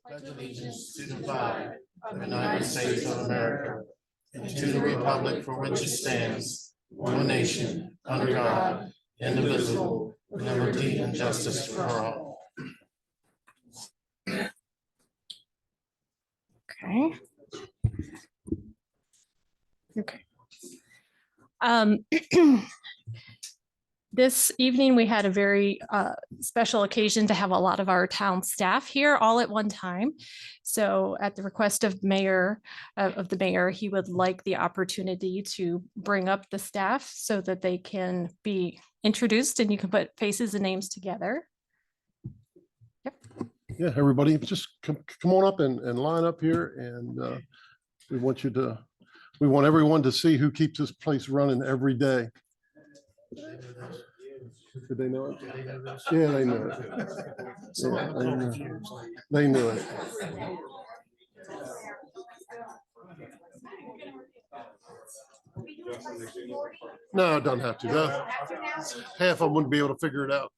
pledge allegiance to the flag of the United States of America and to the republic for which it stands, one nation, under God, indivisible, with liberty and justice for all. Okay. Okay. This evening, we had a very special occasion to have a lot of our town staff here all at one time. So at the request of the mayor, he would like the opportunity to bring up the staff so that they can be introduced and you can put faces and names together. Yeah, everybody, just come on up and line up here, and we want everyone to see who keeps this place running every day. Did they know it? Yeah, they knew it. Yeah, they knew it. No, it doesn't have to. Half of them wouldn't be able to figure it out.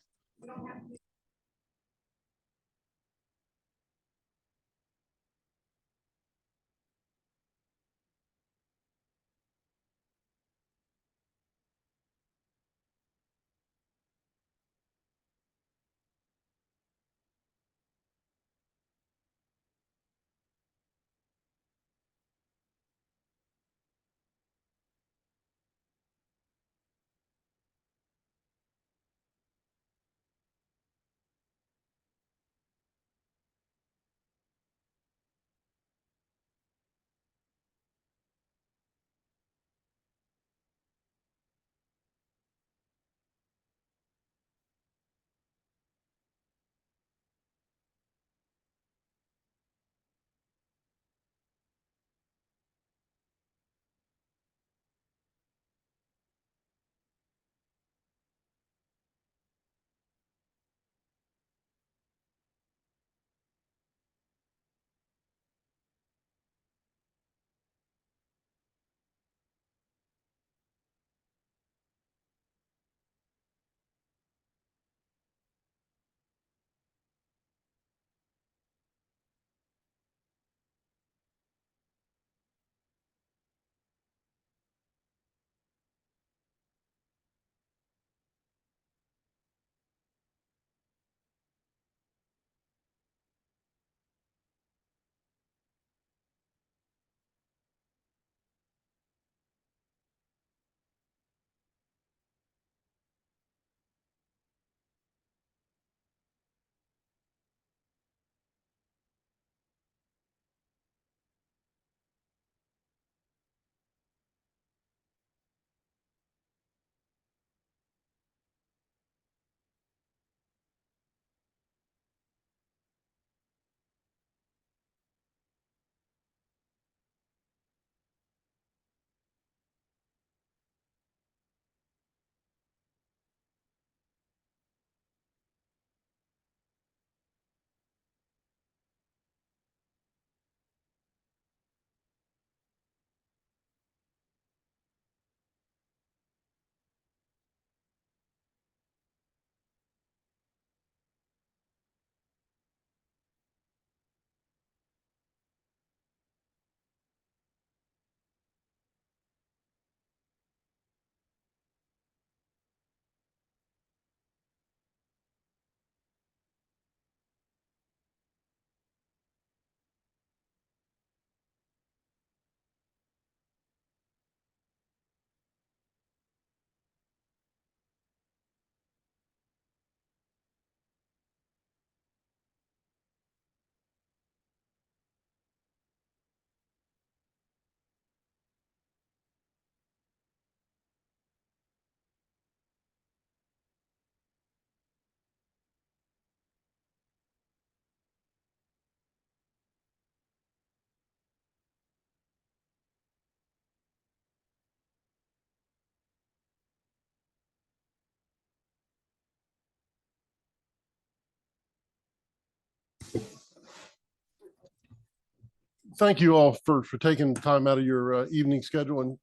Thank you all for taking time out of your evening schedule and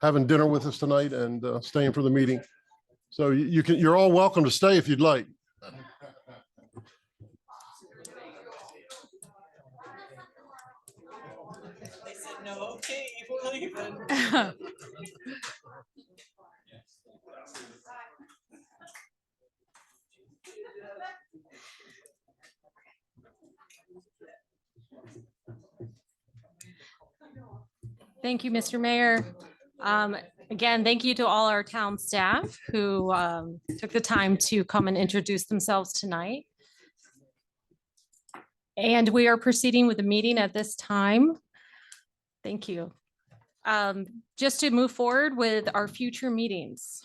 having dinner with us tonight and staying for the meeting. So you're all welcome to stay if you'd like. Okay, we're leaving. Thank you, Mr. Mayor. Again, thank you to all our town staff who took the time to come and introduce themselves tonight. And we are proceeding with the meeting at this time. Thank you. Just to move forward with our future meetings,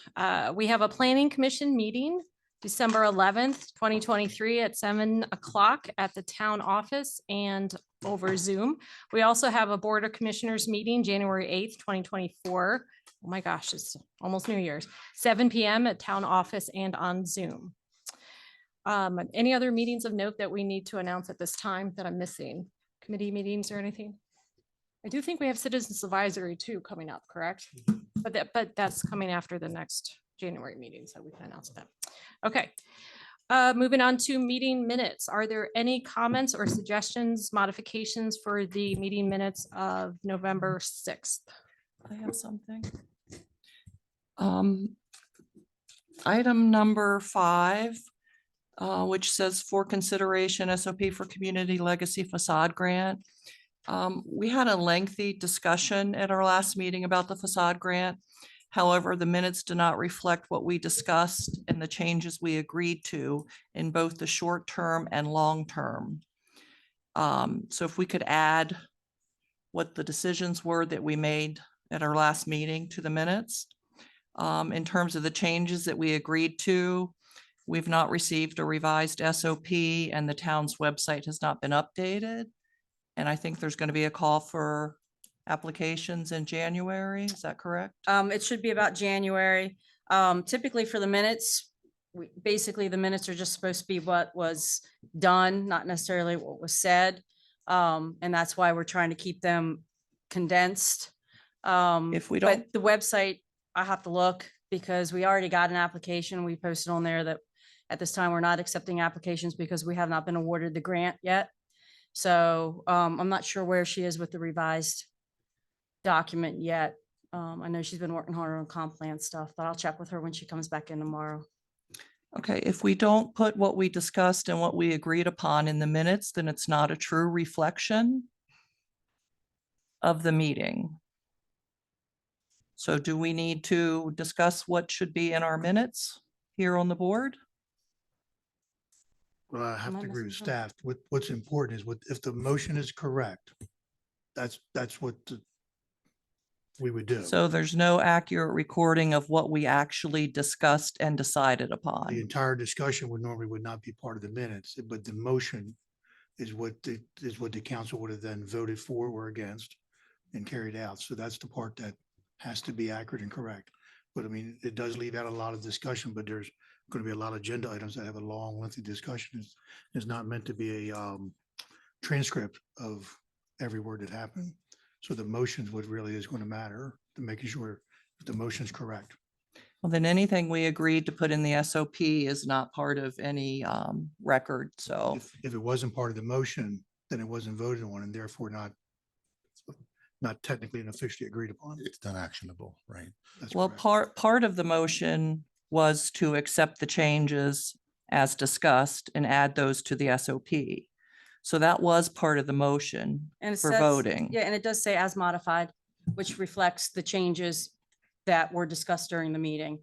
we have a planning commission meeting December 11th, 2023 at 7 o'clock at the town office and over Zoom. We also have a board of commissioners meeting January 8th, 2024. Oh my gosh, it's almost New Year's, 7 PM at town office and on Zoom. Any other meetings of note that we need to announce at this time that I'm missing? Committee meetings or anything? I do think we have citizens advisory too coming up, correct? But that's coming after the next January meeting, so we can announce that. Okay. Moving on to meeting minutes. Are there any comments or suggestions, modifications for the meeting minutes of November 6th? I have something. Item number 5, which says for consideration SOP for Community Legacy Facade Grant. We had a lengthy discussion at our last meeting about the facade grant. However, the minutes do not reflect what we discussed and the changes we agreed to in both the short term and long term. So if we could add what the decisions were that we made at our last meeting to the minutes. In terms of the changes that we agreed to, we've not received a revised SOP and the town's website has not been updated. And I think there's going to be a call for applications in January. Is that correct? It should be about January. Typically for the minutes, basically the minutes are just supposed to be what was done, not necessarily what was said. And that's why we're trying to keep them condensed. If we don't- But the website, I have to look because we already got an application. We posted on there that at this time, we're not accepting applications because we have not been awarded the grant yet. So I'm not sure where she is with the revised document yet. I know she's been working hard on comp plan stuff, but I'll check with her when she comes back in tomorrow. Okay, if we don't put what we discussed and what we agreed upon in the minutes, then it's not a true reflection of the meeting. So do we need to discuss what should be in our minutes here on the board? Well, I have Am I to agree with missing something? staff. What's important is if the motion is correct, that's what we would do. So there's no accurate recording of what we actually discussed and decided The upon. entire discussion would not be part of the minutes, but the motion is what the council would have then voted for or against and carried out. So that's the part that has to be accurate and correct. But I mean, it does leave out a lot of discussion, but there's going to be a lot of agenda items that have a long, lengthy discussion. It's not meant to be a transcript of every word that happened. So the motions what really is going to matter to making sure that the motion is correct. Well, then anything we agreed to put in the SOP is not part of any record, so. If it wasn't part of the motion, then it wasn't voted on and therefore not technically and officially agreed upon. It's not actionable, right? That's Well, correct. part of the motion was to accept the changes as discussed and add those to the SOP. So that was part of the motion And it for says- voting. Yeah, and it does say as modified, which reflects the changes that were discussed during the meeting.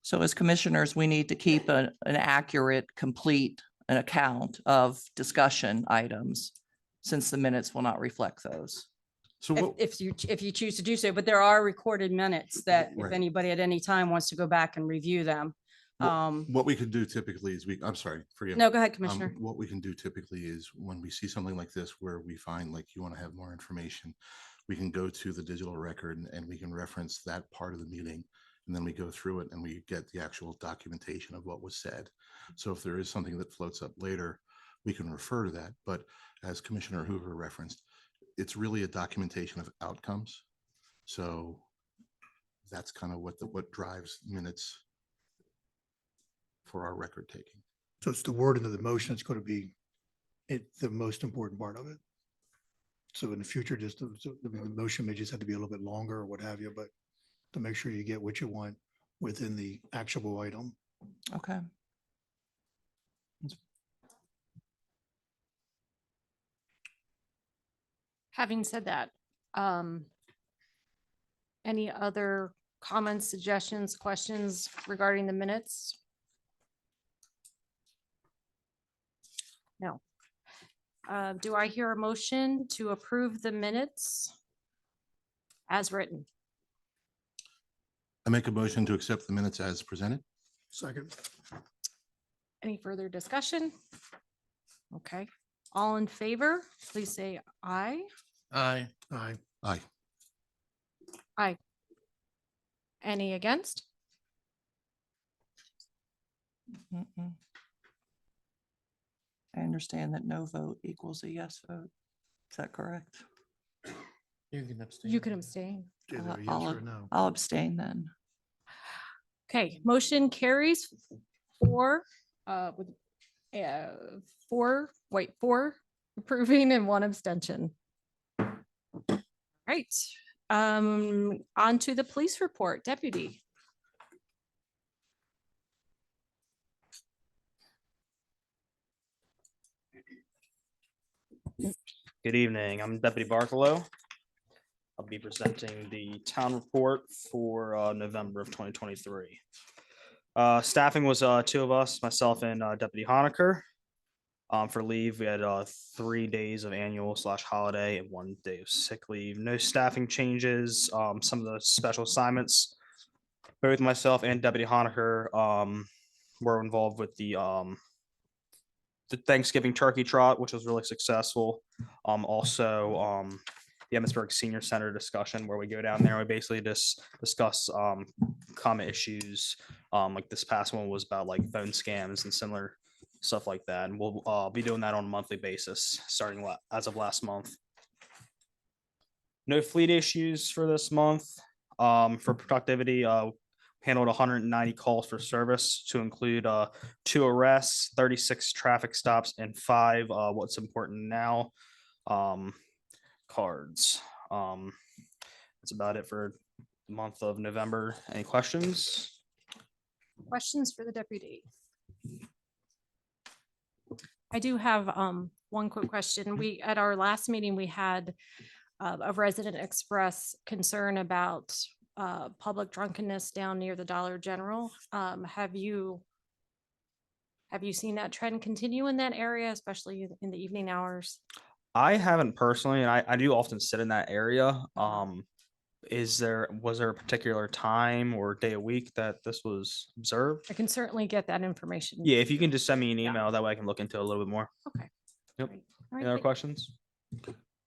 So as commissioners, we need to keep an accurate, complete an account of discussion items since the minutes will not reflect those. So what, If you choose to do so, but there are recorded minutes that if Right. anybody at any time wants to go back and review them. What we could do typically is I'm sorry, forgive me. No, go ahead, Commissioner. What we can do typically is when we see something like this where we find like you want to have more information, we can go to the digital record and we can reference that part of the meeting. And then we go through it and we get the actual documentation of what was said. So if there is something that floats up later, we can refer to that. But as Commissioner Hoover referenced, it's really a documentation of outcomes. So that's kind of what drives minutes for our record taking. So it's the wording of the motion that's going to be the most important part of it. So in the future, just, the motion may just have to be a little bit longer or what have you, but to make sure you get what you want within the actionable item. Okay. Having said that, any other comments, suggestions, questions regarding the minutes? No. Do I hear a motion to approve the minutes as written? I make a motion to accept the minutes as presented. Second. Any further discussion? Okay, all in favor, please say aye. Aye. Aye. Aye. Aye. Any against? Mm-mm. I understand that no vote equals a yes vote. Is that correct? You can abstain. You can abstain. Either a yes I'll or a no. I'll abstain then. Okay, motion carries four, with, four approving and one abstention. Right, on to the police report, deputy. Good evening. I'm Deputy Bartholow. I'll be presenting the town report for November of 2023. Staffing was two of us, myself and Deputy Honaker. For leave, we had 3 days of annual / holiday and 1 day of sick leave. No staffing changes. Some of the special assignments, both myself and Deputy Honaker were involved with the Thanksgiving turkey trot, which was really successful. Also, the Emmitsburg Senior Center discussion where we go down there, we basically just discuss common issues. Like this past one was about like phone scams and similar stuff like that. And we'll be doing that on a monthly basis, starting as of last month. No fleet issues for this month. For productivity, handled 190 calls for service to include 2 arrests, 36 traffic stops, and 5 what's important now cards. That's about it for the month of November. Any questions? Questions for the deputy? I do have one quick question. At our last meeting, we had a resident express concern about public drunkenness down near the Dollar General. Have you seen that trend continue in that area, especially in the evening hours? I haven't personally, and I do often sit in that area. Was there a particular time or day of week that this was observed? I can certainly get that information. Yeah, if you can just send me an Yeah. email, that way I can look into it a little bit more. Okay. Yep. Great. All right, Any other thank- questions?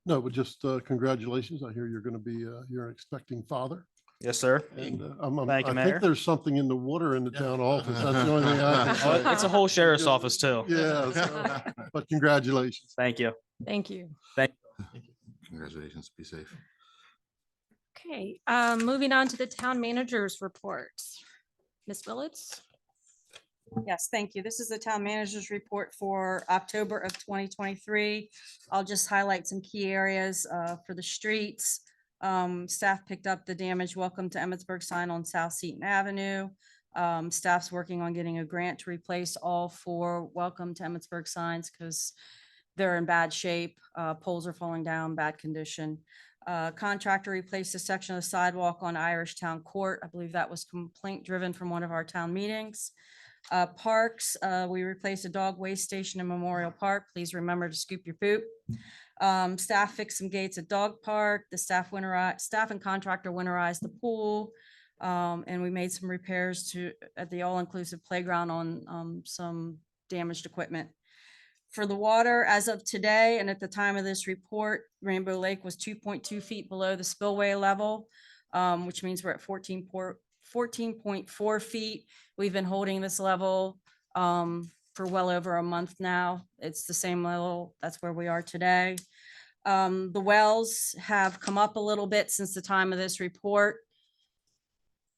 No, but just congratulations. I hear you're going to be, you're an expecting father. Yes, sir. And Thank you, I Mayor. think there's something in the water in the town office. That's the only thing I can say. It's a whole sheriff's office too. Yeah, so, but congratulations. Thank you. Thank you. Congratulations. Be safe. Okay, moving on to the town manager's report. Ms. Willetts? Yes, thank you. This is the town manager's report for October of 2023. I'll just highlight some key areas for the streets. Staff picked up the damaged Welcome to Emmitsburg sign on South Seaton Avenue. Staff's working on getting a grant to replace all 4 Welcome to Emmitsburg signs because they're in bad shape. Poles are falling down, bad condition. Contractor replaced a section of the sidewalk on Irish Town Court. I believe that was complaint driven from one of our town meetings. Parks, we replaced a dog waste station in Memorial Park. Please remember to scoop your poop. Staff fixed some gates at Dog Park. The staff and contractor winterized the pool. And we made some repairs at the all-inclusive playground on some damaged equipment. For the water, as of today, and at the time of this report, Rainbow Lake was 2.2 feet below the spillway level, which means we're at 14.4 feet. We've been holding this level for well over a month now. It's the same level. That's where we are today. The wells have come up a little bit since the time of this report.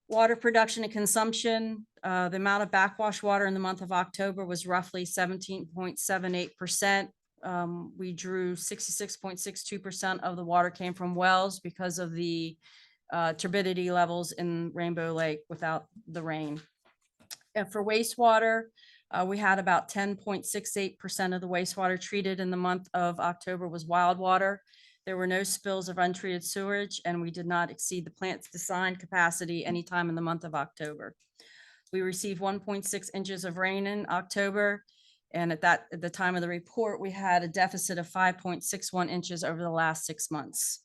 Water production and consumption, the amount of backwash water in the month of October was roughly 17.78%. We drew 66.62% of the water came from wells because of the turbidity levels in Rainbow Lake without the rain. And for wastewater, we had about 10.68% of the wastewater treated in the month of October was wild water. There were no spills of untreated sewage, and we did not exceed the plant's design capacity anytime in the month of October. We received 1.6 inches of rain in October, and at the time of the report, we had a deficit of 5.61 inches over the last 6 months.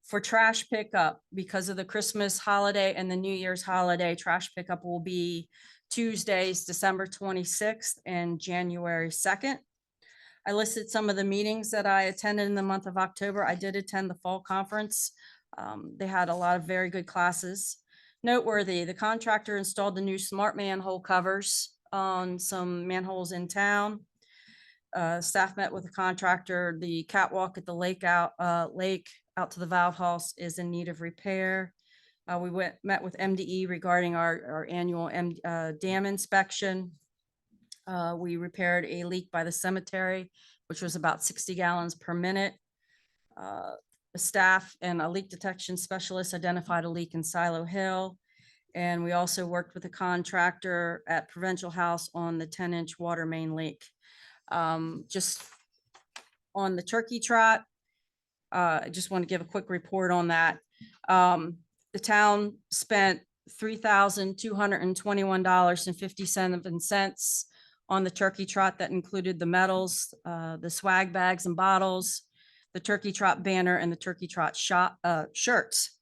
For trash pickup, because of the Christmas holiday and the New Year's holiday, trash pickup will be Tuesdays, December 26th and January 2nd. I listed some of the meetings that I attended in the month of October. I did attend the fall conference. They had a lot of very good classes. Noteworthy, the contractor installed the new smart manhole covers on some manholes in town. Staff met with the contractor. The catwalk at the lake out to the valve house is in need of repair. We met with MDE regarding our annual dam inspection. We repaired a leak by the cemetery, which was about 60 gallons per minute. The staff and a leak detection specialist identified a leak in Silo Hill. And we also worked with a contractor at Provincial House on the 10-inch water main leak. Just on the turkey trot, I just want to give a quick report on that. The town spent $3,221.57 on the turkey trot. That included the medals, the swag bags and bottles, the turkey trot banner, and the turkey trot shirts.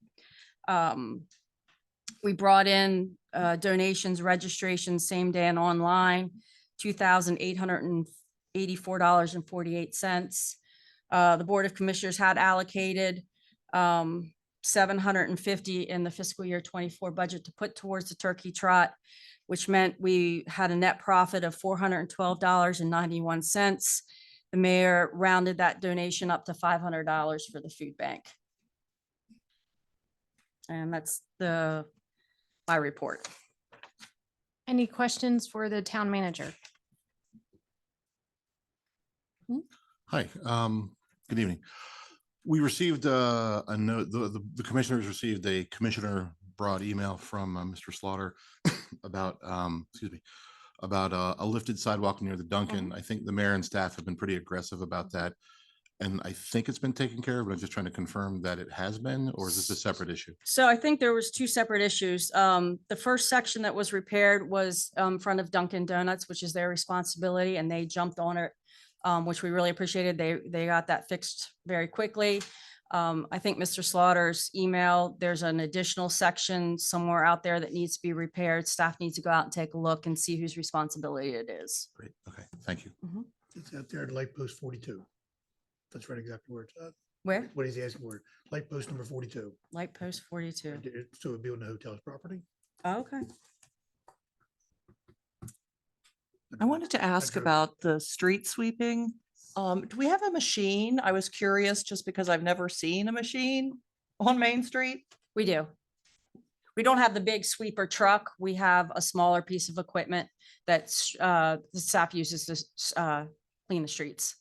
We brought in donations, registrations, same day and online, $2,884.48. The Board of Commissioners had allocated $750 in the fiscal year 24 budget to put towards the turkey trot, which meant we had a net profit of $412.91. The mayor rounded that donation up to $500 for the food bank. And that's my report. Any questions for the town manager? Hi, good evening. We received a note, the commissioners received a commissioner brought email from Mr. Slaughter about, about a lifted sidewalk near the Duncan. I think the mayor and staff have been pretty aggressive about that. And I think it's been taken care of, but I'm just trying to confirm that it has been, or is this a separate issue? So I think there was two separate issues. The first section that was repaired was in front of Dunkin' Donuts, which is their responsibility, and they jumped on it, which we really appreciated. They got that fixed very quickly. I think Mr. Slaughter's email, there's an additional section somewhere out there that needs to be repaired. Staff needs to go out and take a look and see whose responsibility it is. Great, okay, thank you. It's out there at Light Post 42. That's right, exactly where it's at. Where? What he's asking for, Light Post number 42. Light post 42. So it'd be on the hotel's property. Oh, okay. I wanted to ask drove- about the street sweeping. Do we have a machine? I was curious just because I've never seen a machine on Main Street. We do. We don't have the big sweeper truck. We have a smaller piece of equipment that's the staff uses to clean the streets.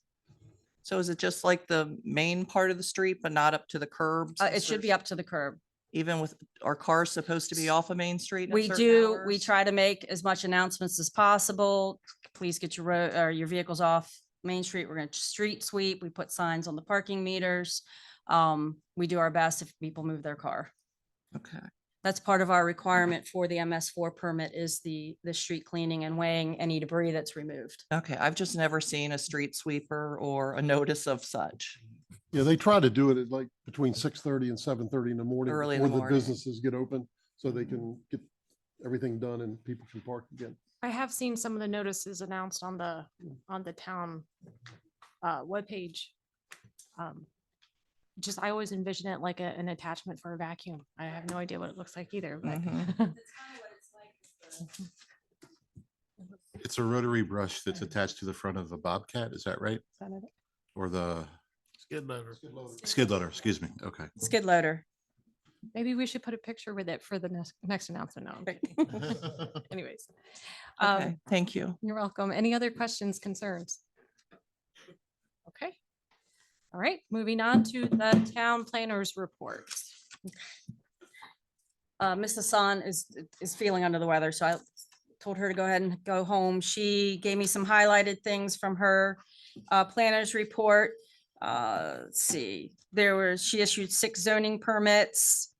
So is it just like the main part of the street, but not up to the curbs? It should be up to the curb. Even with, our cars supposed to be off of Main Street? at We certain do, we hours? try to make as much announcements as possible. Please get your road or your vehicles off Main Street. We're going to street sweep. We put signs on the parking meters. We do our best if people move their car. Okay. That's part of our requirement for the MS4 permit is the street cleaning and weighing any debris that's removed. Okay, I've just never seen a street sweeper or a notice of such. Yeah, they try to do it at like between 6:30 and 7:30 in the morning. Early in the before morning. businesses get open, so they can get everything done and people can park again. I have seen some of the notices announced on the town webpage. Just, I always envision it like an attachment for a vacuum. I have no idea what it looks like either, but. Mhm. It's a rotary brush that's attached to the front of a Bobcat, is that right? Or the Skid loader. skid loader, excuse me, okay. Skid loader. Maybe we should put a picture with it for the next announcement. No, I'm kidding. Anyways. Okay, thank you. You're welcome. Any other questions, concerns? All right, moving on to the town planners report. Ms. Hassan is feeling under the weather, so I told her to go ahead and go home. She gave me some highlighted things from her planner's report. Let's see, she issued 6 zoning permits,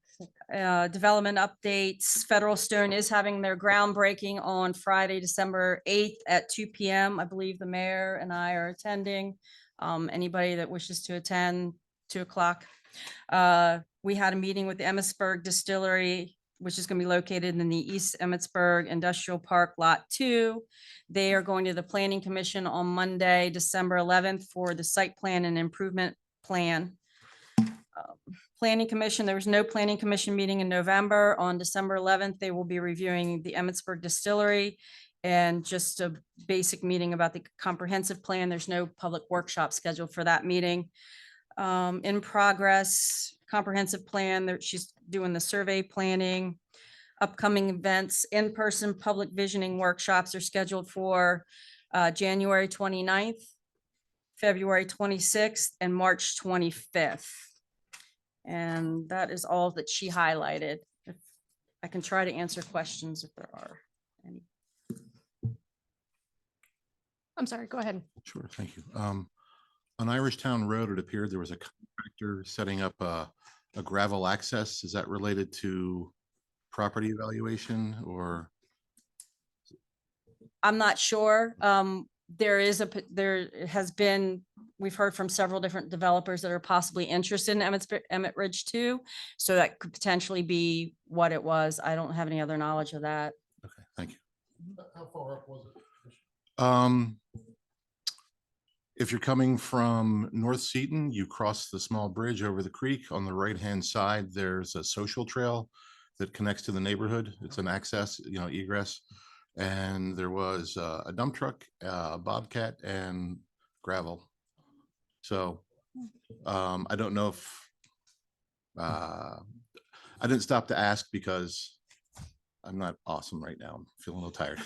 development updates. Federal Stone is having their groundbreaking on Friday, December 8th at 2 PM. I believe the mayor and I are attending. Anybody that wishes to attend, 2 o'clock. We had a meeting with the Emmitsburg Distillery, which is going to be located in the East Emmitsburg Industrial Park Lot 2. They are going to the Planning Commission on Monday, December 11th for the site plan and improvement plan. Planning Commission, there was no Planning Commission meeting in November. On December 11th, they will be reviewing the Emmitsburg Distillery and just a basic meeting about the comprehensive plan. There's no public workshop scheduled for that meeting. In progress, comprehensive plan, she's doing the survey planning. Upcoming events, in-person public visioning workshops are scheduled for January 29th, February 26th, and March 25th. And that is all that she highlighted. I can try to answer questions if there are any. I'm sorry, go ahead. Sure, thank you. On Irish Town Road, it appeared there was a contractor setting up a gravel access. Is that related to property evaluation or? I'm not sure. There has been, we've heard from several different developers that are possibly interested in Emmett Ridge too. So that could potentially be what it was. I don't have any other knowledge of that. Okay, thank you. How far up was it? If you're coming from North Seaton, you cross the small bridge over the creek. On the right-hand side, there's a social trail that connects to the neighborhood. It's an access, egress. And there was a dump truck, a bobcat, and gravel. So I don't know if I didn't stop to ask because I'm not awesome right now. I'm feeling a little tired.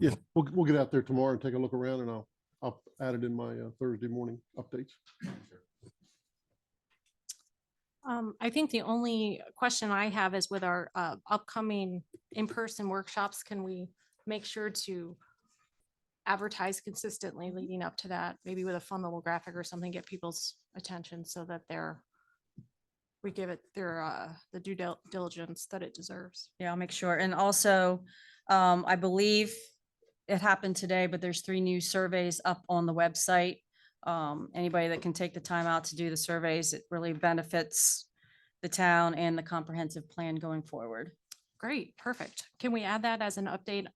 Yeah, we'll get out there tomorrow and take a look around, and I'll add it in my Thursday morning updates. I think the only question I have is with our upcoming in-person workshops, can we make sure to advertise consistently leading up to that, maybe with a fun little graphic or something, get people's attention so that we give it the due diligence that it deserves. Yeah, I'll make sure. And also, I believe it happened today, but there's 3 new surveys up on the website. Anybody that can take the time out to do the surveys, it really benefits the town and the comprehensive plan going forward. Great, perfect. Can we add that as an update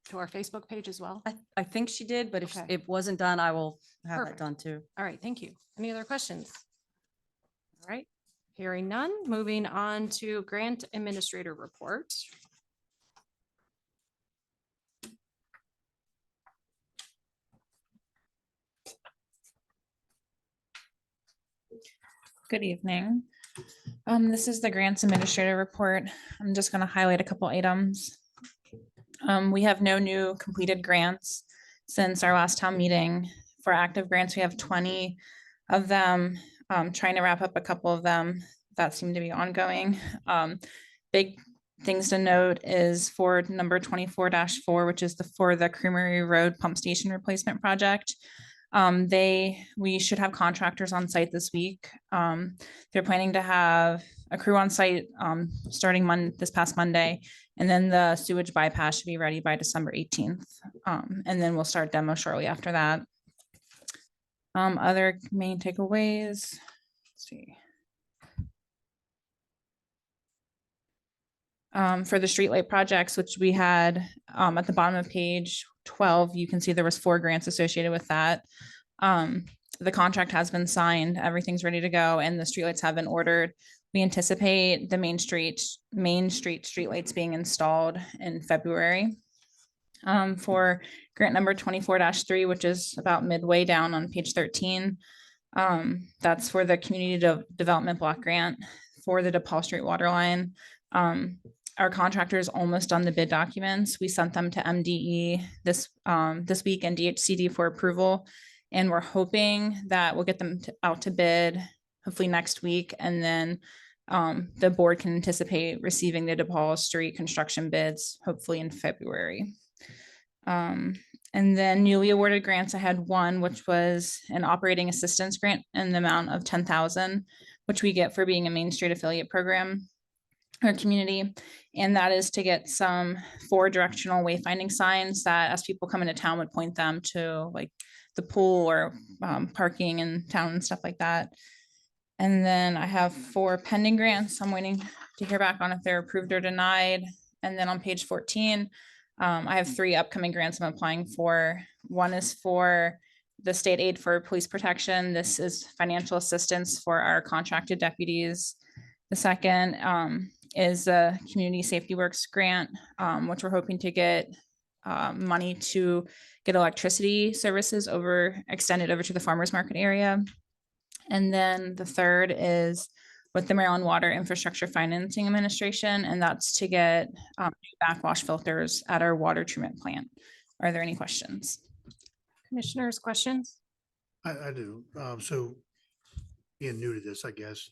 to our Facebook page as well? I think she did, but if Okay. it wasn't done, I will have that Perfect. done too. All right, thank you. Any other questions? All right, hearing none, moving on to grant administrator report. Good evening. This is the grants administrator report. I'm just going to highlight a couple items. We have no new completed grants since our last town meeting. For active grants, we have 20 of them. Trying to wrap up a couple of them that seem to be ongoing. Big things to note is for number 24-4, which is for the Creamery Road Pump Station Replacement Project. We should have contractors on site this week. They're planning to have a crew on site starting this past Monday, and then the sewage bypass should be ready by December 18th. And then we'll start demo shortly after that. Other main takeaways, let's see. For the streetlight projects, which we had at the bottom of page 12, you can see there was 4 grants associated with that. The contract has been signed, everything's ready to go, and the streetlights have been ordered. We anticipate the Main Street streetlights being installed in February. For grant number 24-3, which is about midway down on page 13. That's for the community development block grant for the DePaul Street water line. Our contractor is almost done the bid documents. We sent them to MDE this week and DHCD for approval. And we're hoping that we'll get them out to bid hopefully next week. And then the board can anticipate receiving the DePaul Street construction bids hopefully in February. And then newly awarded grants, I had one, which was an operating assistance grant in the amount of 10,000, which we get for being a Main Street affiliate program or community. And that is to get some 4 directional wayfinding signs that as people come into town would point them to like the pool or parking in town and stuff like that. And then I have 4 pending grants. I'm waiting to hear back on if they're approved or denied. And then on page 14, I have 3 upcoming grants I'm applying for. One is for the state aid for police protection. This is financial assistance for our contracted deputies. The second is a Community Safety Works grant, which we're hoping to get money to get electricity services extended over to the farmers market area. And then the third is with the Maryland Water Infrastructure Financing Administration, and that's to get new backwash filters at our water treatment plant. Are there any questions? Commissioners, questions? I do. So being new to this, I guess,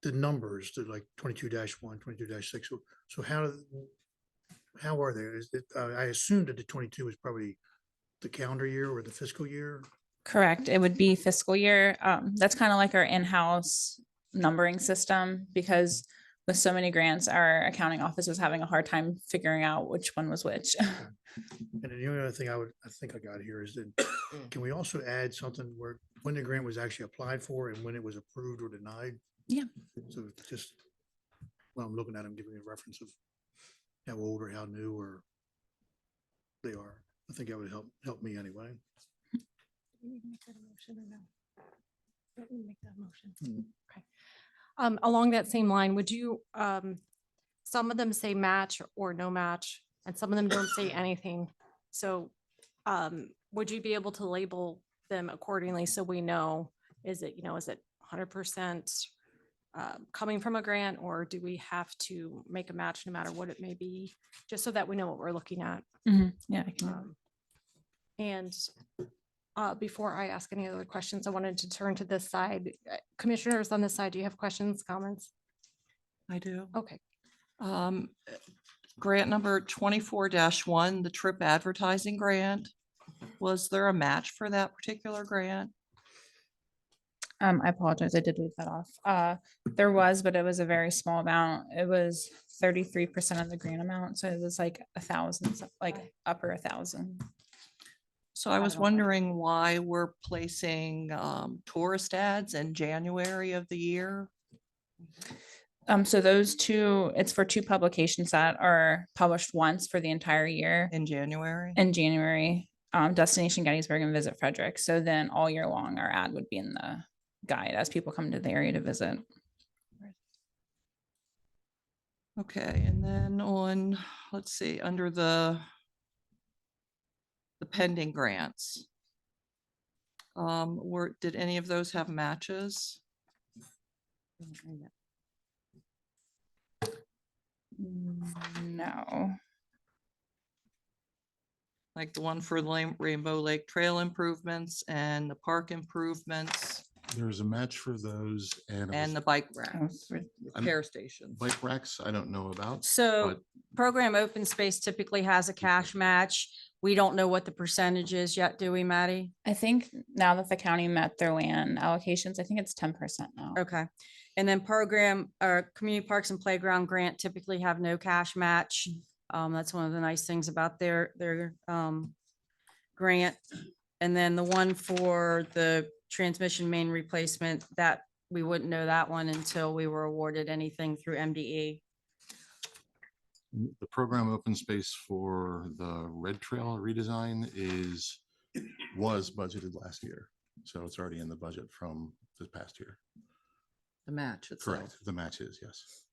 the numbers, they're like 22-1, 22-6. So how are they? Is it, I assumed that the 22 is probably the calendar year or the fiscal year. Correct. It would be fiscal year. That's kind of like our in-house numbering system, because with so many grants, our accounting office was having a hard time figuring out which one was which. And then the only other thing I think I got here is that, can we also add something where when the grant was actually applied for and when it was approved or denied? Yeah. So just, when I'm looking at them, giving me a reference of how old or how new or they are. I think that would help me anyway. Okay. Along that same line, would you, some of them say match or no match, and some of them don't say anything. So would you be able to label them accordingly so we know, is it 100% coming from a grant, or do we have to make a match no matter what it may be, just so that we know what we're looking at? Yeah, I can. And before I ask any other questions, I wanted to turn to this side. Commissioners on this side, do you have questions, comments? I do. Okay. Grant number 24-1, the trip advertising grant. Was there a match for that particular grant? I apologize. I did leave that off. There was, but it was a very small amount. It was 33% of the grant amount. So it was like 1,000, like upper 1,000. So I was wondering why we're placing tourist ads in January of the year. So those 2, it's for 2 publications that are published once for the entire year In January? in January, Destination Gettysburg and Visit Frederick. So then all year long, our ad would be in the guide as people come to the area to visit. Okay, and then on, let's see, under the pending grants. Did any of those have matches? No. Like the one for the Rainbow Lake Trail improvements and the park improvements There's a match for those and. it and was- the bike Oh, racks, repair stations. Bike racks, I don't know about. So but program open space typically has a cash match. We don't know what the percentage is yet, do we, Maddie? I think now that the county met their land allocations, I think it's 10% now. Okay. And then program or community parks and playground grant typically have no cash match. That's one of the nice things about their grant. And then the one for the transmission main replacement, that we wouldn't know that one until we were awarded anything through MDE. The program open space for the Red Trail redesign was budgeted last year. So it's already in the budget from this past year. The match itself. Correct. The match is, yes.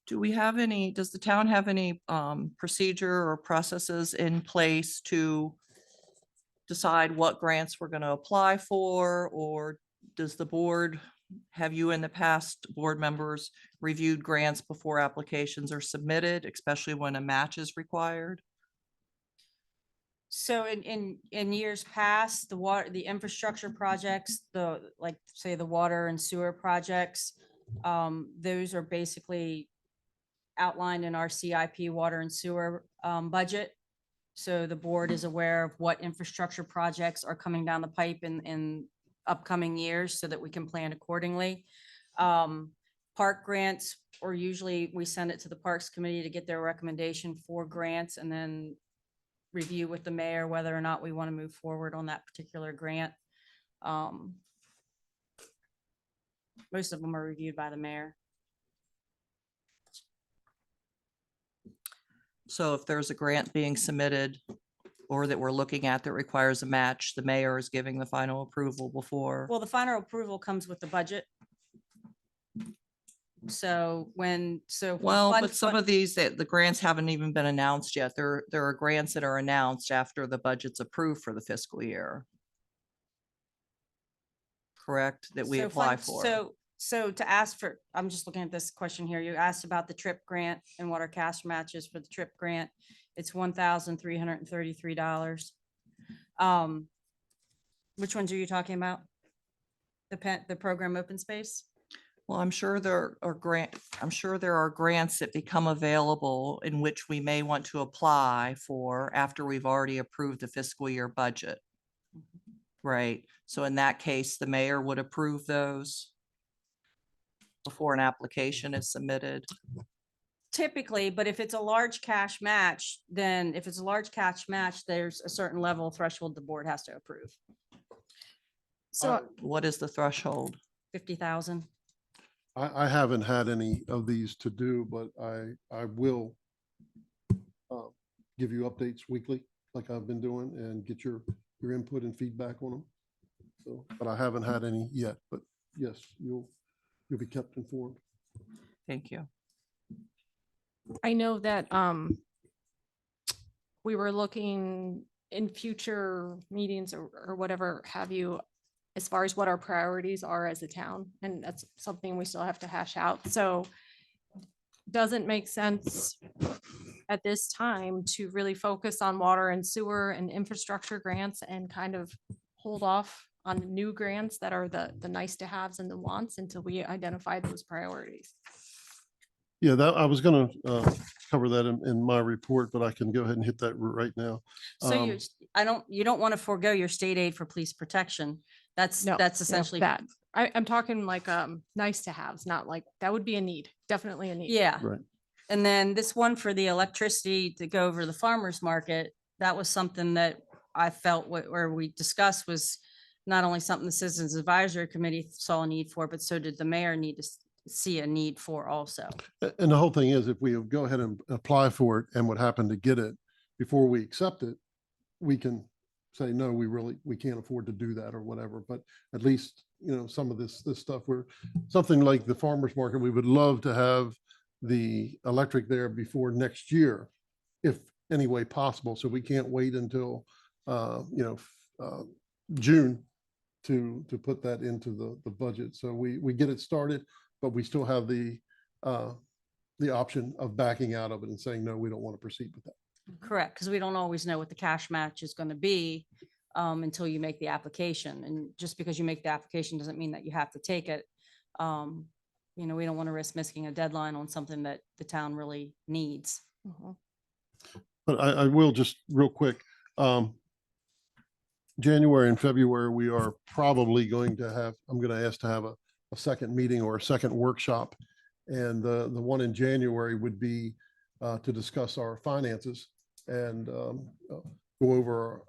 Does the town have any procedure or processes in place to decide what grants we're going to apply for? Or does the board, have you in the past, board members, reviewed grants before applications are submitted, especially when a match is required? So in years past, the infrastructure projects, like, say, the water and sewer projects, those are basically outlined in our CIP water and sewer, budget. So the board is aware of what infrastructure projects are coming down the pipe in upcoming years so that we can plan accordingly. Park grants, or usually we send it to the Parks Committee to get their recommendation for grants and then review with the mayor whether or not we want to move forward on that particular grant. Most of them are reviewed by the mayor. So if there's a grant being submitted or that we're looking at that requires a match, the mayor is giving the final approval before. Well, the final approval comes with the budget. So Well, but some of these, the grants haven't even been announced yet. There are grants that are announced after the budget's approved for the fiscal year. Correct, that we apply for. So to ask for, I'm just looking at this question here. You asked about the TRIP grant and what our cash matches for the TRIP grant. It's $1,333. Which ones are you talking about? The program Open Space? Well, I'm sure there are grants that become available in which we may want to apply for after we've already approved the fiscal year budget. Right, so in that case, the mayor would approve those before an application is submitted. Typically, but if it's a large cash match, there's a certain level threshold the board has to approve. So What is the threshold? 50,000. I haven't had any of these to do, but I will give you updates weekly, like I've been doing, and get your input and feedback on them. So, but I haven't had any yet, but yes, you'll be kept informed. Thank you. I know that we were looking in future meetings or whatever have you, as far as what our priorities are as a town, and that's something we still have to hash out. So doesn't make sense at this time to really focus on water and sewer and infrastructure grants and kind of hold off on new grants that are the nice to haves and the wants until we identify those priorities. Yeah, that I was gonna cover that in my report, but I can go ahead and hit that right now. So you don't want to forego your state aid for police protection. That's No, essentially that. I'm talking like nice to haves, not like, that would be a need, definitely a need. Yeah. Right. And then this one for the electricity to go over the farmer's market, that was something that I felt where we discussed was not only something the Citizens Advisory Committee saw a need for, but so did the mayor need to see a need for also. And the whole thing is, if we go ahead and apply for it and what happened to get it before we accept it, we can say, no, we can't afford to do that or whatever. But at least, some of this stuff, something like the farmer's market, we would love to have the electric there before next year, if any way possible. So we can't wait until, June to put that into the budget. So we get it started, but we still have the option of backing out of it and saying, no, we don't want to proceed with that. Correct, because we don't always know what the cash match is going to be until you make the application. And just because you make the application doesn't mean that you have to take it. We don't want to risk missing a deadline on something that the town really needs. Mhm. But I will just real quick. January and February, we are probably I'm going to ask to have a second meeting or a second workshop. And the one in January would be to discuss our finances and go over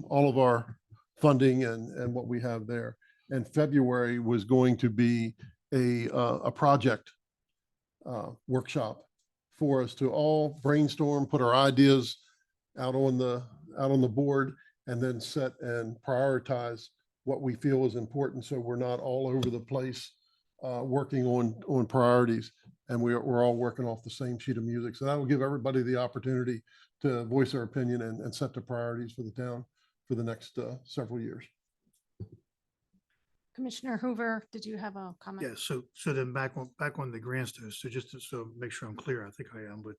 all of our funding and what we have there. And February was going to be a project workshop for us to all brainstorm, put our ideas out on the board, and then set and prioritize what we feel is important. So we're not all over the place working on priorities, and we're all working off the same sheet of music. So that will give everybody the opportunity to voice their opinion and set the priorities for the town for the next several years. Commissioner Hoover, did you have a comment? Yeah, so then back on the grants though, so just to make sure I'm clear, I think I am, but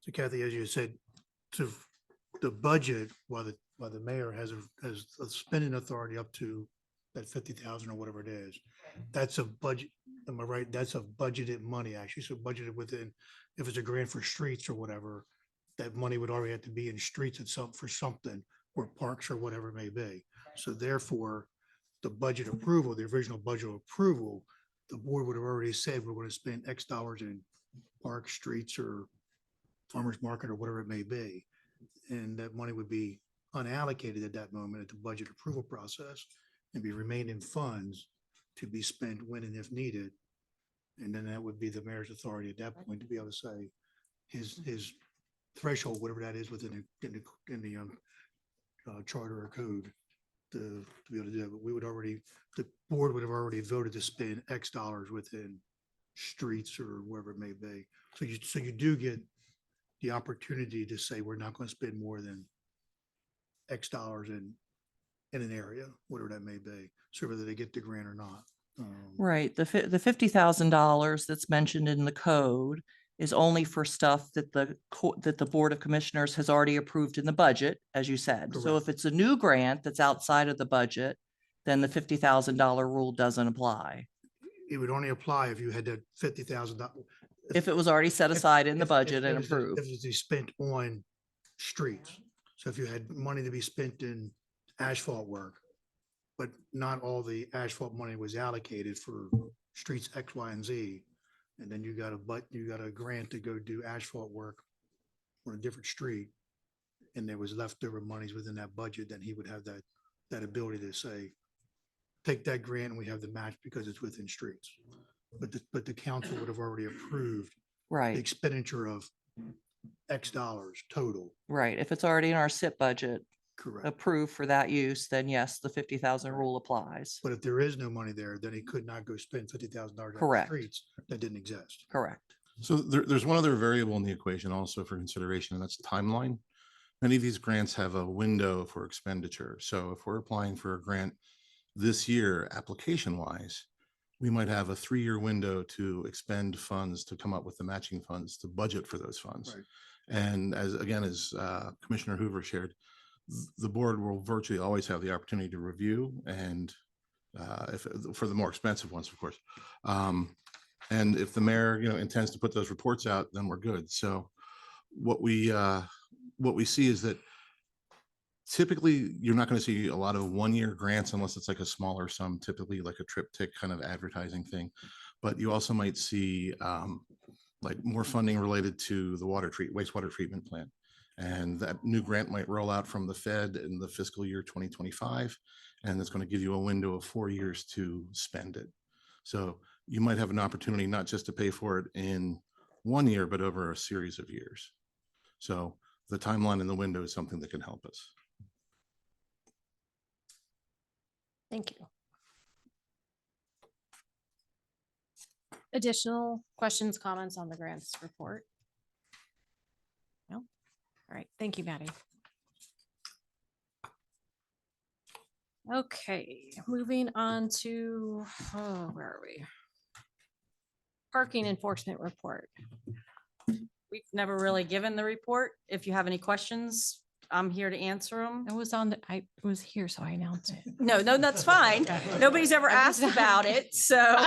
so Kathy, as you said, the budget, while the mayor has a spending authority up to that 50,000 or whatever it is, that's a budget, am I right? That's a budgeted money, actually. So budgeted within, if it's a grant for streets or whatever, that money would already have to be in streets for something, or parks or whatever it may be. So therefore, the budget approval, the original budget approval, the board would have already said, we're going to spend X dollars in parks, streets, or farmer's market, or whatever it may be. And that money would be unallocated at that moment at the budget approval process and be remaining funds to be spent when and if needed. And then that would be the mayor's authority at that point to be able to say his threshold, whatever that is within the charter or code to be able to do it. But we would already, the board would have already voted to spend X dollars within streets or wherever it may be. So you do get the opportunity to say, we're not going to spend more than X dollars in an area, whatever that may be. So whether they get the grant or not. Right. The $50,000 that's mentioned in the code is only for stuff that that the Board of Commissioners has already approved in the budget, as you said. So Correct. if it's a new grant that's outside of the budget, then the $50,000 rule doesn't apply. It would only apply if you had that $50,000. If it was already set aside in the budget and approved. If it was spent on streets. So if you had money to be spent in asphalt work, but not all the asphalt money was allocated for streets X, Y, and Z. And then you got a grant to go do asphalt work on a different street. And there was leftover monies within that budget, then he would have that ability to say, take that grant and we have the match because it's within streets. But the council would have already approved the Right, expenditure of X dollars total. right. If it's already in our SIP budget Correct. approved for that use, then yes, the 50,000 rule applies. But if there is no money there, then he could not go spend $50,000 on Correct. streets that didn't exist. Correct. So there's one other variable in the equation also for consideration, and that's timeline. Many of these grants have a window for expenditure. So if we're applying for a grant this year, application wise, we might have a 3-year window to expend funds, to come up with the matching funds, to budget for those funds. Right. And as Commissioner Hoover shared, the board will virtually always have the opportunity to review and if for the more expensive ones, of course. And if the mayor, intends to put those reports out, then we're good. So what we see is that typically you're not going to see a lot of 1-year grants unless it's like a smaller sum, typically like a triptych kind of advertising thing. But you also might see like more funding related to the wastewater treatment plant. And that new grant might roll out from the Fed in the fiscal year 2025. And it's going to give you a window of 4 years to spend it. So you might have an opportunity not just to pay for it in 1 year, but over a series of years. So the timeline and the window is something that can help us. Thank you. Additional questions, comments on the grants report? No? All right, thank you, Maddie. Okay, moving on to, where are we? Parking enforcement report. We've never really given the report. If you have any questions, I'm here to answer them. It was I was here, so I announced it. No, that's fine. Nobody's ever asked about it, so.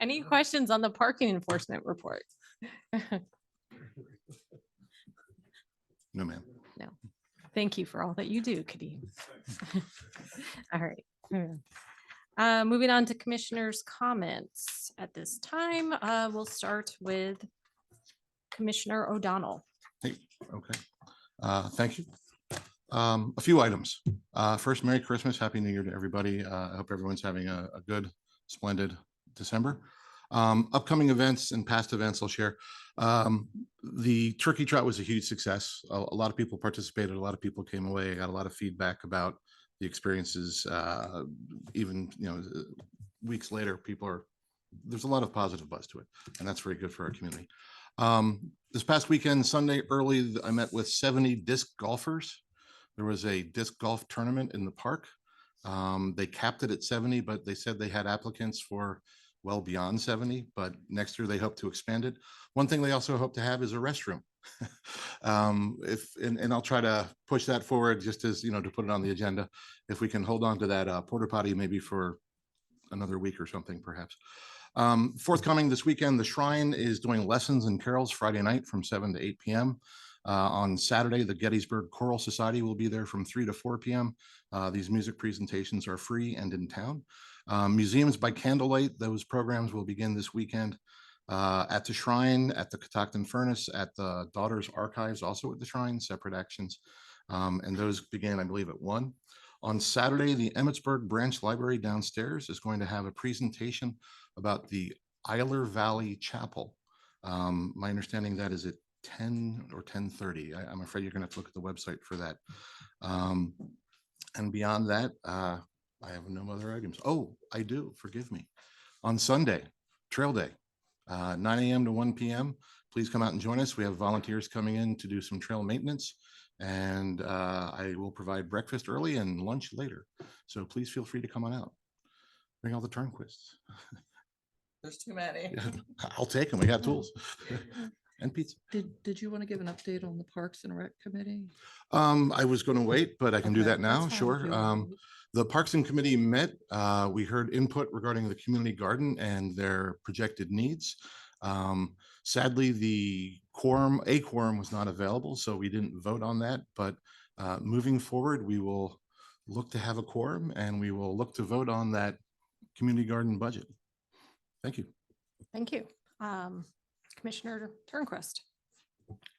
Any questions on the parking enforcement report? No, ma'am. No. Thank you for all that you do, Kadeem. All right. Moving on to commissioners' comments. At this time, we'll start with Commissioner O'Donnell. Hey, okay. Thank you. A few items. First, Merry Christmas, Happy New Year to everybody. I hope everyone's having a good, splendid December. Upcoming events and past events I'll share. The turkey trot was a huge success. A lot of people participated. A lot of people came away. I got a lot of feedback about the experiences. Even weeks later, there's a lot of positive buzz to it, and that's very good for our community. This past weekend, Sunday early, I met with 70 disc golfers. There was a disc golf tournament in the park. They capped it at 70, but they said they had applicants for well beyond 70, but next year they hope to expand it. One thing they also hope to have is a restroom. And I'll try to push that forward just as, to put it on the agenda. If we can hold on to that porta potty maybe for another week or something, perhaps. Forthcoming this weekend, the Shrine is doing lessons and carols Friday night from 7 to 8 p.m. On Saturday, the Gettysburg Choral Society will be there from 3 to 4 p.m. These music presentations are free and in town. Museums by candlelight, those programs will begin this weekend at the Shrine, at the Catoctin Furnace, at the Daughters Archives, also at the Shrine, separate actions. And those begin, I believe, at 1. On Saturday, the Emmitsburg Branch Library downstairs is going to have a presentation about the Eiler Valley Chapel. My understanding that is at 10 or 10:30. I'm afraid you're going to have to look at the website for that. And beyond that, I have no other items. Oh, I do, forgive me. On Sunday, Trail Day, 9 a.m. to 1 p.m. Please come out and join us. We have volunteers coming in to do some trail maintenance, and I will provide breakfast early and lunch later. So please feel free to come on out. Bring all the Turnquists. There's too many. I'll take them. We got tools and pizza. Did you want to give an update on the Parks and Rec Committee? I was going to wait, but I can do Okay, that now. that's fine if Sure. you wanna wait. The Parks and Committee met. We heard input regarding the community garden and their projected needs. Sadly, a quorum was not available, so we didn't vote on that. But moving forward, we will look to have a quorum, and we will look to vote on that community garden budget. Thank you. Thank you. Commissioner Turnquist.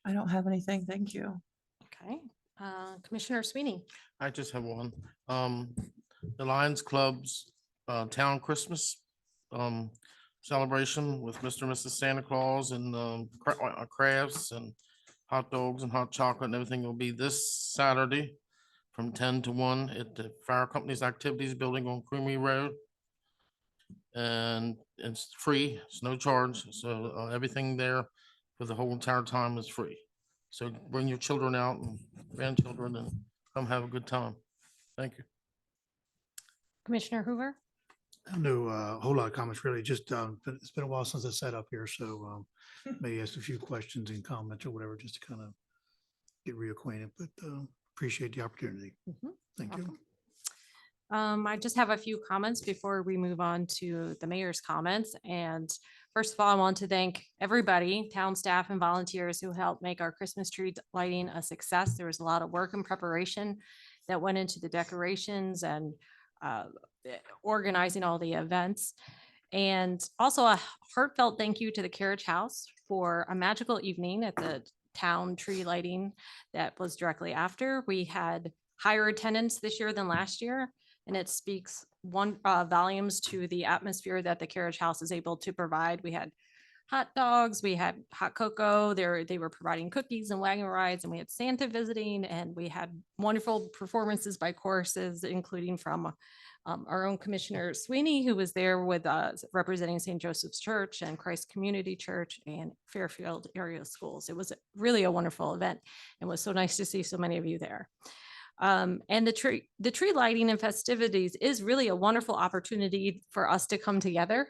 I don't have anything. Thank you. Okay. Commissioner Sweeney. I just have one. The Lions Club's Town Christmas celebration with Mr. and Mrs. Santa Claus and crafts and hot dogs and hot chocolate and everything will be this Saturday from 10 to 1 at the Fire Company's Activities Building on Creamy Road. And it's free, it's no charge. So everything there for the whole entire time is free. So bring your children out and grandchildren and come have a good time. Thank you. Commissioner Hoover. No, whole lot of comments really, just, it's been a while since I sat up here, so maybe ask a few questions and comments or whatever, just to kind of get reacquainted, but appreciate the opportunity. Thank you. I just have a few comments before we move on to the mayor's comments. And first of all, I want to thank everybody, town staff and volunteers who helped make our Christmas tree lighting a success. There was a lot of work and preparation that went into the decorations and organizing all the events. And also a heartfelt thank you to the Carriage House for a magical evening at the town tree lighting that was directly after. We had higher attendance this year than last year, and it speaks volumes to the atmosphere that the Carriage House is able to provide. We had hot dogs, we had hot cocoa, they were providing cookies and wagon rides, and we had Santa visiting, and we had wonderful performances by choruses, including from our own Commissioner Sweeney, who was there with representing St. Joseph's Church and Christ Community Church and Fairfield area schools. It was really a wonderful event, and it was so nice to see so many of you there. And the tree lighting and festivities is really a wonderful opportunity for us to come together.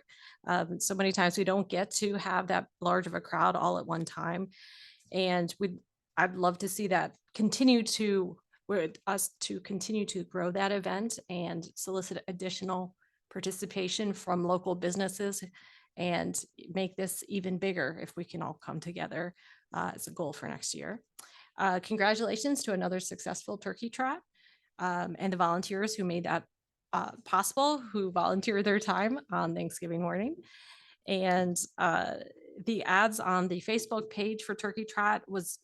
So many times we don't get to have that large of a crowd all at one time. And I'd love to see that continue to grow that event and solicit additional participation from local businesses and make this even bigger if we can all come together as a goal for next year. Congratulations to another successful turkey trot and the volunteers who made that possible, who volunteered their time on Thanksgiving morning. And the ads on the Facebook page for Turkey Trot was,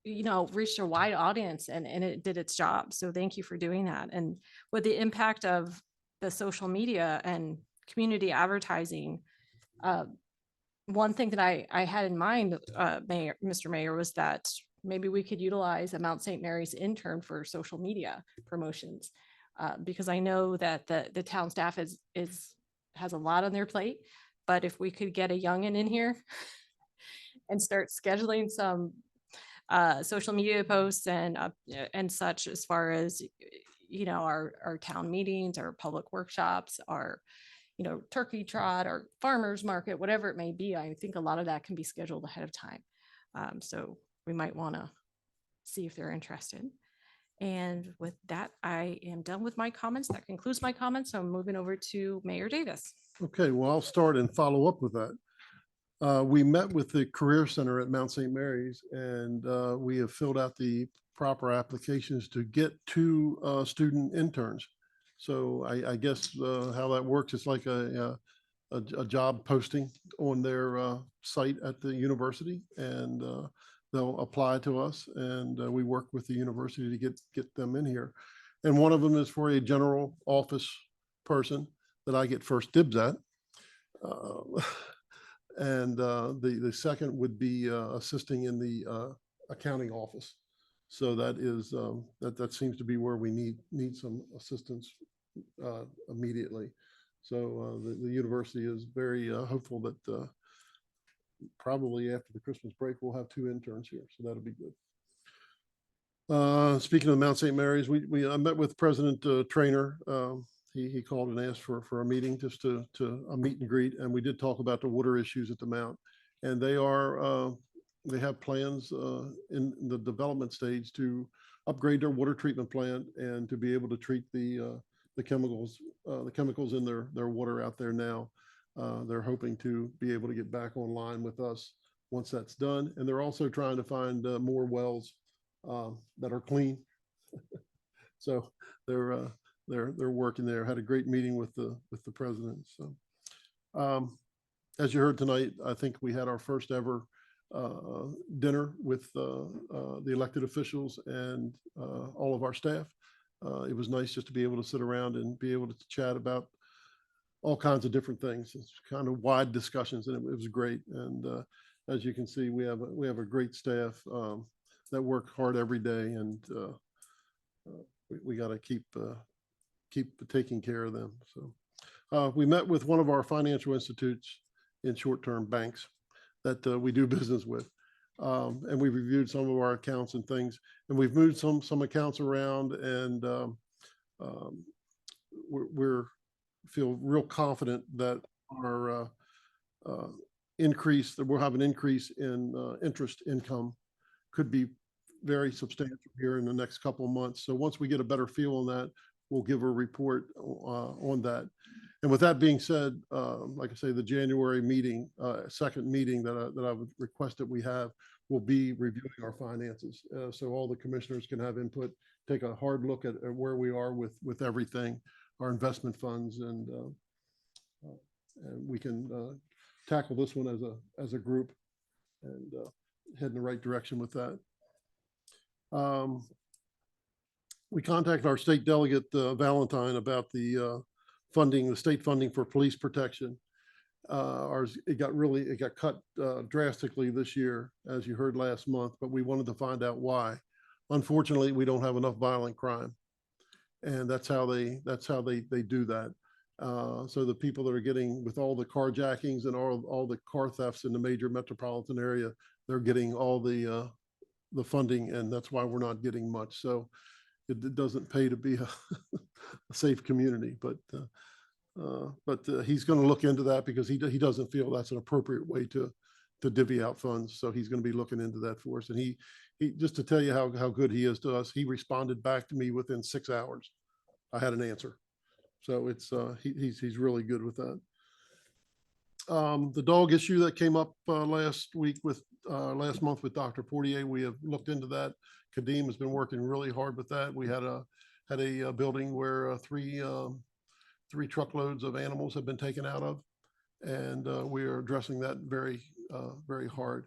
reached a wide audience and it did its job. So thank you for doing that. And with the impact of the social media and community advertising, one thing that I had in mind, Mr. Mayor, was that maybe we could utilize a Mount St. Mary's intern for social media promotions, because I know that the town staff has a lot on their plate. But if we could get a youngin in here and start scheduling some social media posts and such, as far as our town meetings, our public workshops, our turkey trot or farmers market, whatever it may be, I think a lot of that can be scheduled ahead of time. So we might want to see if they're interested. And with that, I am done with my comments. That concludes my comments. So I'm moving over to Mayor Davis. Okay, well, I'll start and follow up with that. We met with the Career Center at Mount St. Mary's, and we have filled out the proper applications to get 2 student interns. So I guess how that works, it's like a job posting on their site at the university, and they'll apply to us, and we work with the university to get them in here. And one of them is for a general office person that I get first dibs at. And the second would be assisting in the accounting office. So that is that seems to be where we need some assistance immediately. So the university is very hopeful that probably after the Christmas break, we'll have 2 interns here. So that'll be good. Speaking of Mount St. Mary's, I met with President Trainer. He called and asked for a meeting, just to a meet and greet. And we did talk about the water issues at the Mount. And they have plans in the development stage to upgrade their water treatment plant and to be able to treat the chemicals in their water out there now. They're hoping to be able to get back online with us once that's done. And they're also trying to find more wells that are clean. So they're working there. Had a great meeting with the president. So as you heard tonight, I think we had our first ever dinner with the elected officials and all of our staff. It was nice just to be able to sit around and be able to chat about all kinds of different things. It's kind of wide discussions, and it was great. And as you can see, we have a great staff that work hard every day, and we got to keep taking care of them. So we met with one of our financial institutes in short-term banks that we do business with. And we reviewed some of our accounts and things, and we've moved some accounts around, and we're feel real confident that our increase, that we'll have an increase in interest income, could be very substantial here in the next couple of months. So once we get a better feel on that, we'll give a report on that. And with that being said, like I say, the January meeting, second meeting that I would request that we have, will be reviewing our finances. So all the commissioners can have input, take a hard look at where we are with everything, our investment funds, and we can tackle this one as a group and head in the right direction with that. We contacted our state delegate, Valentine, about the state funding for police protection. It got cut drastically this year, as you heard last month, but we wanted to find out why. Unfortunately, we don't have enough violent crime, and that's how they do that. So the people that are getting, with all the carjackings and all the car thefts in the major metropolitan area, they're getting all the funding, and that's why we're not getting much. So it doesn't pay to be a safe community, but he's going to look into that, because he doesn't feel that's an appropriate way to divvy out funds. So he's going to be looking into that for us. And he just to tell you how good he is to us, he responded back to me within 6 hours. I had an answer. So it's he's really good with that. The dog issue that came up last month with Dr. Portier, we have looked into that. Kadeem has been working really hard with that. We had a building where three truckloads of animals have been taken out of, and we are addressing that very hard.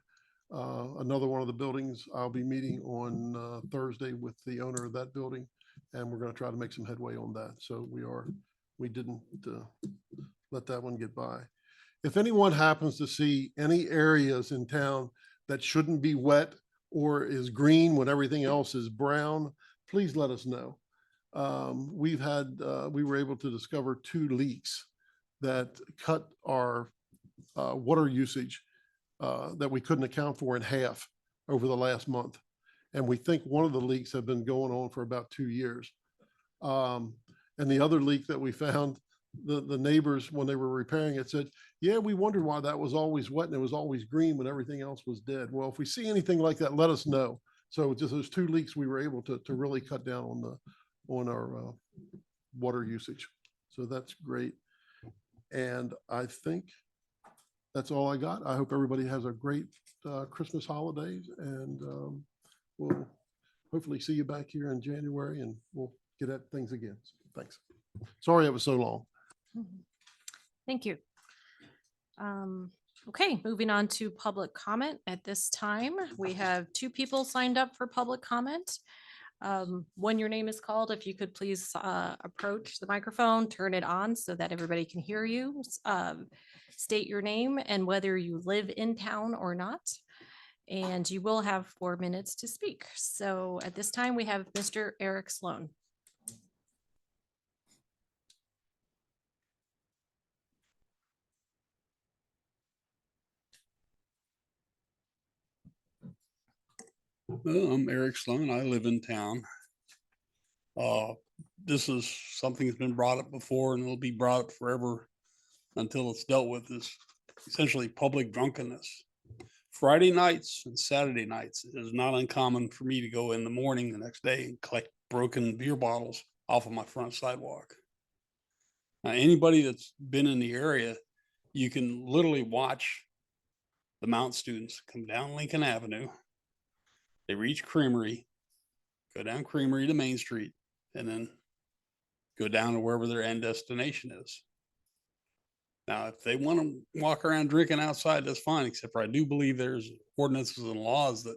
Another one of the buildings, I'll be meeting on Thursday with the owner of that building, and we're going to try to make some headway on that. So we didn't let that one get by. If anyone happens to see any areas in town that shouldn't be wet or is green when everything else is brown, please let us know. We were able to discover 2 leaks that cut our water usage that we couldn't account for in half over the last month. And we think one of the leaks have been going on for about 2 years. And the other leak that we found the neighbors, when they were repairing it, said, yeah, we wondered why that was always wet and it was always green when everything else was dead. Well, if we see anything like that, let us know. So just those 2 leaks, we were able to really cut down on our water usage. So that's great. And I think that's all I got. I hope everybody has a great Christmas holidays, and we'll hopefully see you back here in January, and we'll get at things again. So, thanks. Sorry it was so long. Thank you. Okay, moving on to public comment. At this time, we have 2 people signed up for public comment. When your name is called, if you could please approach the microphone, turn it on so that everybody can hear you. State your name and whether you live in town or not. And you will have 4 minutes to speak. So at this time, we have Mr. Eric Sloan. Well, I'm Eric Sloan. I live in town. This is something that's been brought up before and it'll be brought up forever until it's dealt with, is essentially public drunkenness. Friday nights and Saturday nights, it is not uncommon for me to go in the morning the next day and collect broken beer bottles off of my front sidewalk. Now, anybody that's been in the area, you can literally watch the Mount students come down Lincoln Avenue. They reach Creamery, go down Creamery to Main Street, and then go down to wherever their end destination is. Now, if they want to walk around drinking outside, that's fine, except for I do believe there's ordinances and laws that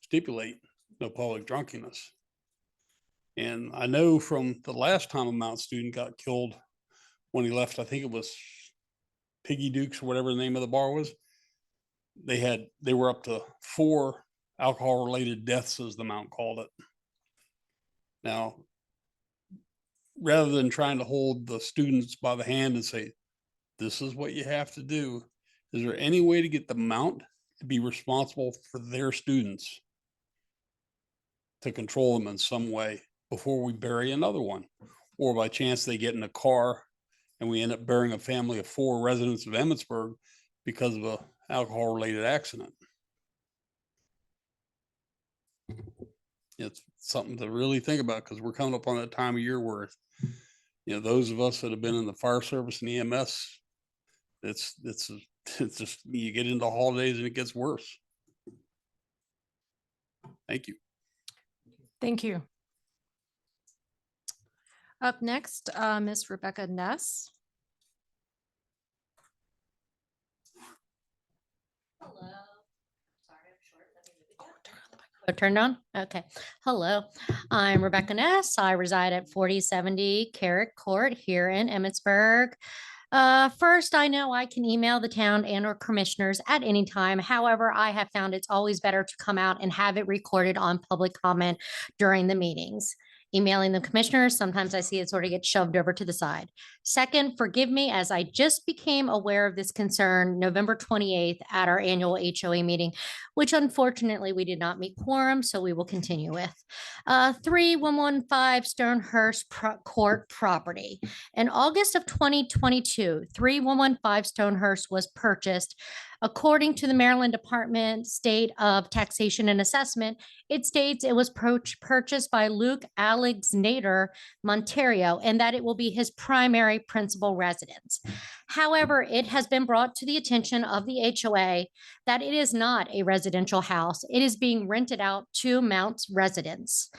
stipulate no public drunkenness. And I know from the last time a Mount student got killed when he left, I think it was Piggy Dukes or whatever the name of the bar was, they were up to 4 alcohol-related deaths, as the Mount called it. Now, rather than trying to hold the students by the hand and say, this is what you have to do, is there any way to get the Mount to be responsible for their students, to control them in some way before we bury another one? Or by chance they get in a car and we end up burying a family of 4 residents of Emmitsburg because of an alcohol-related accident. It's something to really think about, because we're coming up on that time of year where, you know, those of us that have been in the fire service and EMS, it's just, you get into holidays and it gets worse. Thank you. Thank you. Up next, Ms. Rebecca Ness. Turned on? Okay. Hello, I'm Rebecca Ness. I reside at 4070 Carrick Court here in Emmitsburg. First, I know I can email the town and or commissioners at any time. However, I have found it's always better to come out and have it recorded on public comment during the meetings. Emailing the commissioners, sometimes I see it sort of get shoved over to the side. Second, forgive me, as I just became aware of this concern November 28th at our annual HOA meeting, which unfortunately we did not meet quorum, so we will continue with. 3115 Stonehurst Court property. In August of 2022, 3115 Stonehurst was purchased. According to the Maryland Department State of Taxation and Assessment, it states it was purchased by Luke Alexander Monterio and that it will be his primary principal residence. However, it has been brought to the attention of the HOA that it is not a residential house. It is being rented out to Mount's residents.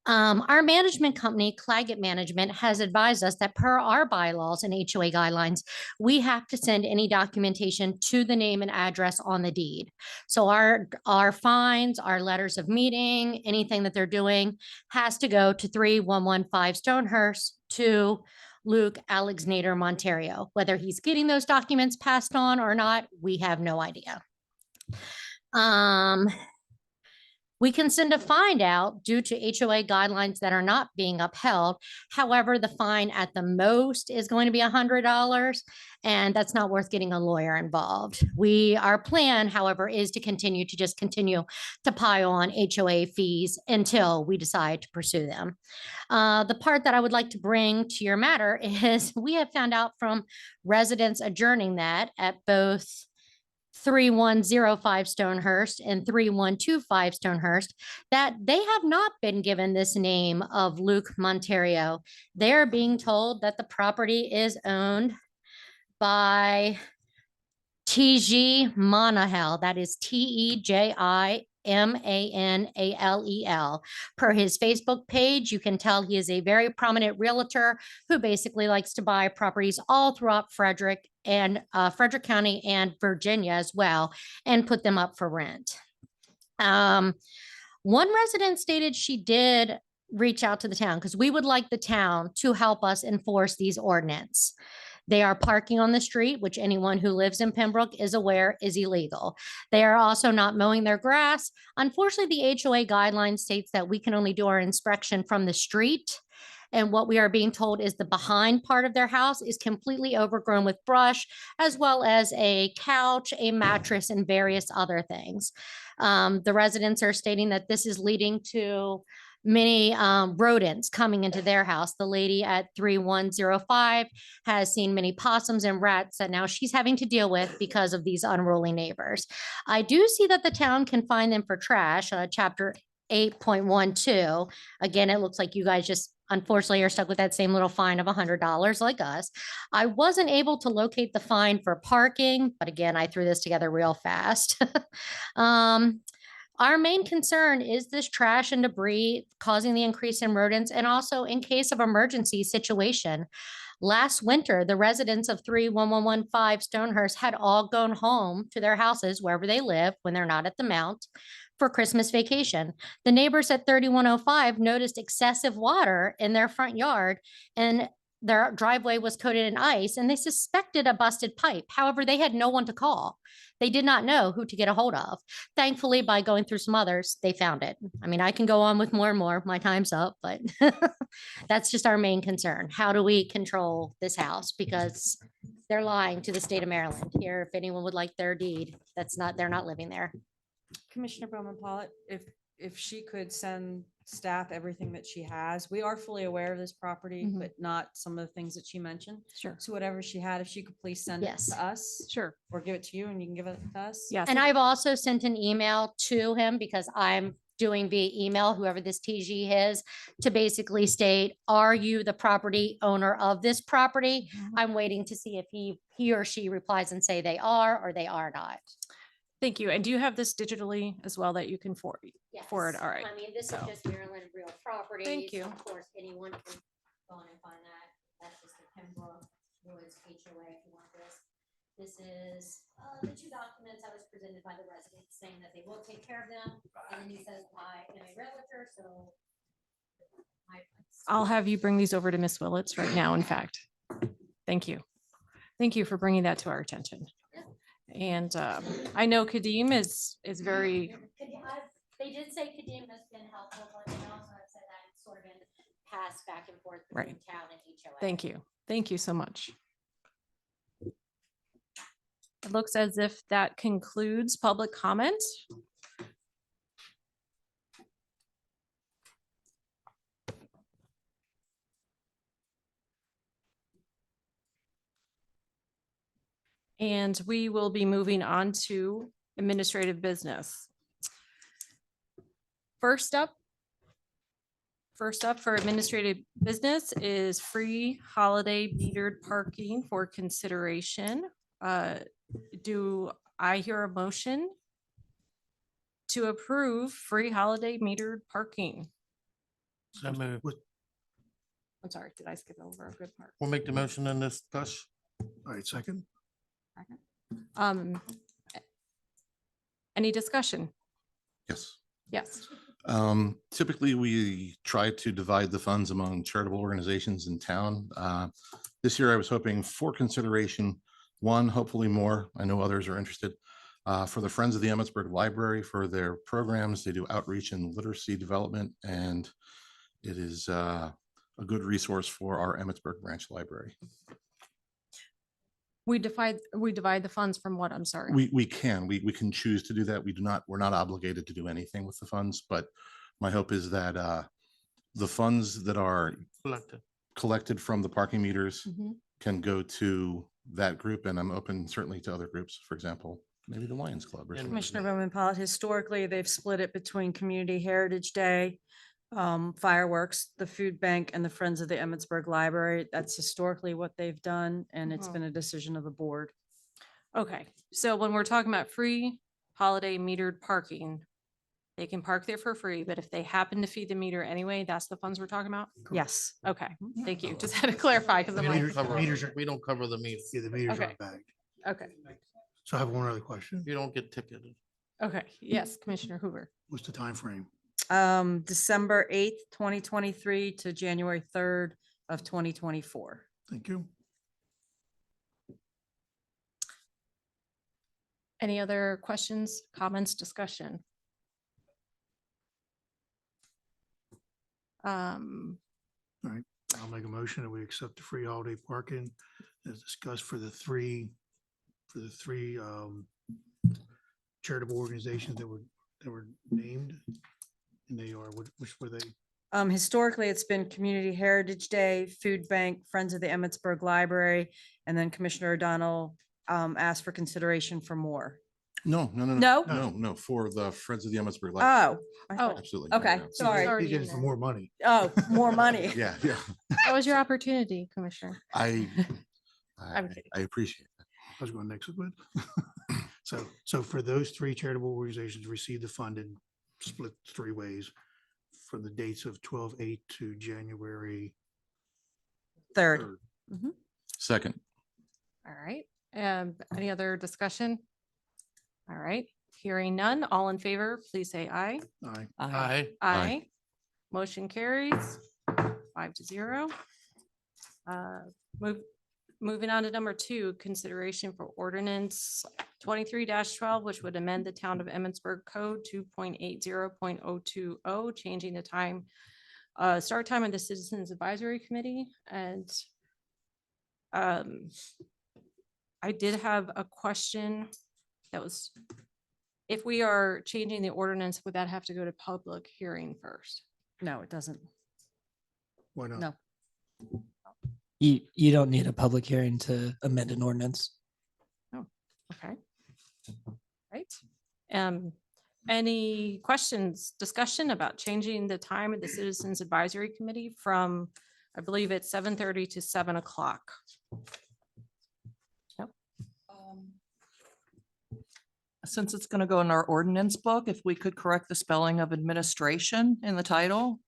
Our management company, Claggett Management, has advised us that per our bylaws and HOA guidelines, we have to send any documentation to the name and address on the deed. So our fines, our letters of meeting, anything that they're doing has to go to 3115 Stonehurst to Luke Alexander Monterio. Whether he's getting those documents passed on or not, we have no idea. We can send a fine out due to HOA guidelines that are not being upheld. However, the fine at the most is going to be $100, and that's not worth getting a lawyer involved. Our plan, however, is to continue to pile on HOA fees until we decide to pursue them. The part that I would like to bring to your matter is we have found out from residents adjourning that at both 3105 Stonehurst and 3125 Stonehurst that they have not been given this name of Luke Monterio. They're being told that the property is owned by TG Monahel. That is TEJIMANALEL. Per his Facebook page, you can tell he is a very prominent realtor who basically likes to buy properties all throughout Frederick County and Virginia as well, and put them up for rent. One resident stated she did reach out to the town because we would like the town to help us enforce these ordinance. They are parking on the street, which anyone who lives in Pembroke is aware is illegal. They are also not mowing their grass. Unfortunately, the HOA guideline states that we can only do our inspection from the street. And what we are being told is the behind part of their house is completely overgrown with brush, as well as a couch, a mattress, and various other things. The residents are stating that this is leading to many rodents coming into their house. The lady at 3105 has seen many possums and rats that now she's having to deal with because of these unruly neighbors. I do see that the town can fine them for trash, chapter 8.12. Again, it looks like you guys just unfortunately are stuck with that same little fine of $100 like us. I wasn't able to locate the fine for parking, but again, I threw this together real fast. Our main concern is this trash and debris causing the increase in rodents, and also in case of emergency situation. Last winter, the residents of 31115 Stonehurst had all gone home to their houses wherever they live when they're not at the Mount for Christmas vacation. The neighbors at 3105 noticed excessive water in their front yard, and their driveway was coated in ice, and they suspected a busted pipe. However, they had no one to call. They did not know who to get a hold of. Thankfully, by going through some others, they found it. I mean, I can go on with more and more. My time's up, but that's just our main concern. How do we control this house? Because they're lying to the state of Maryland here. If anyone would like their deed, they're not living there. Commissioner Bowman Pollitt, if she could send staff everything that she has. We are fully aware of this property, Mhm. but not some of the things that she mentioned. Sure. So whatever she had, if she could please send it Yes. to us Sure. or give it to you and you can give it to us. Yes. And I've also sent an email to him because I'm doing via email, whoever this TG is, to basically state, are you the property owner of this property? Mhm. I'm waiting to see if he or she replies and say they are or they are not. Thank you. And do you have this digitally as well that you can forward? Forward, Yes. all right. I mean, this is So- just Maryland real properties. Thank you. Of course, anyone can go on and find that. That's just the Pembroke Woods HOA if you want this. This is the two documents I was presented by the residents saying that they will take care of them. And then he says, I am a realtor, so. I'll have you bring these over to Miss Willits right now, in fact. Thank you. Thank you for bringing that to our attention. And I know Kadeem is very, They did say Kadeem has been helpful, but they also have said that it's sort of been passed back and forth between Right. town and HOA. thank you. Thank you so much. It looks as if that concludes public comment. And we will be moving on to administrative business. First up for administrative business is free holiday metered parking for consideration. Do I hear a motion to approve free holiday metered parking? So moved. I'm sorry, did I skip over a good part? We'll make the motion and discuss. All right, second. Um, Any discussion? Yes. Yes. Typically, we try to divide the funds among charitable organizations in town. This year, I was hoping for consideration, one, hopefully more. I know others are interested. For the Friends of the Emmitsburg Library, for their programs, they do outreach and literacy development, and it is a good resource for our Emmitsburg branch library. We divide the funds from what? I'm sorry. We can choose to do that. We're not obligated to do anything with the funds, but my hope is that the funds that are Collected. collected from the parking meters Mhm. can go to that group, and I'm open certainly to other groups, for example, maybe the Lions Club or And something. Commissioner Bowman Pollitt, historically, they've split it between Community Heritage Day, fireworks, the food bank, and the Friends of the Emmitsburg Library. That's historically what they've done, and it's Mhm. been a decision of the board. Okay, so when we're talking about free holiday metered parking, they can park there for free, but if they happen to feed the meter anyway, that's the funds we're talking about? Yes. Okay, thank you. Just had to clarify because I'm Meters- like, meters are- We don't cover the meter. Yeah, the meters are Okay. bagged. okay, So I have one other question. You don't get ticketed. okay. Yes, Commissioner Hoover. What's the time frame? December 8th, 2023 to January 3rd of 2024. Thank you. Any other questions, comments, discussion? I'll make a motion that we accept the free holiday parking as discussed for the three charitable organizations that were named. And they are, which were they? Historically, it's been Community Heritage Day, Food Bank, Friends of the Emmitsburg Library, and then Commissioner O'Donnell asked for consideration for more. No, no, no, No? no, no, for the Friends of the Emmitsburg Library. Oh, Oh, Absolutely. no, okay. no. sorry. Sorry, He did it Gina. for more money. Oh, more money. Yeah, yeah. that was your opportunity, Commissioner. I I'm kidding. appreciate it. I was going next with. So for those three charitable organizations received the funding, split three ways from the dates of 12/8 to January Third. 3rd. Second. All right. Any other discussion? All right. Hearing none, all in favor, please say aye. Aye. Aye. Aye. Motion carries 5-0. Moving on to number 2, consideration for ordinance 23-12, which would amend the town of Emmitsburg Code 2.80.020, changing the time, start time of the Citizens Advisory Committee. And I did have a question that was, if we are changing the ordinance, would that have to go to public hearing first? No, it doesn't. Why not? No. You don't need a public hearing to amend an ordinance. Okay. Right. Any questions, discussion about changing the time of the Citizens Advisory Committee from, I believe it's 7:30 to 7 o'clock? Since it's going to go in our ordinance book, if we could correct the spelling of administration in the title.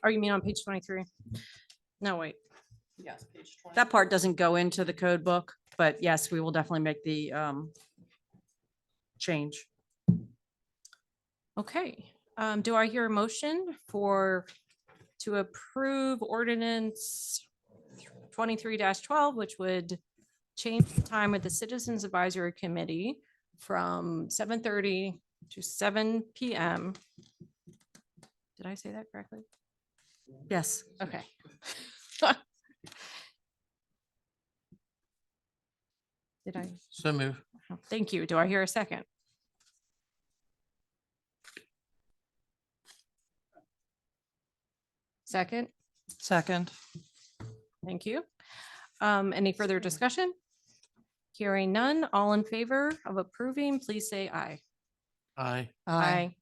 Or you mean on page 23? No, wait. Yes, page 20. That part doesn't go into the code book, but yes, we will definitely make the change. Okay. Do I hear a motion to approve ordinance 23-12, which would change the time of the Citizens Advisory Committee from 7:30 to 7 PM? Did I say that correctly? Yes. Okay. Did I? So move. Thank you. Do I hear a second? Second, Second. thank you. Any further discussion? Hearing none, all in favor of approving, please say aye. Aye. Aye.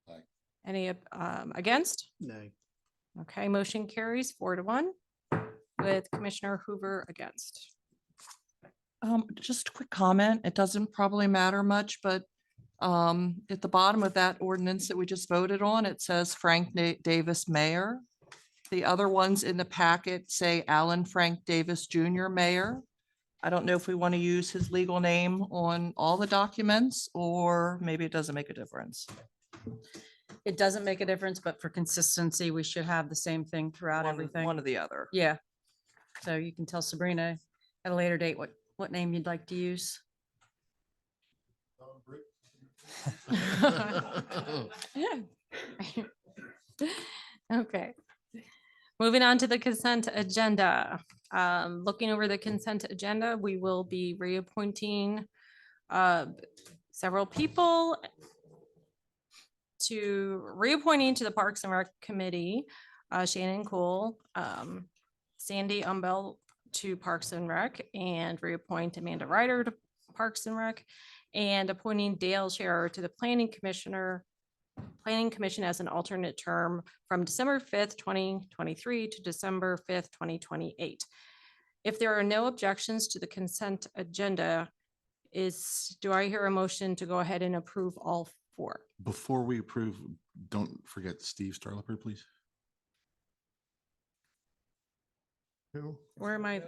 Aye. Any against? Nay. Okay, motion carries 4-1 with Commissioner Hoover against. Just a quick comment. It doesn't probably matter much, but at the bottom of that ordinance that we just voted on, it says Frank Davis Mayor. The other ones in the packet say Alan Frank Davis Jr. Mayor. I don't know if we want to use his legal name on all the documents, or maybe it doesn't make a difference. It doesn't make a difference, but for consistency, we should have the same thing throughout One everything. or the other. Yeah. So you can tell Sabrina at a later date what name you'd like to use. Okay. Moving on to the consent agenda. Looking over the consent agenda, we will be reappointing several people reappointing to the Parks and Rec Committee, Shannon Cool, Sandy Umbel to Parks and Rec, and reappoint Amanda Ryder to Parks and Rec, and appointing Dale Scherer to the Planning Commission as an alternate term from December 5th, 2023 to December 5th, 2028. If there are no objections to the consent agenda, do I hear a motion to go ahead and approve all four? Before we approve, don't forget Steve Starlipper, please. Where am I?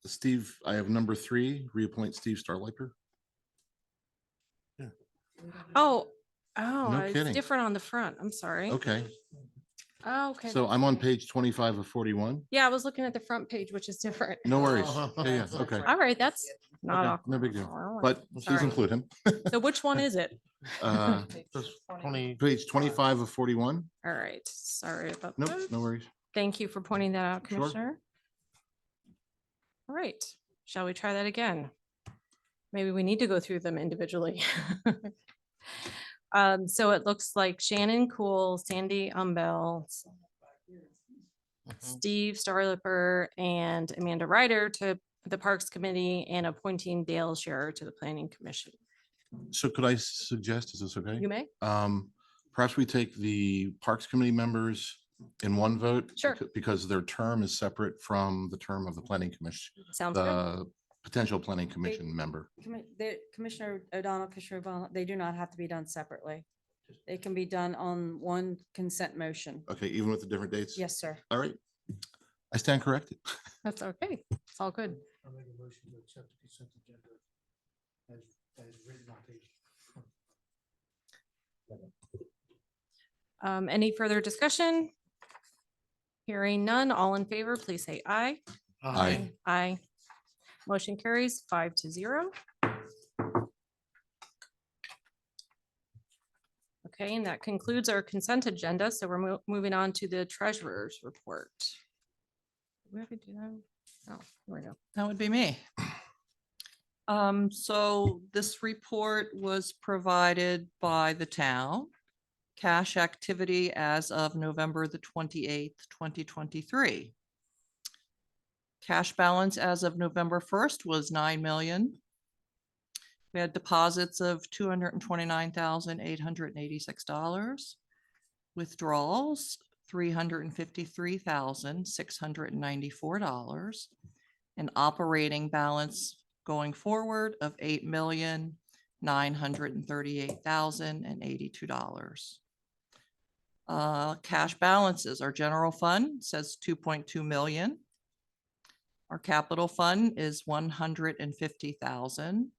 Steve, I have number 3, reappoint Steve Starlipper. Oh, No it's kidding. different on the front. I'm sorry. Okay, Oh, okay. so I'm on page 25 of 41. Yeah, I was looking at the front page, which is different. No worries. Yeah, okay. All right, that's not Okay, awkward. no big deal. All right, But please sorry. include him. So which one is it? Just 20. Page 25 of 41. All right, sorry about Nope, that. no worries. Thank you for pointing that out, Sure. Commissioner. All right, shall we try that again? Maybe we need to go through them individually. So it looks like Shannon Cool, Sandy Umbel, Steve Starlipper, and Amanda Ryder to the Parks Committee, and appointing Dale Scherer to the Planning Commission. So could I suggest, is this okay? You may? Perhaps we take the Parks Committee members in one vote. Sure. Because their term is separate from the term of the Planning Commission, Sounds good. the potential Planning Commission member. Commissioner O'Donnell, Commissioner Vaughn, they do not have to be done separately. They can be done on one consent motion. Okay, even with the different dates? Yes, sir. All right. I stand corrected. That's okay. It's all good. I'll make a motion to accept the consent agenda as written on page. Any further discussion? Hearing none, all in favor, please say aye. Aye. Aye. Motion carries 5-0. Okay, and that concludes our consent agenda. So we're moving on to the treasurer's report. Do we have to do that? Oh, here we go. That would be me. So this report was provided by the town. Cash activity as of November the 28th, 2023. Cash balance as of November 1st was 9 million. We had deposits of $229,886. Withdrawals, $353,694. An operating balance going forward of $8,938,082. Cash balances, our general fund says 2.2 million. Our capital fund is 150,000.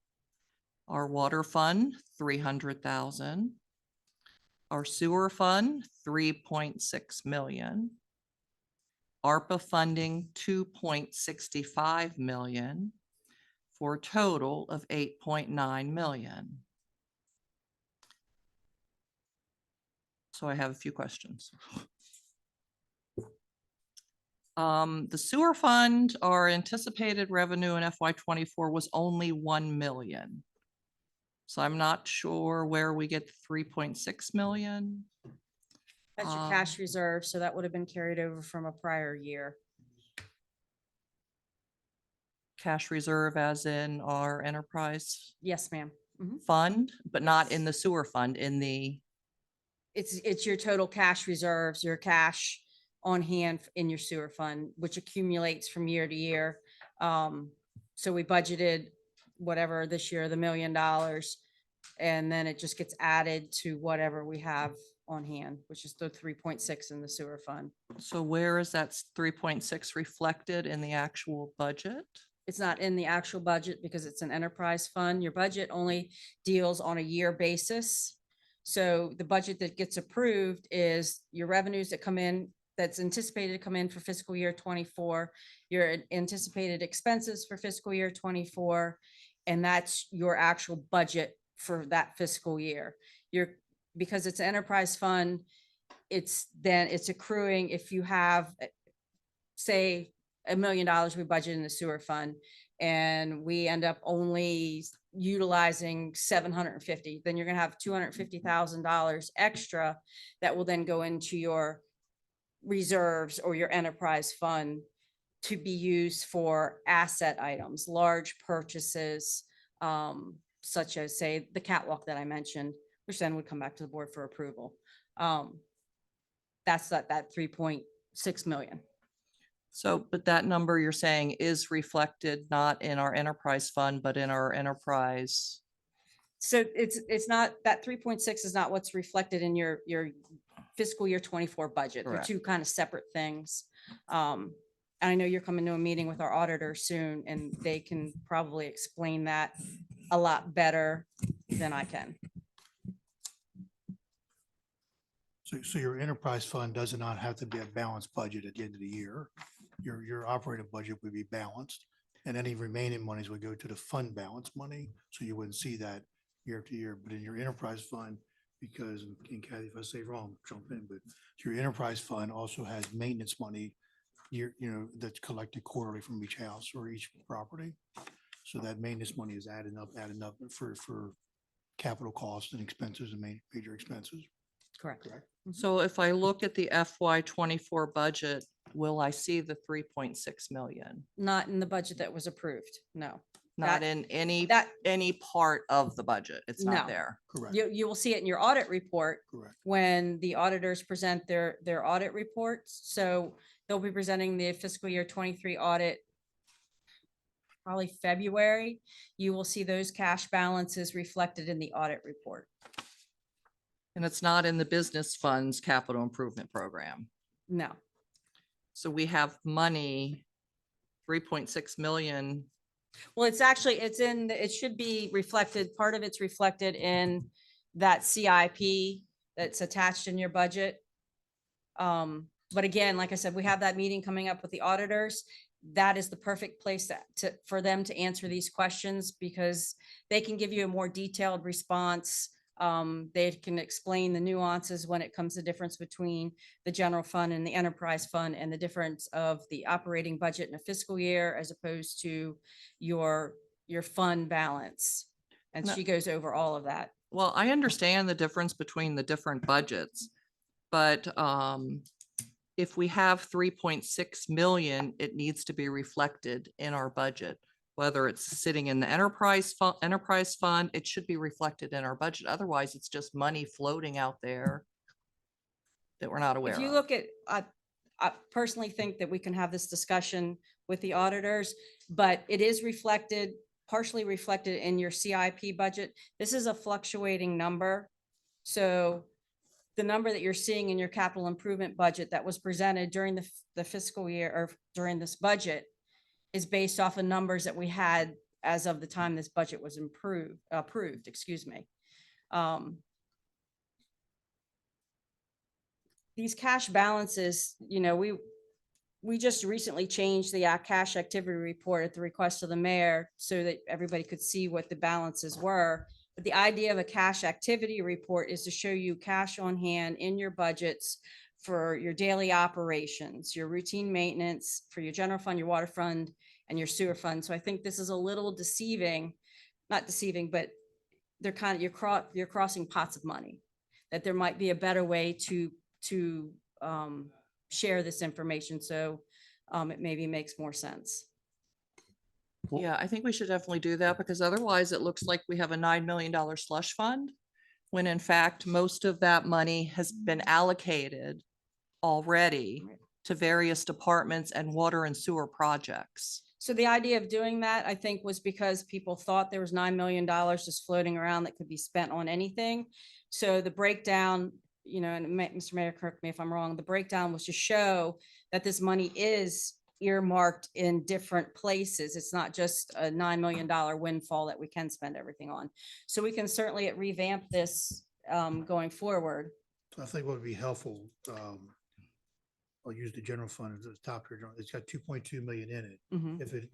Our water fund, 300,000. Our sewer fund, 3.6 million. ARPA funding, 2.65 million, for a total of 8.9 million. So I have a few questions. The sewer fund, our anticipated revenue in FY24 was only 1 million. So I'm not sure where we get 3.6 million. That's your cash reserve, so that would have been carried over from a prior year. Cash reserve as in our enterprise Yes, ma'am. Mhm. fund, but not in the sewer fund, in the, It's your total cash reserves, your cash on hand in your sewer fund, which accumulates from year to year. So we budgeted whatever this year, the $1 million, and then it just gets added to whatever we have on hand, which is the 3.6 in the sewer fund. so where is that 3.6 reflected in the actual budget? It's not in the actual budget because it's an enterprise fund. Your budget only deals on a year basis. So the budget that gets approved is your revenues that come in, that's anticipated to come in for fiscal year 24, your anticipated expenses for fiscal year 24, and that's your actual budget for that fiscal year. Because it's an enterprise fund, it's accruing. If you have, say, $1 million we budget in the sewer fund, and we end up only utilizing 750, then you're gonna have $250,000 extra that will then go into your reserves or your enterprise fund to be used for asset items, large purchases, such as, say, the catwalk that I mentioned, which then would come back to the board for approval. That's that 3.6 million. So, but that number you're saying is reflected not in our enterprise fund, but in our enterprise. So it's not, that 3.6 is not what's reflected in your fiscal year 24 budget. They're Correct. two kind of separate things. And I know you're coming to a meeting with our auditor soon, and they can probably explain that a lot better than I can. So your enterprise fund does not have to be a balanced budget at the end of the year. Your operating budget would be balanced, and any remaining monies would go to the fund balance money. So you wouldn't see that year after year, but in your enterprise fund, because, and Kathy, if I say wrong, jump in, but your enterprise fund also has maintenance money, that's collected quarterly from each house or each property. So that maintenance money is adding up for capital costs and expenses and major expenses. Correct. So if I look at the FY 24 budget, will I see the 3.6 million? Not in the budget that was approved. No. Not That- in any that- part of the budget. It's not No. there. Correct, You will see it in your audit report correct. when the auditors present their audit reports. So they'll be presenting the fiscal year 23 audit probably February. You will see those cash balances reflected in the audit report. And it's not in the business funds capital improvement program. No. So we have money, 3.6 million. Well, it should be reflected, part of it's reflected in that CIP that's attached in your budget. But again, like I said, we have that meeting coming up with the auditors. That is the perfect place for them to answer these questions, because they can give you a more detailed response. They can explain the nuances when it comes to difference between the general fund and the enterprise fund, and the difference of the operating budget in a fiscal year as opposed to your fund balance. And No. she goes over all of that. Well, I understand the difference between the different budgets, but if we have 3.6 million, it needs to be reflected in our budget. Whether it's sitting in the enterprise fund, it should be reflected in our budget. Otherwise, it's just money floating out there that we're not aware If you of. look at, I personally think that we can have this discussion with the auditors, but it is partially reflected in your CIP budget. This is a fluctuating number. So the number that you're seeing in your capital improvement budget that was presented during the fiscal year, or during this budget, is based off of numbers that we had as of the time this budget was approved, excuse me. These cash balances, we just recently changed the cash activity report at the request of the mayor so that everybody could see what the balances were. But the idea of a cash activity report is to show you cash on hand in your budgets for your daily operations, your routine maintenance, for your general fund, your water fund, and your sewer fund. So I think this is a little deceiving, not deceiving, but they're kind of, you're crossing pots of money, that there might be a better way to share this information. So it maybe makes more sense. Yeah, I think we should definitely do that, because otherwise it looks like we have a $9 million slush fund, when in fact, most of that money has been allocated already to various departments and water and sewer projects. So the idea of doing that, I think, was because people thought there was $9 million just floating around that could be spent on anything. So the breakdown, and Mr. Mayor, correct me if I'm wrong, the breakdown was to show that this money is earmarked in different places. It's not just a $9 million windfall that we can spend everything on. So we can certainly revamp this going forward. So I think what would be helpful, I'll use the general fund as the top here. It's got 2.2 million in it. Mhm. If it,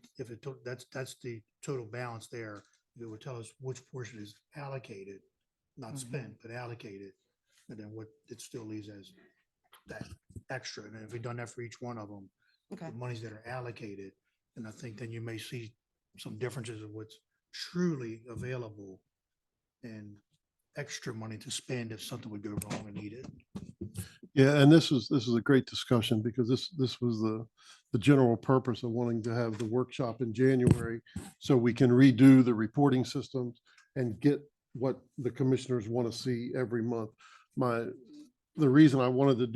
that's the total balance there. It would tell us which portion is allocated, not spent, but allocated. And then what it still leaves as that extra. And if we've done that for each one of them, Okay. the monies that are allocated, and I think then you may see some differences of what's truly available and extra money to spend if something would go wrong and needed. Yeah, and this is a great discussion because this was the general purpose of wanting to have the workshop in January so we can redo the reporting systems and get what the commissioners want to see every month. The reason I wanted to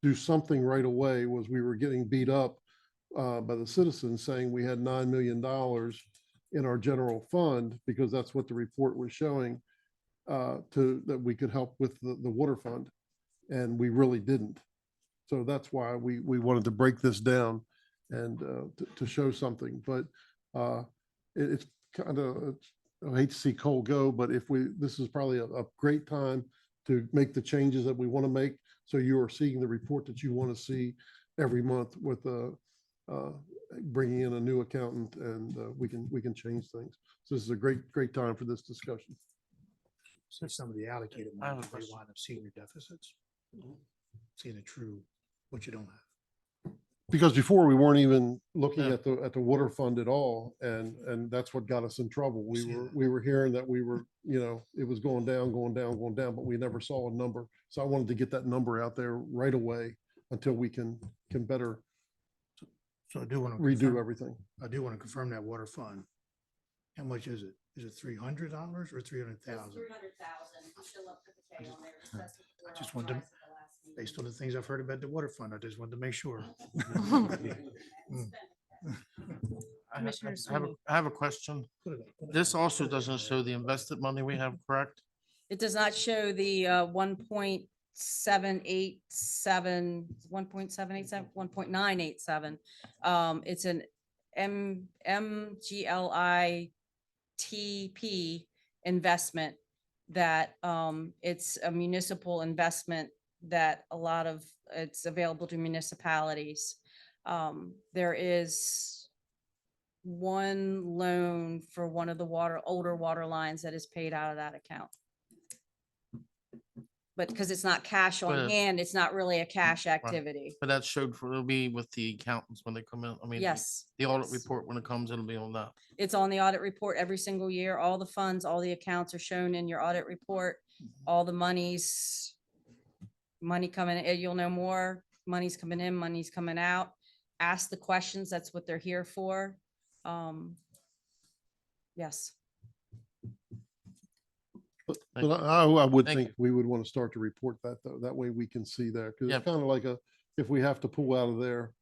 do something right away was we were getting beat up by the citizens saying we had $9 million in our general fund because that's what the report was showing that we could help with the water fund. And we really didn't. So that's why we wanted to break this down and to show something. But it's kind of, I hate to see Cole go, but this is probably a great time to make the changes that we want to make. So you are seeing the report that you want to see every month with bringing in a new accountant, and we can change things. So this is a great time for this discussion. So some of the allocated I have a money, they question. wind up seeing your deficits. Seeing the true, what you don't have. Because before we weren't even looking Yeah. at the water fund at all, and that's what got us in trouble. See that. We were hearing that it was going down, but we never saw a number. So I wanted to get that number out there right away until we can better So I do want to. redo everything. I do want to confirm that water fund. How much is it? Is it $300 or 300,000? I just wanted to, based on the things I've heard about the water fund, I just wanted to make sure. Commissioner I have a question. This also doesn't show the invested money we have, correct? It does not show the 1.787, 1.987. It's an MGLITP investment that it's a municipal investment that it's available to municipalities. There is one loan for one of the older water lines that is paid out of that account. But because it's not cash on But- hand, it's not really a cash activity. But that it'll be with the accountants when they come in. I mean, Yes. the audit yes. report, when it comes, it'll be on that. It's on the audit report every single year. All the funds, all the accounts are shown in your audit report. All the money coming in, you'll know more. Money's coming in, money's coming out. Ask the questions. That's what they're here for. Yes. But I would Thank think we would want to start to report that though. That way we can see there. Because Yeah. it's kind of like if we have to pull out of our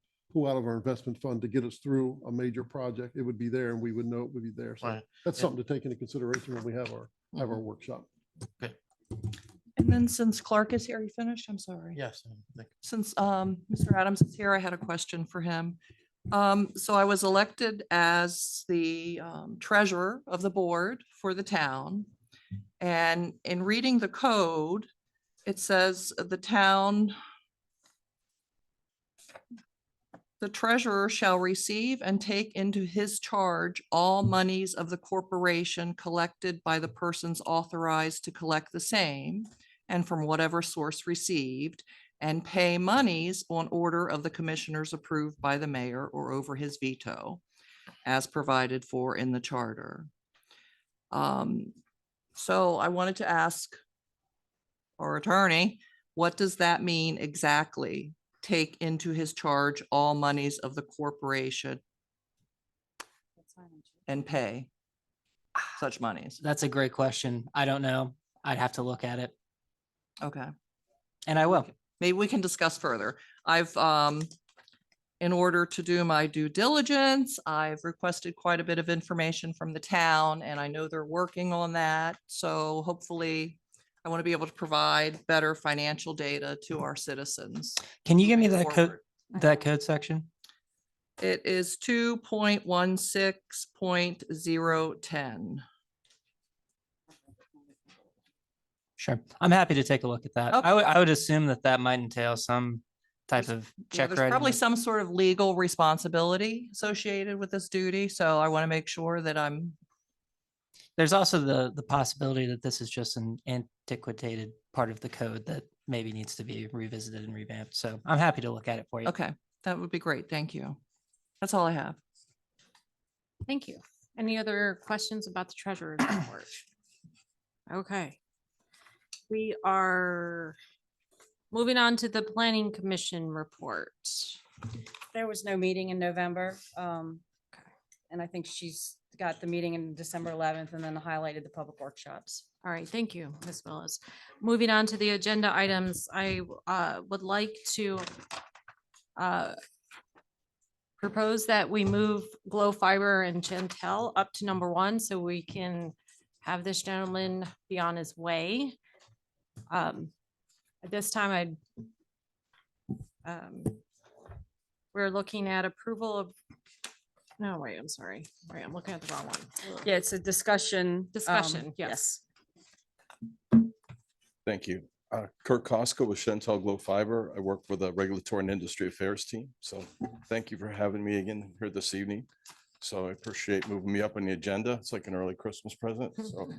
investment fund to get us through a major project, it would be there and we would know it would be there. So Right. that's Yeah. something to take into consideration when we have our workshop. And then since Clark is here, you finished? I'm sorry. Yes. Since Mr. Adams is here, I had a question for him. So I was elected as the treasurer of the board for the town. And in reading the code, it says the treasurer shall receive and take into his charge all monies of the corporation collected by the persons authorized to collect the same and from whatever source received, and pay monies on order of the commissioners approved by the mayor or over his veto, as provided for in the charter. So I wanted to ask our attorney, what does that mean exactly? Take into his charge all monies of the corporation and pay such monies? That's a great question. I don't know. I'd have to look at it, Okay. and I will. Maybe we can discuss further. In order to do my due diligence, I've requested quite a bit of information from the town, and I know they're working on that. So hopefully I want to be able to provide better financial data to our citizens. Can you give me moving that code, forward. that code section? It is 2.16.010. Sure. I'm happy to take a look at that. Okay. I would assume that that might entail some type of Yeah, check there's writing. probably some sort of legal responsibility associated with this duty, so I want to make sure that I'm, There's also the possibility that this is just an antiquated part of the code that maybe needs to be revisited and revamped. So I'm happy to look at it for you. okay, that would be great. Thank you. That's all I have. Thank you. Any other questions about the treasurer's report? Okay. We are moving on to the planning commission report. There was no meeting in November. And I think she's got the meeting in December 11th and then highlighted the public workshops. All right, thank you, Ms. Willis. Moving on to the agenda items, I would like to propose that we move Glow Fiber and Chantel up to number 1 so we can have this gentleman be on his way. At this time, we're looking at approval of, no, wait, I'm sorry. Wait, I'm looking at the wrong one. Yeah, it's a discussion. Discussion, yes. Thank you. Kurt Costco with Chantel Glow Fiber. I work for the Regulatory and Industry Affairs team. So thank you for having me again here this evening. So I appreciate moving me up on the agenda. It's like an early Christmas present. So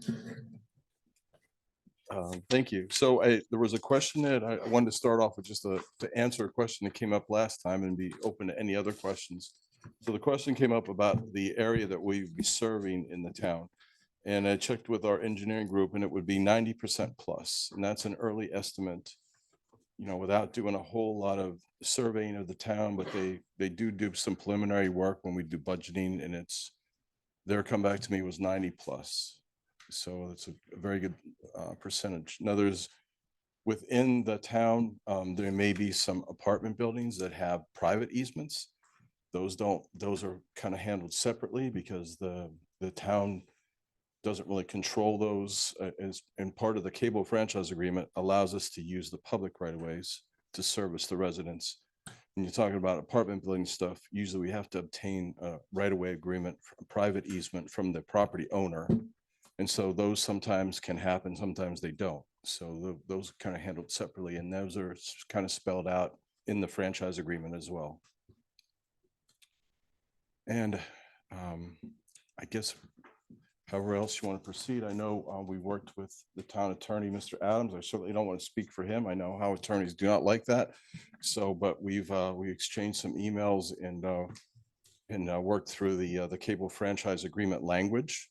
thank you. So there was a question that I wanted to start off with just to answer a question that came up last time and be open to any other questions. So the question came up about the area that we'd be serving in the town. And I checked with our engineering group and it would be 90% plus. And that's an early estimate, you know, without doing a whole lot of surveying of the town, but they do some preliminary work when we do budgeting, and their comeback to me was 90 plus. So it's a very good percentage. Now within the town, there may be some apartment buildings that have private easements. Those are kind of handled separately because the town doesn't really control those, and part of the cable franchise agreement allows us to use the public right of ways to service the residents. When you're talking about apartment building stuff, usually we have to obtain a right of way agreement, a private easement from the property owner. And so those sometimes can happen, sometimes they don't. So those are kind of handled separately, and those are kind of spelled out in the franchise agreement as well. And I guess however else you want to proceed, I know we worked with the town attorney, Mr. Adams. I certainly don't want to speak for him. I know how attorneys do not like that. So, but we exchanged some emails and worked through the cable franchise agreement language.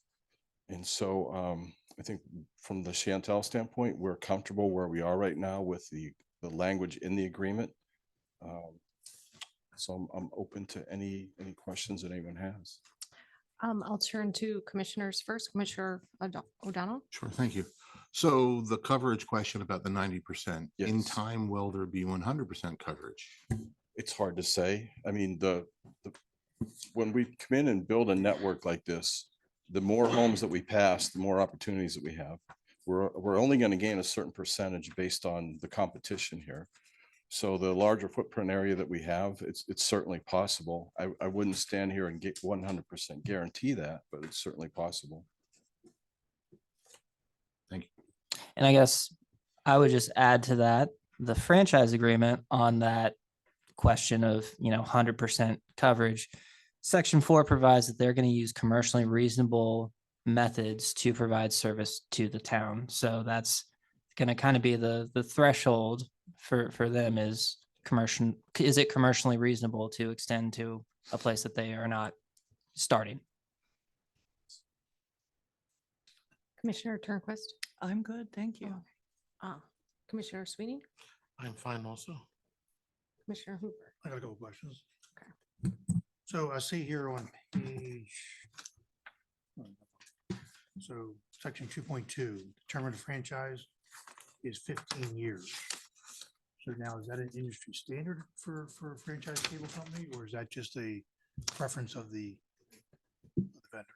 And so I think from the Chantel standpoint, we're comfortable where we are right now with the language in the agreement. So I'm open to any questions that anyone has. I'll turn to commissioners first. Commissioner O'Donnell. Sure, thank you. So the coverage question about the 90%, in Yes. time, will there be 100% coverage? It's hard to say. I mean, when we come in and build a network like this, the more homes that we pass, the more opportunities that we have. We're only going to gain a certain percentage based on the competition here. So the larger footprint area that we have, it's certainly possible. I wouldn't stand here and get 100% guarantee that, but it's certainly possible. Thank you. And I guess I would just add to that, the franchise agreement on that question of, 100% coverage. Section 4 provides that they're going to use commercially reasonable methods to provide service to the town. So that's going to kind of be the threshold for them is it commercially reasonable to extend to a place that they are not starting? Commissioner Turnquist. I'm good. Thank you. Commissioner Sweeney. I'm fine also. Commissioner Hooper. I got a couple questions. So I see here on page, so section 2.2, term of the franchise is 15 years. So now is that an industry standard for a franchise cable company, or is that just a preference of the vendor?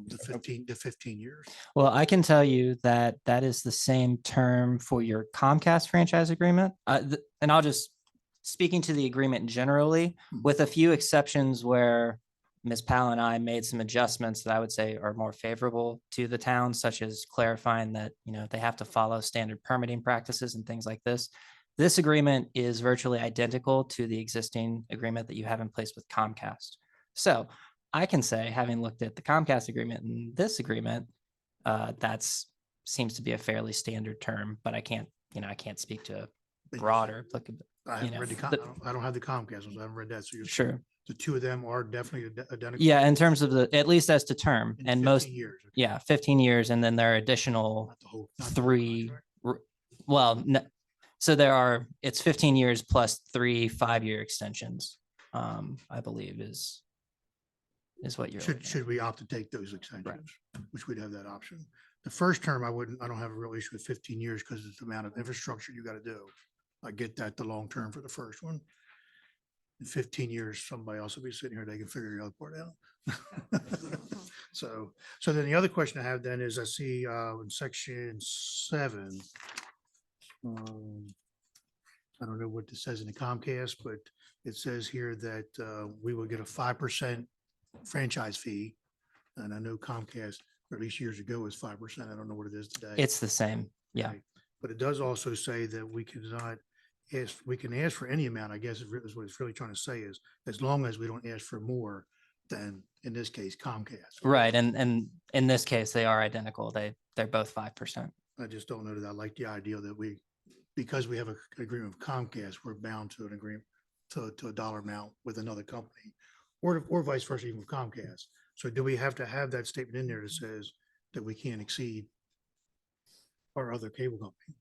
The 15 years. Well, I can tell you that that is the same term for your Comcast franchise agreement. And I'll just speaking to the agreement generally, with a few exceptions where Ms. Powell and I made some adjustments that I would say are more favorable to the town, such as clarifying that, you know, they have to follow standard permitting practices and things like this. This agreement is virtually identical to the existing agreement that you have in place with Comcast. So I can say, having looked at the Comcast agreement and this agreement, that's seems to be a fairly standard term, but I can't speak to broader applicability. I haven't read I don't have the Comcast ones. I haven't read that. So you're saying Sure. the two of them are definitely identical. Yeah, in terms of at least as to term In and 15 most, years. Okay. yeah, 15 years. And then there are additional Not the whole three, contract. so it's 15 years plus 3 5-year extensions, I believe is what you're. looking at. Should we opt to take those extensions, which we'd have that option. The first term, I don't have a real issue with 15 years because it's the amount of infrastructure you got to do. I get that the long term for the first one. In 15 years, somebody else will be sitting here, they can figure the other part out. So then the other question I have then is I see in section 7. I don't know what this says in the Comcast, but it says here that we will get a 5% franchise fee. And I know Comcast, or at least years ago, was 5%. I don't know what it is today. It's the same. Yeah. Right. But it does also say that we can ask for any amount, I guess is what it's really trying to say is, as long as we don't ask for more than, in this case, Comcast. Right. And in this case, they are identical. They're both 5%. I just don't know that I like the idea that because we have an agreement with Comcast, we're bound to an agreement to a dollar amount with another company, or vice versa, even with Comcast. So do we have to have that statement in there that says that we can't exceed our other cable company?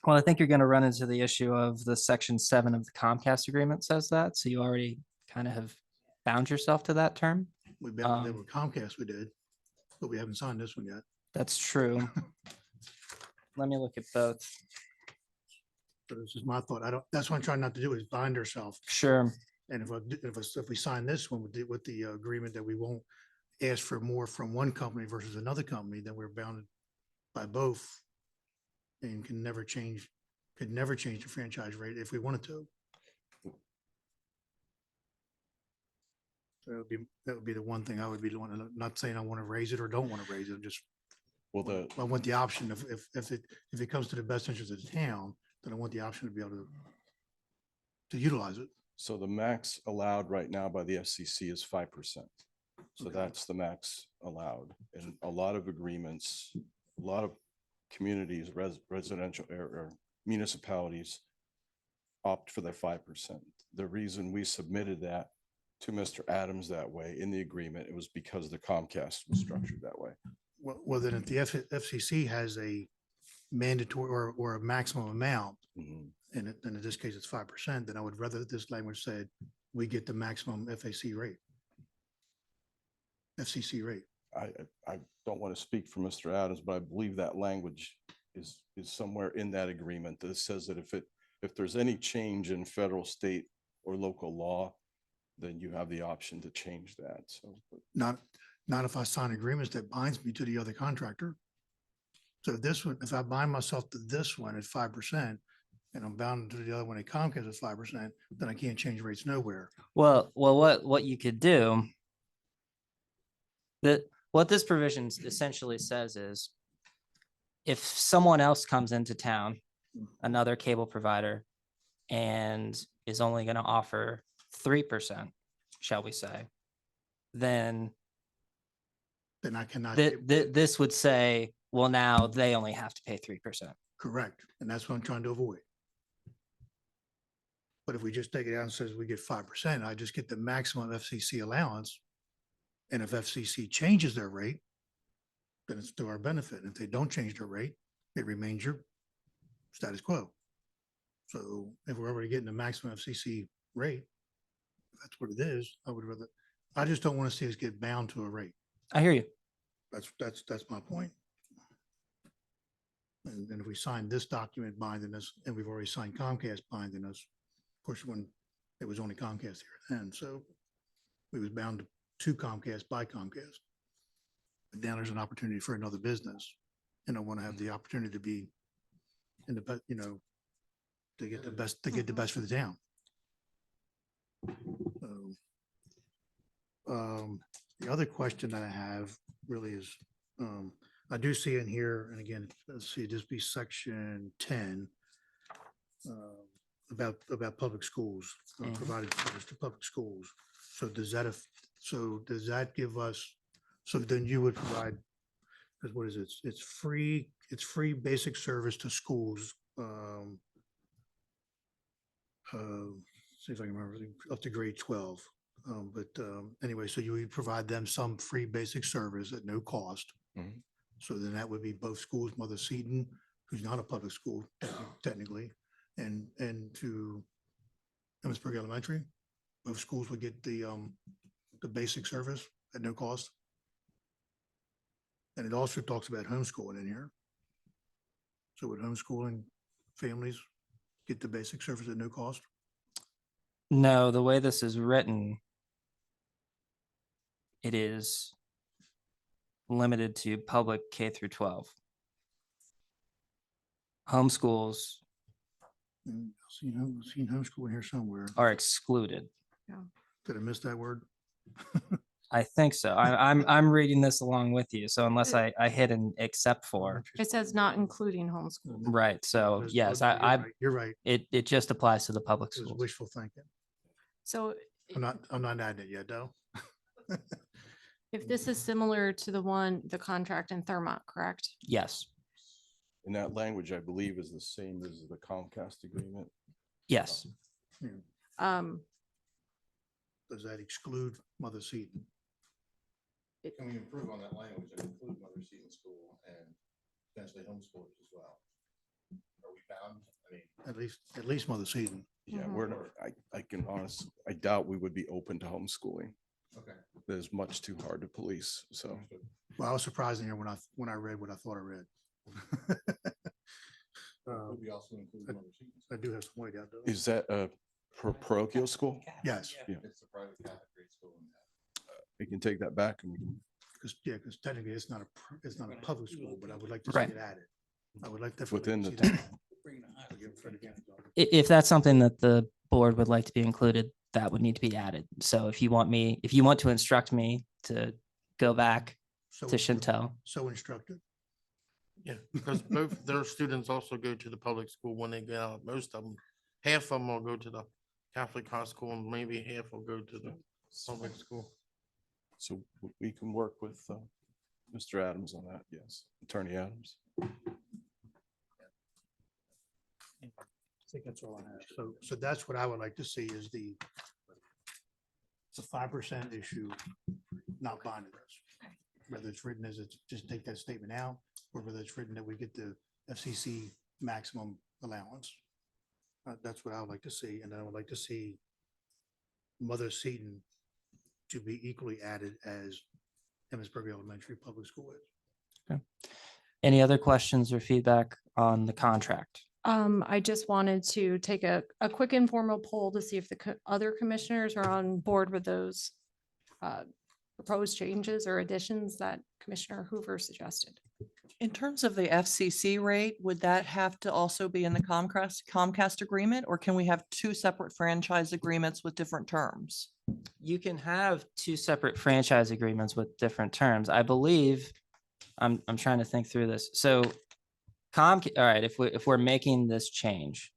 Well, I think you're going to run into the issue of the section 7 of the Comcast agreement says that. So you already kind of have bound yourself to that term. We bound it with Comcast, we did, but we haven't signed this one yet. That's true. Let me look at both. So this is my thought. That's what I'm trying not to do is bind ourselves. Sure. And if we sign this one with the agreement that we won't ask for more from one company versus another company, then we're bounded by both and could never change the franchise rate if we wanted to. So that would be the one thing I would be doing. Not saying I want to raise it or don't want to raise it. Just, I want the option if it comes to the best interest of the town, then I want the option to be able to utilize it. So the max allowed right now by the FCC is 5%. So that's the max allowed. And a lot of agreements, a lot of communities, residential or municipalities opt for their 5%. The reason we submitted that to Mr. Adams that way in the agreement, it was because the Comcast was structured that way. Well, then if the FCC has a mandatory or a maximum amount, and in this case it's 5%, then I would rather that this language said we get the maximum FCC rate. I don't want to speak for Mr. Adams, but I believe that language is somewhere in that agreement that says that if there's any change in federal, state, or local law, then you have the option to change that. So Not if I sign agreements that binds me to the other contractor. So this one, if I bind myself to this one at 5% and I'm bound to the other one at Comcast at 5%, then I can't change rates nowhere. Well, what you could do, what this provision essentially says is, if someone else comes into town, another cable provider, and is only going to offer 3%, shall we say, then I cannot. This would say, well, now they only have to pay 3%. Correct. And that's what I'm trying to avoid. But if we just take it out and says we get 5%, I just get the maximum FCC allowance. And if FCC changes their rate, then it's to our benefit. And if they don't change their rate, it remains your status quo. So if we're already getting the maximum FCC rate, if that's what it is, I just don't want to see us get bound to a rate. I hear you. That's my point. And if we sign this document binding us, and we've already signed Comcast binding us, of course, when it was only Comcast here then, so we was bound to Comcast by Comcast. But now there's an opportunity for another business, and I want to have the opportunity to be in the, to get the best for the town. The other question that I have really is, I do see in here, and again, let's see, this be section 10. About public schools, provided service to public schools. So does that, so does that give us, so then you would provide, because what is it? It's free basic service to schools. See if I can remember, up to grade 12. Anyway, so you would provide them some free basic service at no cost. Mhm. So then that would be both schools, Mother Seton, who's not a public school technically, and to Emmitsburg Elementary. Both schools would get the basic service at no cost. And it also talks about homeschooling in here. So would homeschooling families get the basic service at no cost? No, the way this is written, it is limited to public K through 12. Homeschools Seen homeschool in here somewhere. are excluded. Did I miss that word? I think so. I'm reading this along with you. So unless I hit an except for, It says not including homeschool. right. So Those- yes, you're I right, You're right. it just applies to the public It was schools. wishful thinking. So I'm not adding it yet, though. if this is similar to the contract in Thermont, correct? Yes, And that language, I believe, is the same as the Comcast agreement. yes. Um, Does that exclude Mother Seton? Can we improve on that language and include Mother Seton School and potentially homeschoolers as well? Are we bound? I mean, At least Mother Seton. Yeah, Mhm. we're, I can honest, I doubt we would be open to homeschooling. okay. That is much too hard to police, so. Well, I was surprised in here when I read what I thought I read. Would we also include Mother Seton? I do have some weight out though. Is that a parochial school? Yes, It's a private Catholic grade school. We can take that back and we can, because technically it's not a public school, but I would like to see Right. it added. I would like to. Within the If that's something that the board would like to be included, that would need to be added. So if you want to instruct me to go back to Chantel, So instructed. Yeah, because both their students also go to the public school when they get out. Most of them, half of them will go to the Catholic high school and maybe half will go to the public school. so we can work with Mr. Adams on that, yes, Attorney Adams. I think that's all I have. So that's what I would like to see is it's a 5% issue, not binding us. Whether it's written as it's just take that statement out, or whether it's written that we get the FCC maximum allowance. That's what I would like to see, and I would like to see Mother Seton to be equally added as Emmitsburg Elementary Public School is. any other questions or feedback on the contract? I just wanted to take a quick informal poll to see if the other commissioners are on board with those proposed changes or additions that Commissioner Hoover suggested. In terms of the FCC rate, would that have to also be in the Comcast agreement, or can we have two separate franchise agreements with different terms? You can have two separate franchise agreements with different terms. I believe, I'm trying to think through this. So all right, if we're making this change,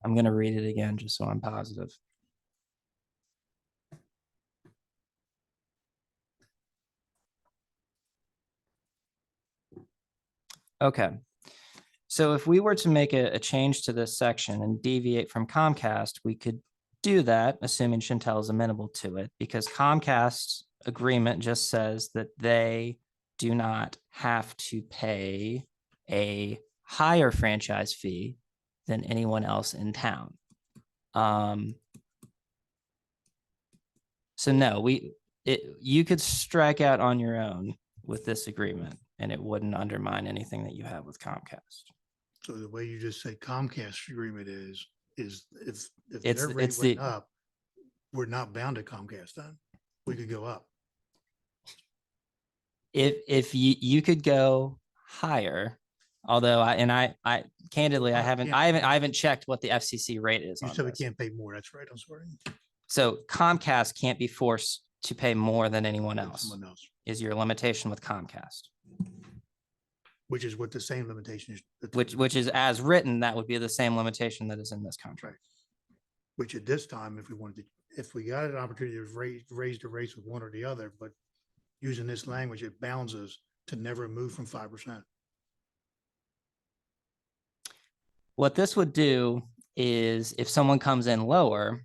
I'm gonna read it again just so I'm positive. Okay. So if we were to make a change to this section and deviate from Comcast, we could do that, assuming Chantel is amenable to it, because Comcast's agreement just says that they do not have to pay a higher franchise fee than anyone else in town. So no, you could strike out on your own with this agreement and it wouldn't undermine anything that you have with Comcast. So the way you just say Comcast agreement is if It's- their rate it's went the- up, we're not bound to Comcast then. We could go up. If you could go higher, although I candidly, I Oh, haven't, yeah. I haven't checked what the FCC rate is You on said we this. can't pay more. That's right. I'm sorry. So Comcast can't be forced to pay more than anyone Pay else, Someone else, is your limitation with Comcast, which is what the same limitation is. which is as written, that would be the same limitation that is in this contract. Which at this time, if we wanted to, if we got an opportunity to raise the rates with one or the other, but using this language, it bounds us to never move from 5%. What this would do is if someone comes in lower,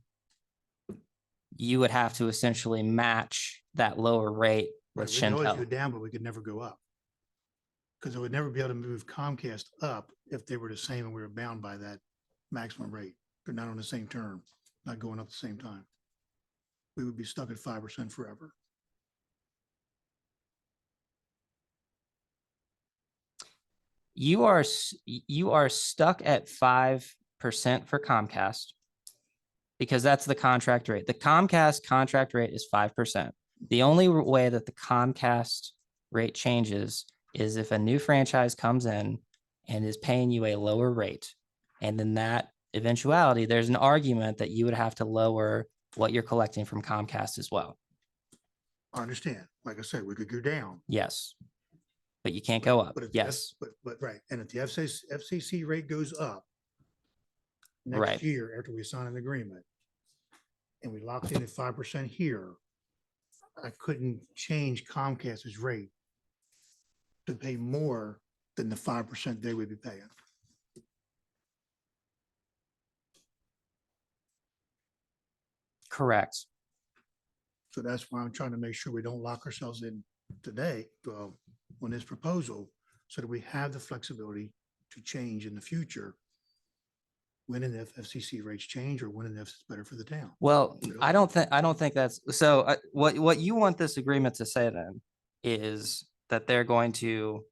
you would have to essentially match that lower rate with Right, we could always go Shentel. down, but we could never go up. Because it would never be able to move Comcast up if they were the same and we were bound by that maximum rate. They're not on the same term, not going up at the same time. We would be stuck at 5% forever. You are stuck at 5% for Comcast because that's the contract rate. The Comcast contract rate is 5%. The only way that the Comcast rate changes is if a new franchise comes in and is paying you a lower rate. And in that eventuality, there's an argument that you would have to lower what you're collecting from Comcast as well. I understand. Like I said, we could go down. Yes. But you can't go up. But if the F- Yes. But right, and if the FCC rate goes up Right. next year after we sign an agreement, and we locked in at 5% here, I couldn't change Comcast's rate to pay more than the 5% they would be paying. Correct. So that's why I'm trying to make sure we don't lock ourselves in today, on this proposal, so that we have the flexibility to change in the future when and if FCC rates change or when and if it's better for the town. Well, I don't think that's, so what you want this agreement to say then is that they're going to,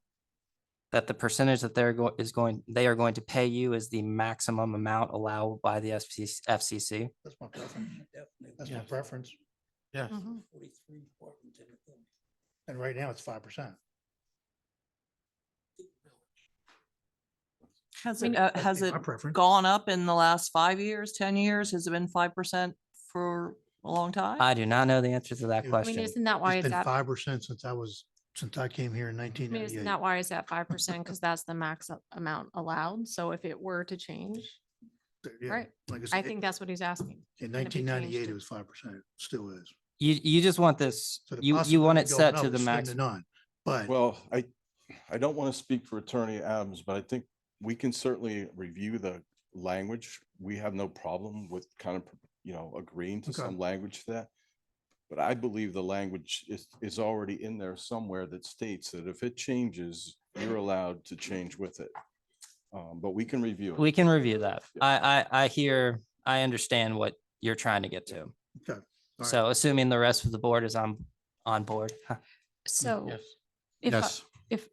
that the percentage that they are going to pay you is the maximum amount allowed by the FCC. That's my preference. That's my preference. Yes. Mhm. And right now it's 5%. Has I mean, it, has That's it my preference. gone up in the last 5 years, 10 years? Has it been 5% for a long time? I do not know the answer to that I mean, I mean, question. isn't that why It's it's been at, 5% since I came here in I mean, isn't 1998. that why it's at 5%? Because that's the max amount allowed. So if it were to change, Yeah, right. like I said, think that's what he's asking. in and if it changed 1998, to- it was 5%, still is. You just want this, So the you want possibility it of set going to up the is slim max. to none. But Well, I don't want to speak for Attorney Adams, but I think we can certainly review the language. We have no problem with kind of, agreeing to Okay. some language to that. But I believe the language is already in there somewhere that states that if it changes, you're allowed to change with it. But we can review it. We can review that. I understand what you're trying to get to. Okay. All right. So assuming the rest of the board is on board. So Yes. if, Yes. if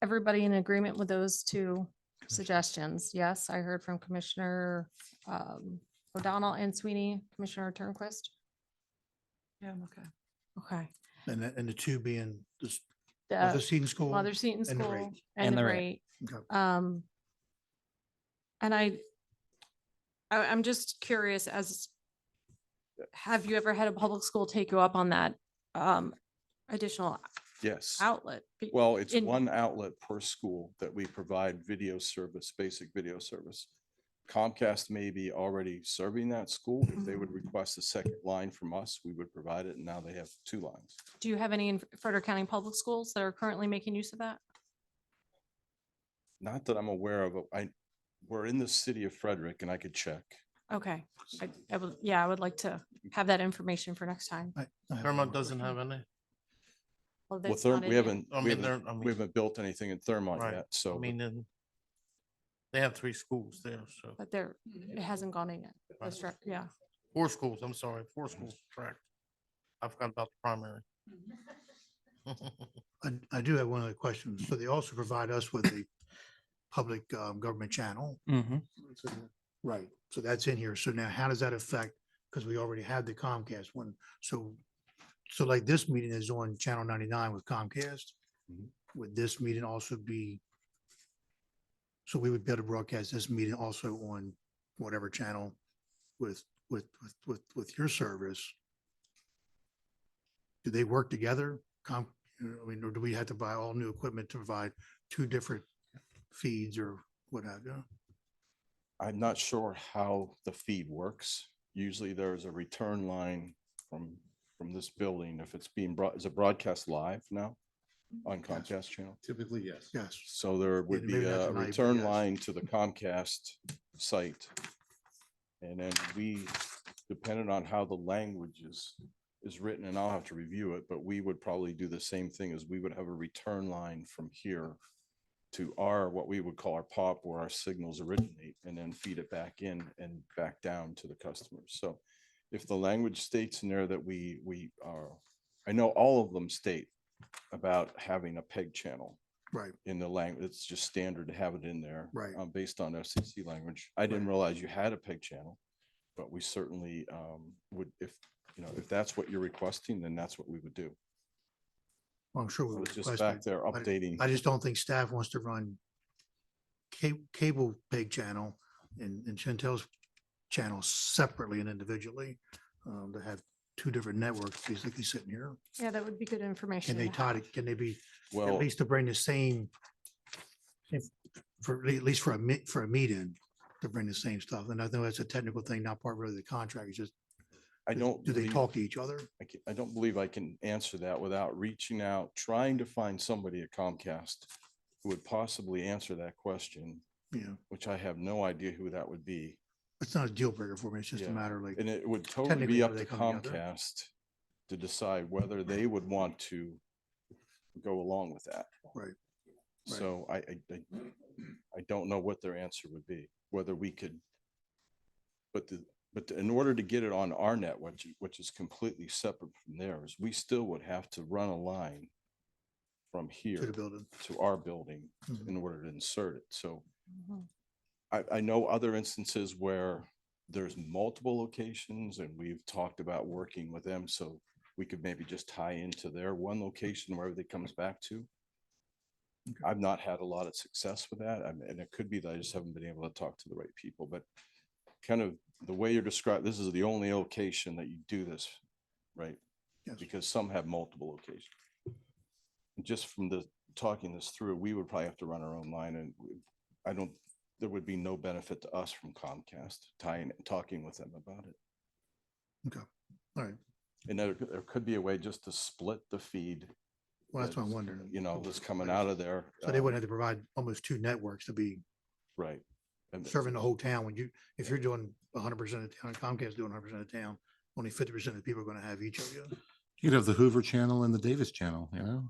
everybody in agreement with those two suggestions, yes, I heard from Commissioner O'Donnell and Sweeney, Commissioner Turnquist. Yeah, I'm okay. Okay. And the two being this, The Mother Seton School. Mother Seton and the rate. School and the rate. Okay. And I'm just curious have you ever had a public school take you up on that additional Yes. outlet? Well, it's in- one outlet per school that we provide video service, basic video service. Comcast may be already serving that school. If they would request a second line from us, we would provide it. And now they have 2 lines. Do you have any in Frederick County Public Schools that are currently making use of that? Not that I'm aware of. We're in the city of Frederick and I could check. Okay, I would like to have that information for next time. I have one Thermont more doesn't question. have any. Well, Well, that's not in we here. haven't, I mean, they're, I we mean, haven't built anything in Thermont right. yet. I So mean, they have 3 schools there, so But it hasn't gone in yet. That's right, yeah. 4 schools, I'm sorry, 4 schools tracked. I forgot about the primary. I do have one other question. So they also provide us with a public government channel. Mhm. Right. So that's in here. So now how does that affect? Because we already had the Comcast one. So like this meeting is on channel 99 with Comcast. Mhm. Would this meeting also be? So we would be able to broadcast this meeting also on whatever channel with your service. Do they work together? I mean, or do we have to buy all new equipment to provide two different feeds or what have you? I'm not sure how the feed works. Usually there's a return line from this building. If it's being is it broadcast live now on Comcast channel? Typically, yes. Yes. So there would maybe be not a tonight, but return yes. line to the Comcast site. And then we, depending on how the language is written, and I'll have to review it, but we would probably do the same thing as we would have a return line from here to our, what we would call our POP, where our signals originate, and then feed it back in and back down to the customers. So if the language states in there that we are, I know all of them state about having a PEG channel Right. in the language. It's just standard to have it in there. Right. Based on FCC language. I didn't realize you had a PEG channel, but we certainly would, if, you know, if that's what you're requesting, then that's what we would do. Well, I'm sure I we was would just request back it. there updating. I just don't think staff wants to run cable pig channel and Chantel's channel separately and individually, to have two different networks basically sitting here. Yeah, that would be good information. Can they to tie have. it, can they be, at Well, least to bring the same, for at least for a meeting, to bring the same stuff? And I know that's a technical thing, not part really of the contract. It's just, I don't. do they believe- talk to each other? I don't believe I can answer that without reaching out, trying to find somebody at Comcast who would possibly answer that question, Yeah, which I have no idea who that would be. it's not a deal breaker for me. It's just a Yeah. matter of like, And it would totally technically, be how up do to they come together? Comcast to decide whether they would want to go along with that. Right. Right. So I don't know what their answer would be, whether we could. But in order to get it on our net, which is completely separate from theirs, we still would have to run a line from to the here building. to our building Mhm. in order to insert it. So Mhm. I know other instances where there's multiple locations and we've talked about working with them, so we could maybe just tie into their one location wherever it comes back to. I've not had a lot of success with that. And it could be that I just haven't been able to talk to the right people, but kind of the way you're describing, this is the only location that you do this, right? Yes. Because some have multiple locations. Just from the talking this through, we would probably have to run our own line, and there would be no benefit to us from Comcast talking with them about it. Okay, all right. And there could be a way just to split the feed. Well, that's what I'm wondering. You know, that's coming out of there. So they wouldn't have to provide almost two networks to be Right. And serving the whole town. If you're doing 100% of the town, Comcast doing 100% of the town, only 50% of the people are going to have each of you. You'd have the Hoover channel and the Davis channel, you know?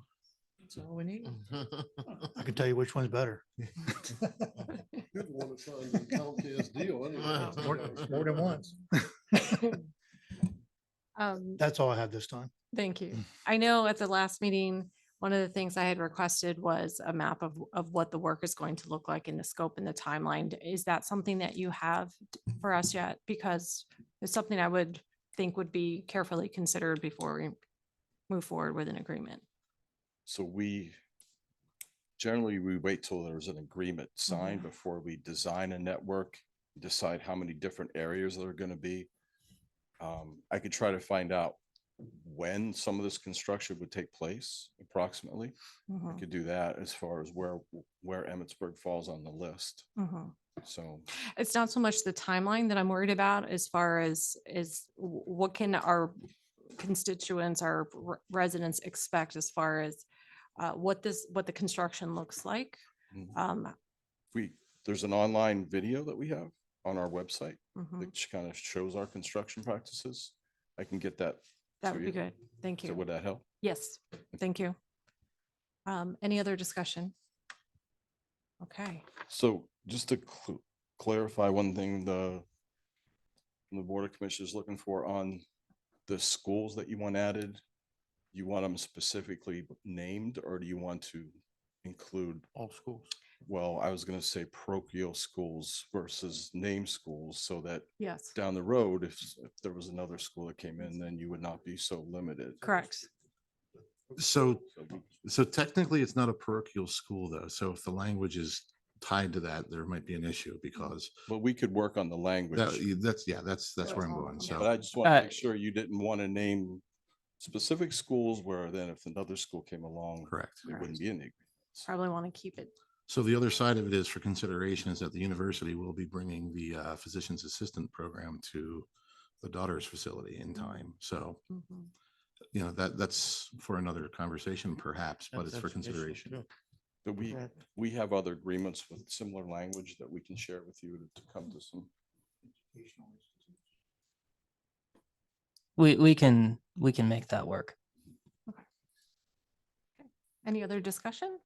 That's all we need. I can tell you which one's better. Good one to sign the Comcast deal. anyway. More than once. That's all I have this time. Thank you. I know at the last meeting, one of the things I had requested was a map of what the work is going to look like in the scope and the timeline. Is that something that you have for us yet? Because it's something I would think would be carefully considered before we move forward with an agreement. So generally we wait till there's an agreement signed before we design a network, decide how many different areas there are going to be. I could try to find out when some of this construction would take place approximately. I could do that as far as where Emmitsburg falls on the list. So It's not so much the timeline that I'm worried about as far as what can our constituents, our residents expect as far as what the construction looks like. there's an online video that we have on our website, Mhm. which kind of shows our construction practices. I can get that. That to would be you. good. Thank So you. would that help? Yes, thank you. Any other discussion? Okay. So just to clarify one thing, the Board of Commissioners looking for on the schools that you want added, you want them specifically named, or do you want to include? All schools. Well, I was going to say parochial schools versus name schools, so that Yes, down the road, if there was another school that came in, then you would not be so limited. correct. So technically it's not a parochial school though. So if the language is tied to that, there might be an issue because But we could work on the language. that's where I'm going. But So I just want to make sure you didn't want to name specific schools where then if another school came along, correct. it wouldn't be in the agreement. Probably want to keep it. So the other side of it is for consideration is that the university will be bringing the physician's assistant program to the daughter's facility in time. So, Mhm. you know, that's for another conversation perhaps, but it's for consideration. But we have other agreements with similar language that we can share with you to come to some. We can make that work. Any other discussion?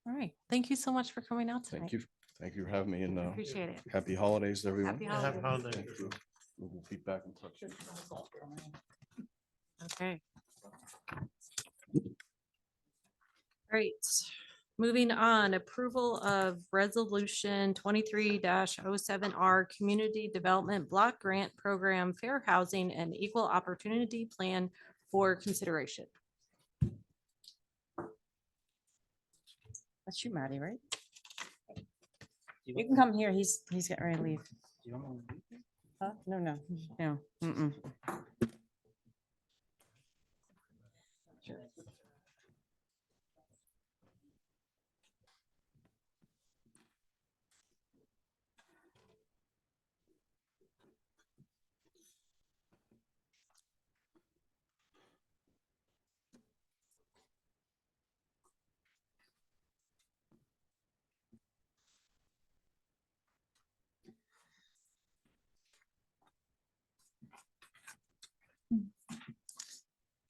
All right. Thank you so much for coming out tonight. Thank you. Thank you for having me and Appreciate it. happy holidays, to everyone. Happy Happy holidays. holidays. Thank you. We'll be back in touch. Okay. Great. Moving on, approval of resolution 23-07R Community Development Block Grant Program Fair Housing and Equal Opportunity Plan for consideration. That's you, Maddie, right? You can come here. He's getting ready to leave. Huh? No, no, no. Mm-mm.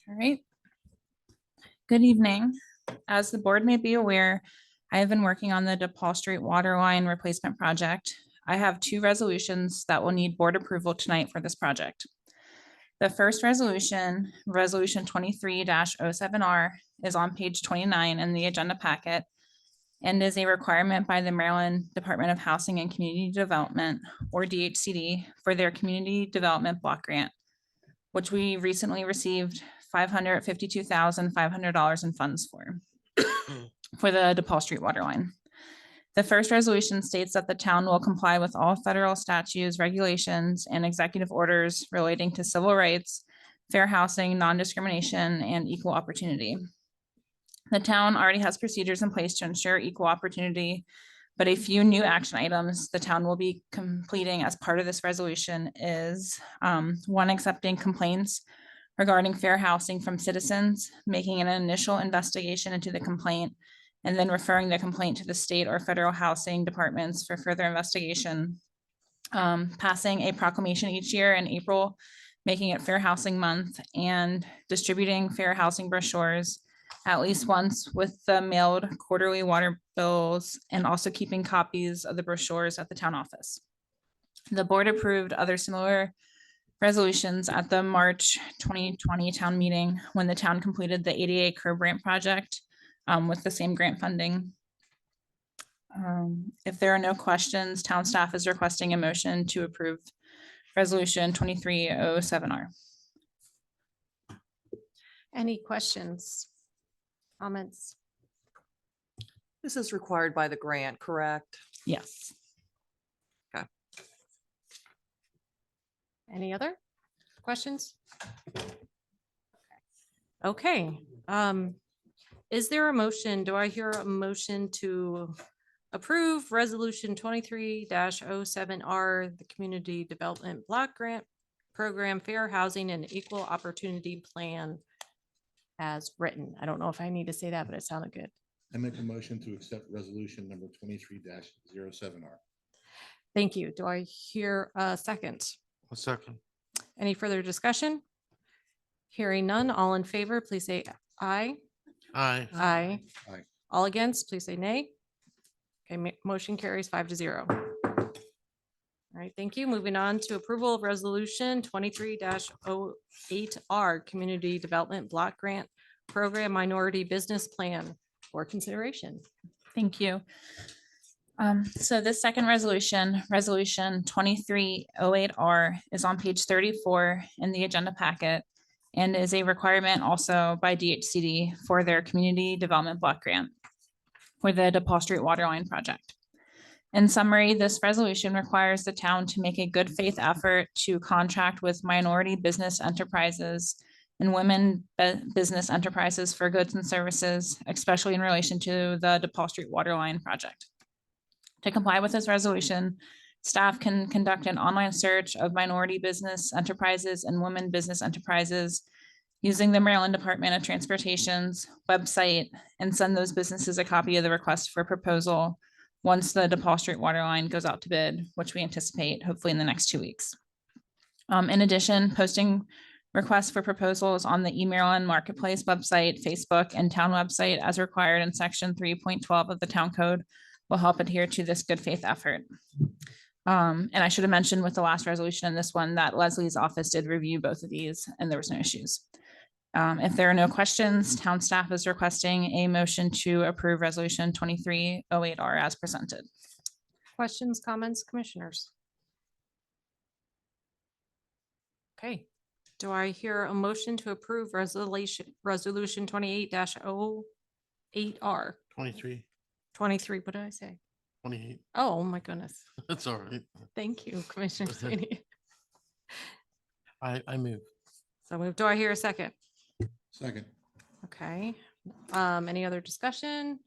All right. Good evening. As the board may be aware, I have been working on the DePaul Street Water Line Replacement Project. I have two resolutions that will need board approval tonight for this project. The first resolution, Resolution 23-07R, is on page 29 in the agenda packet and is a requirement by the Maryland Department of Housing and Community Development, or DHCD, for their Community Development Block Grant, which we recently received $552,500 in funds for the DePaul Street Water Line. The first resolution states that the town will comply with all federal statutes, regulations, and executive orders relating to civil rights, fair housing, non-discrimination, and equal opportunity. The town already has procedures in place to ensure equal opportunity, but a few new action items the town will be completing as part of this resolution is one, accepting complaints regarding fair housing from citizens, making an initial investigation into the complaint, and then referring the complaint to the state or federal housing departments for further investigation. Passing a proclamation each year in April, making it Fair Housing Month, and distributing fair housing brochures at least once with the mailed quarterly water bills, and also keeping copies of the brochures at the town office. The board approved other similar resolutions at the March 2020 town meeting when the town completed the ADA curb ramp project with the same grant funding. If there are no questions, town staff is requesting a motion to approve resolution 2307R. Any questions? Comments? This is required by the grant, correct? Yes. Any other questions? Okay, is there a motion? Do I hear a motion to approve resolution 23-07R, the Community Development Block Grant Program Fair Housing and Equal Opportunity Plan as written? I don't know if I need to say that, but it sounded good. I make a motion to accept resolution number 23-07R. Thank you. Do I hear a second? A second. Any further discussion? Hearing none, all in favor, please say aye. Aye. Aye. Aye. All against, please say nay. Okay, motion carries 5-0. All right, thank you. Moving on to approval of resolution 23-08R Community Development Block Grant Program Minority Business Plan for consideration. Thank you. So this second resolution, resolution 2308R, is on page 34 in the agenda packet and is a requirement also by DHCD for their Community Development Block Grant. for the DePaul Street Waterline project. In summary, this resolution requires the town to make a good faith effort to contract with minority business enterprises and business enterprises for goods and services, especially in relation to the DePaul Street Waterline project. To comply with this resolution, staff can conduct an online search of minority business enterprises and women business enterprises using the Maryland Department of Transportation's website and send those businesses a copy of the request for proposal once the DePaul Street Waterline goes out to bid, which we anticipate hopefully in the next 2 weeks. In addition, posting requests for proposals on the e-Maryland Marketplace website, Facebook, and town website as required in section 3.12 of the town code will help adhere to this good faith effort. And I should have mentioned with the last resolution and this one that Leslie's office did review both of these and there was no issues. If there are no questions, town staff is requesting a motion to approve resolution 2308R as presented. Questions, comments, commissioners? Okay, do I hear a motion to approve resolution 28-08R? 23, 23, what did I say? 28. Oh, my goodness. That's all right. Thank you, Commissioner Sweeney. I move. So do I hear a second? Second. Okay, any other discussion?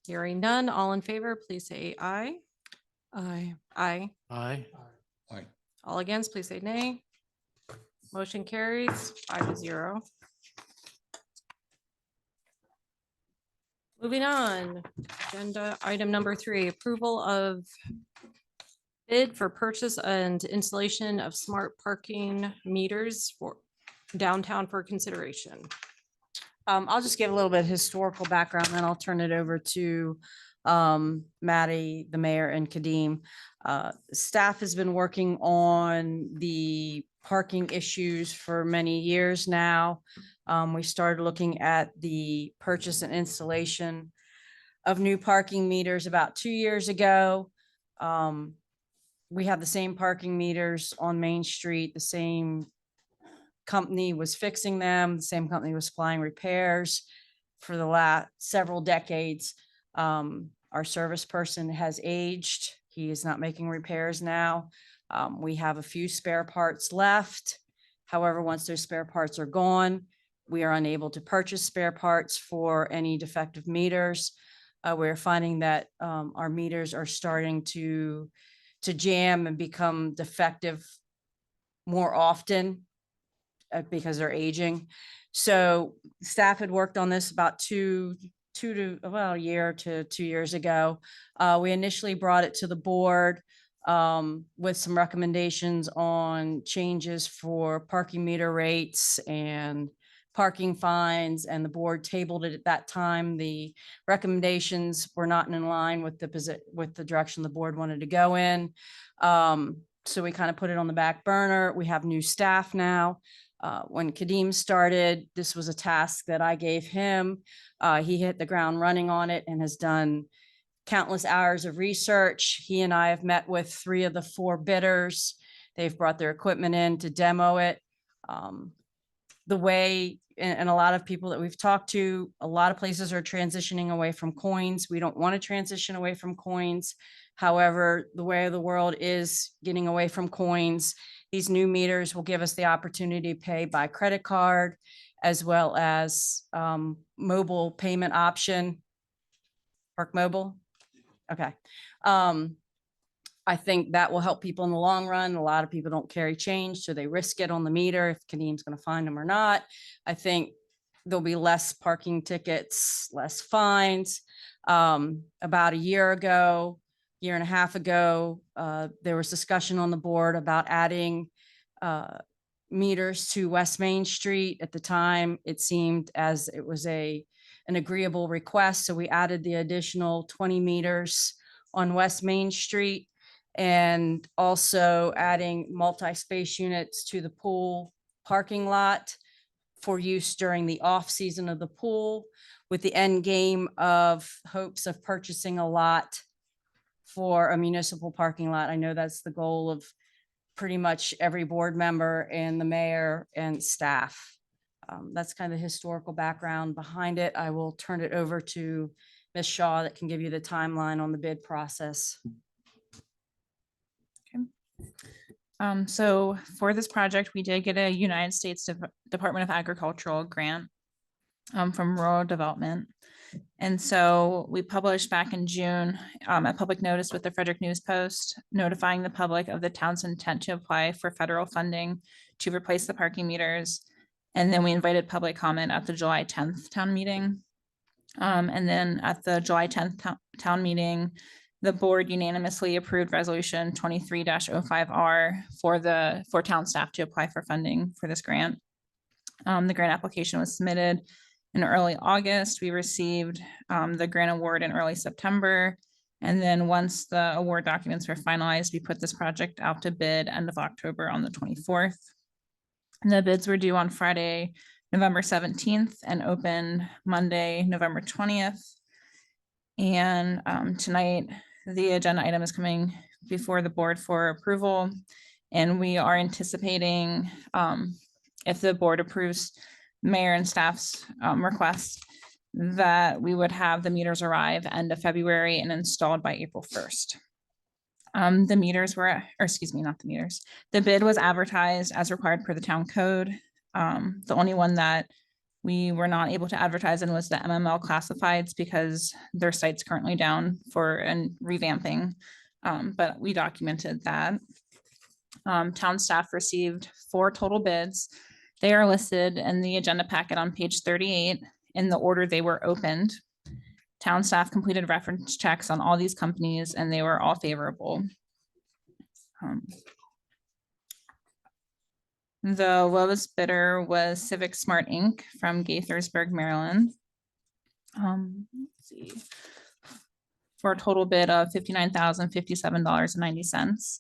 Hearing none, all in favor, please say aye. Aye. Aye. Aye. All against, please say nay. Motion carries 5-0. Moving on, agenda item number 3, approval of bid for purchase and installation of smart parking meters for downtown for consideration. I'll just give a little bit of historical background, then I'll turn it over to Maddie, the mayor, and Kadeem. Staff has been working on the parking issues for many years now. We started looking at the purchase and installation of new parking meters about 2 years ago. We have the same parking meters on Main Street. The same company was fixing them. The same company was supplying repairs for the last several decades. Our service person has aged. He is not making repairs now. We have a few spare parts left. However, once those spare parts are gone, we are unable to purchase spare parts for any defective meters. We're finding that our meters are starting to jam and become defective more often because they're aging. So staff had worked on this about a year to 2 years ago. We initially brought it to the board with some recommendations on changes for parking meter rates and parking fines, and the board tabled it at that time. The recommendations were not in line with the direction the board wanted to go in. So we kind of put it on the back burner. We have new staff now. When Kadeem started, this was a task that I gave him. He hit the ground running on it and has done countless hours of research. He and I have met with 3 of the 4 bidders. They've brought their equipment in to demo it. The way, and a lot of people that we've talked to, a lot of places are transitioning away from coins. We don't want to transition away from coins. However, the way of the world is getting away from coins. These new meters will give us the opportunity to pay by credit card as well as mobile payment option. Park Mobile? Okay. I think that will help people in the long run. A lot of people don't carry change, so they risk it on the meter if Kadeem's going to find them or not. I think there'll be less parking tickets, less fines. About a year and a half ago, there was discussion on the board about adding meters to West Main Street. At the time, it seemed as it was an agreeable request, so we added the additional 20 meters on West Main Street, and also adding multi-space units to the pool parking lot for use during the off season of the pool, with the end game of hopes of purchasing a lot for a municipal parking lot. I know that's the goal of pretty much every board member and the mayor and staff. That's kind of the historical background behind it. I will turn it over to Ms. Shaw that can give you the timeline on the bid process. So for this project, we did get a United States Department of Agricultural grant from Rural Development. And so we published back in June a public notice with the Frederick News Post notifying the public of the town's intent to apply for federal funding to replace the parking meters. And then we invited public comment at the July 10th town meeting. And then at the July 10th town meeting, the board unanimously approved resolution 23-05R for town staff to apply for funding for this grant. The grant application was submitted in early August. We received the grant award in early September. And then once the award documents were finalized, we put this project out to bid end of October on the 24th. And the bids were due on Friday, November 17th and opened Monday, November 20th. And tonight, the agenda item is coming before the board for approval. And we are anticipating, if the board approves mayor and staff's request, that we would have the meters arrive end of February and installed by April 1st. The meters were, or excuse me, not the meters. The bid was advertised as required per the town code. The only one that we were not able to advertise in was the MML classifieds because their site's currently down for revamping. But we documented that. Town staff received 4 total bids. They are listed in the agenda packet on page 38 in the order they were opened. Town staff completed reference checks on all these companies and they were all favorable. The lowest bidder was Civic Smart Inc. from Gaithersburg, Maryland. Let's see. For a total bid of $59,057.90.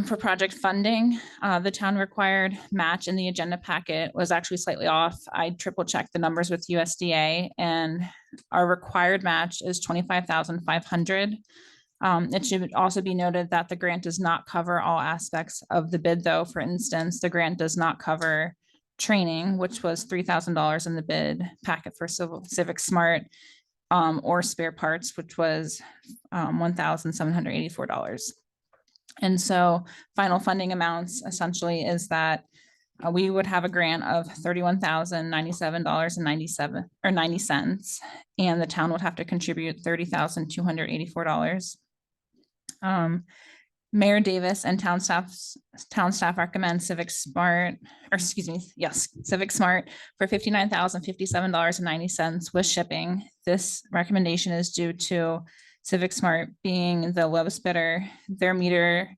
For project funding, the town required match in the agenda packet was actually slightly off. I triple checked the numbers with USDA and our required match is $25,500. It should also be noted that the grant does not cover all aspects of the bid though. For instance, the grant does not cover training, which was $3,000 in the bid packet for Civic Smart, or spare parts, which was $1,784. And so final funding amounts essentially is that we would have a grant of $31,097.90, and the town would have to contribute $30,284. Mayor Davis and town staff recommend Civic Smart for $59,057.90 with shipping. This recommendation is due to Civic Smart being the lowest bidder. Their meter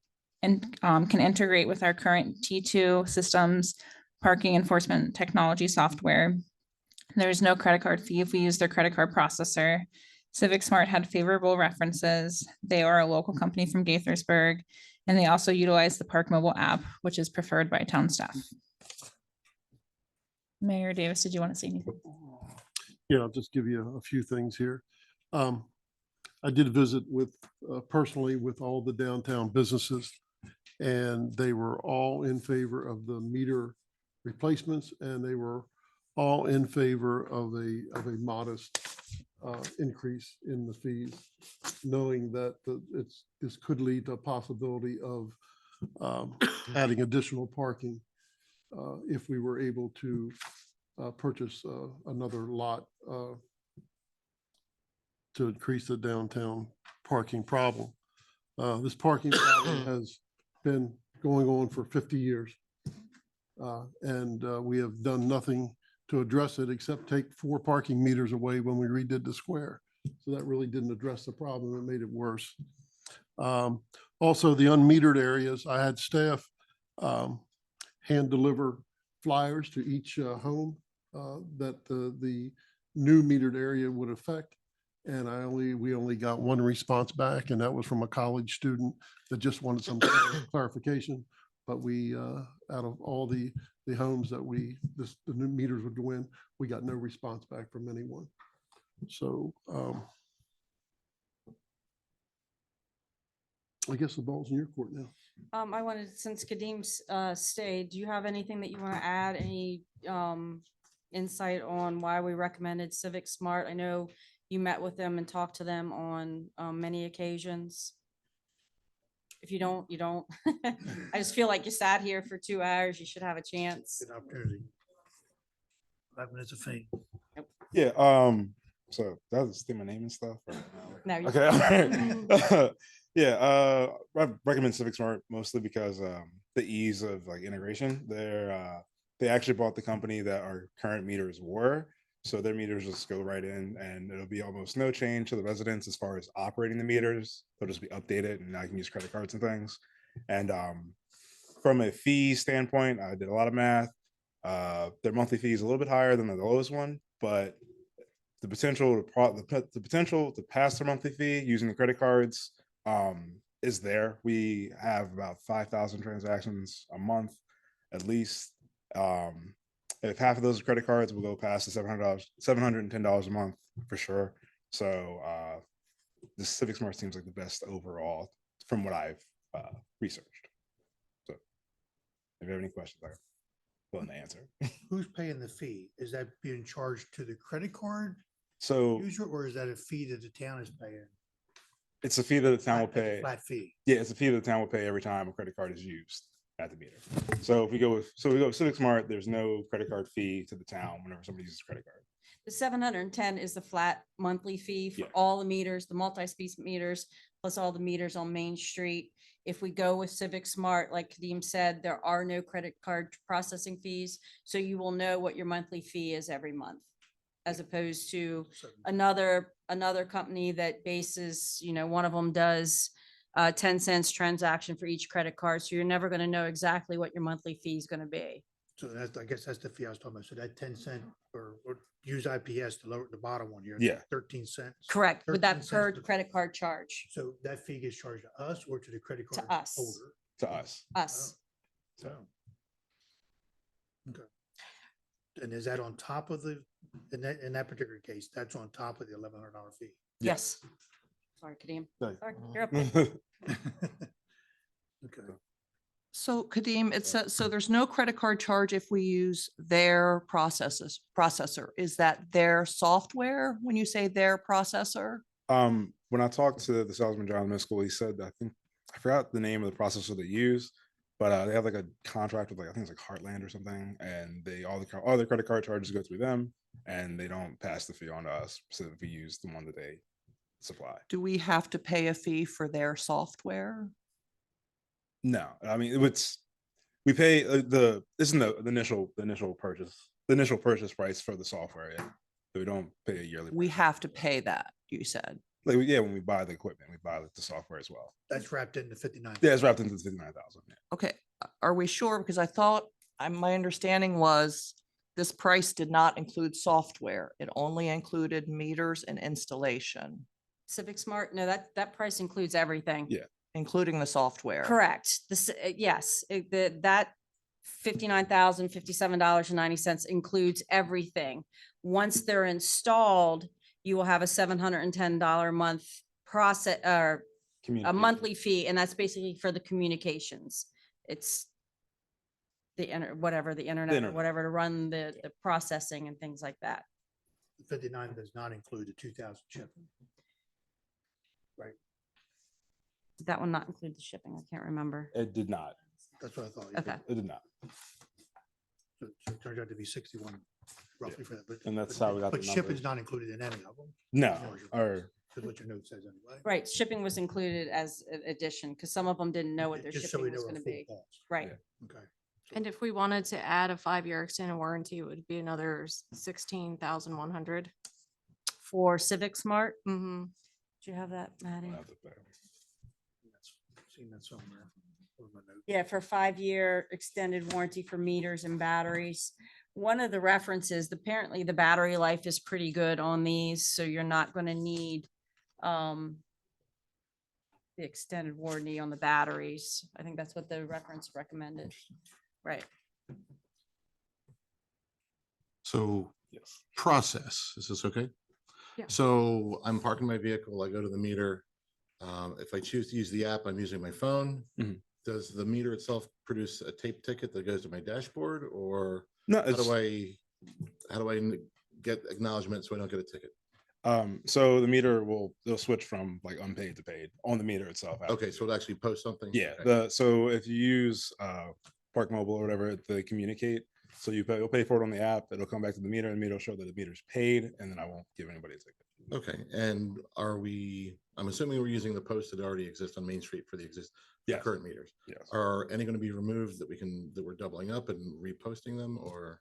and can integrate with our current T2 systems, parking enforcement technology software. There is no credit card fee if we use their credit card processor. Civic Smart had favorable references. They are a local company from Gaithersburg, and they also utilize the Park Mobile app, which is preferred by town staff. Mayor Davis, did you want to say anything? Yeah, I'll just give you a few things here. I did visit personally with all the downtown businesses, and they were all in favor of the meter replacements, and they were all in favor of a modest increase in the fees, knowing that this could lead to a possibility of adding additional parking if we were able to purchase another lot to increase the downtown parking problem. This parking problem has been going on for 50 years. And we have done nothing to address it except take 4 parking meters away when we redid the square. So that really didn't address the problem. It made it worse. Also, the unmetered areas, I had staff hand deliver flyers to each home that the new metered area would affect. And we only got 1 response back, and that was from a college student that just wanted some clarification. But we, out of all the homes that the new meters would go in, we got no response back from anyone. So I guess the ball's in your court now. I wanted, since Kadim's stayed, do you have anything that you want to add? Any insight on why we recommended Civic Smart? I know You met with them and talked to them on many occasions. If you don't, you don't. I just feel like you sat here for 2 hours. You should have a chance. Good opportunity. 5 minutes of fame. Yeah, so that was say my name and stuff. or no? No, you- Okay, all right. Yeah, I recommend Civic Smart mostly because the ease of like integration. They actually bought the company that our current meters were. So their meters just go right in and it'll be almost no change to the residents as far as operating the meters. They'll just be updated and I can use credit cards and things. And from a fee standpoint, I did a lot of math. Their monthly fee is a little bit higher than the lowest one, but the potential to pass their monthly fee using the credit cards is there. We have about 5,000 transactions a month at least. If half of those are credit cards, we'll go past the $710 a month for sure. So the Civic Smart seems like the best overall from what I've researched. So if you have any questions, I'm willing to answer. Who's paying the fee? Is that being charged to the credit card So user, or is that a fee that the town is paying? it's a fee that the town will Like a pay. Flat fee. Yeah, it's a fee that the town will pay every time a credit card is used at the meter. So if we go with Civic Smart, there's no credit card fee to the town whenever somebody uses a credit card. The 710 is the flat monthly fee for Yeah. all the meters, the multi-speed meters, plus all the meters on Main Street. If we go with Civic Smart, like Kadeem said, there are no credit card processing fees. So you will know what your monthly fee is every month. As opposed to another company that bases, one of them does 10 cents transaction for each credit card. So you're never going to know exactly what your monthly fee is going to be. So that's, I guess that's the fee I was talking about. So that 10 cent or use IPS, the bottom one here. Yeah. 13 cents. Correct, with 13 that cents per per- credit card charge So that fee gets charged to us or to the credit To card us. holder? To us. us. So. Okay. And is that on top of in that particular case, that's on top of the $1,100 fee? Yes. Sorry, Kadeem. Sorry. Sorry, you're up. there. Okay. So Kadeem, it says, so there's no credit card charge if we use their processor. Is that their software when you say their processor? When I talked to the salesman, John Miskell, he said, I forgot the name of the processor they use, but they have like a contract with I think it's like Heartland or something. And all the credit card charges go through them and they don't pass the fee on to us. So if we use the one that they supply. Do we have to pay a fee for their software? No, I mean, we pay this isn't the initial purchase price for the software. Yeah. So we don't pay a yearly. We have to pay that, you said. Like, yeah, when we buy the equipment, we buy the software as well. That's wrapped into 59. Yeah, it's wrapped into the 59,000. Yeah. Okay, are we sure? Because I thought, my understanding was this price did not include software. It only included meters and installation, Civic Smart, no, that price includes everything. Yeah. including the software. Correct. Yes, that $59,057.90 includes everything. Once they're installed, you will have a $710 a month process or a Communication. monthly fee, and that's basically for the communications. It's the internet, internet. whatever to run the processing and things like that. 59 does not include the 2,000 shipping. Right. Did that one not include the shipping? I can't remember. It did not. That's what I thought. Okay. It did not. So it turned out to be 61 roughly for that. And that's how we got But the shipping's numbers. not included in any of them. No, or That's what your note says anyway. Right, shipping was included as an addition because some of them didn't know what their Just so we shipping was know going our to full be. cost. Right. Okay. And if we wanted to add a 5-year extended warranty, it would be another 16,100. For Civic Smart, Mm-hmm. do you have that, Maddie? Seen that somewhere. Where's my note? Yeah, for 5-year extended warranty for meters and batteries. One of the references, apparently the battery life is pretty good on these, so you're not going to need the extended warranty on the batteries. I think that's what the reference recommended. Right. So process, is this okay? Yeah. So I'm parking my vehicle, I go to the meter. If I choose to use the app, I'm using my phone. Mhm. Does the meter itself produce a tape ticket that goes to my dashboard, or No, how do I get acknowledgement so I don't get a ticket? So the meter they'll switch from like unpaid to paid on the meter itself. Okay, so it'll actually post something? Yeah, Okay. so if you use Park Mobile or whatever, they communicate. So you'll pay for it on the app, it'll come back to the meter, and the meter will show that the meter's paid, and then I won't give anybody a ticket. Okay, and I'm assuming we're using the posts that already exist on Main Street for the Yes. current meters. Yes. Are any going to be removed that we're doubling up and reposting them, or?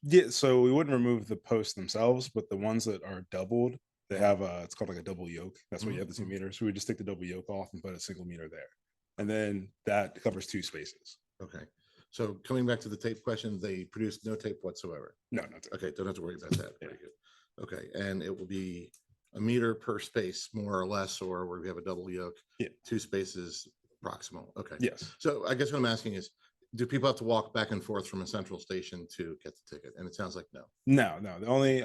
Yeah, so we wouldn't remove the posts themselves, but the ones that are doubled, they have it's called like a double yoke. That's why you have the 2 meters. So we just take the double yoke off and put a single meter there. And then that covers 2 spaces. Okay, so coming back to the tape question, they produced no tape whatsoever? No, no. Okay, don't have to worry about that. Very good. Okay, and it will be a meter per space, more or less, or where we have a double yoke? Yeah. 2 spaces proximal. Okay. Yes. So I guess what I'm asking is, do people have to walk back and forth from a central station to get the ticket? And it sounds like no. No. The only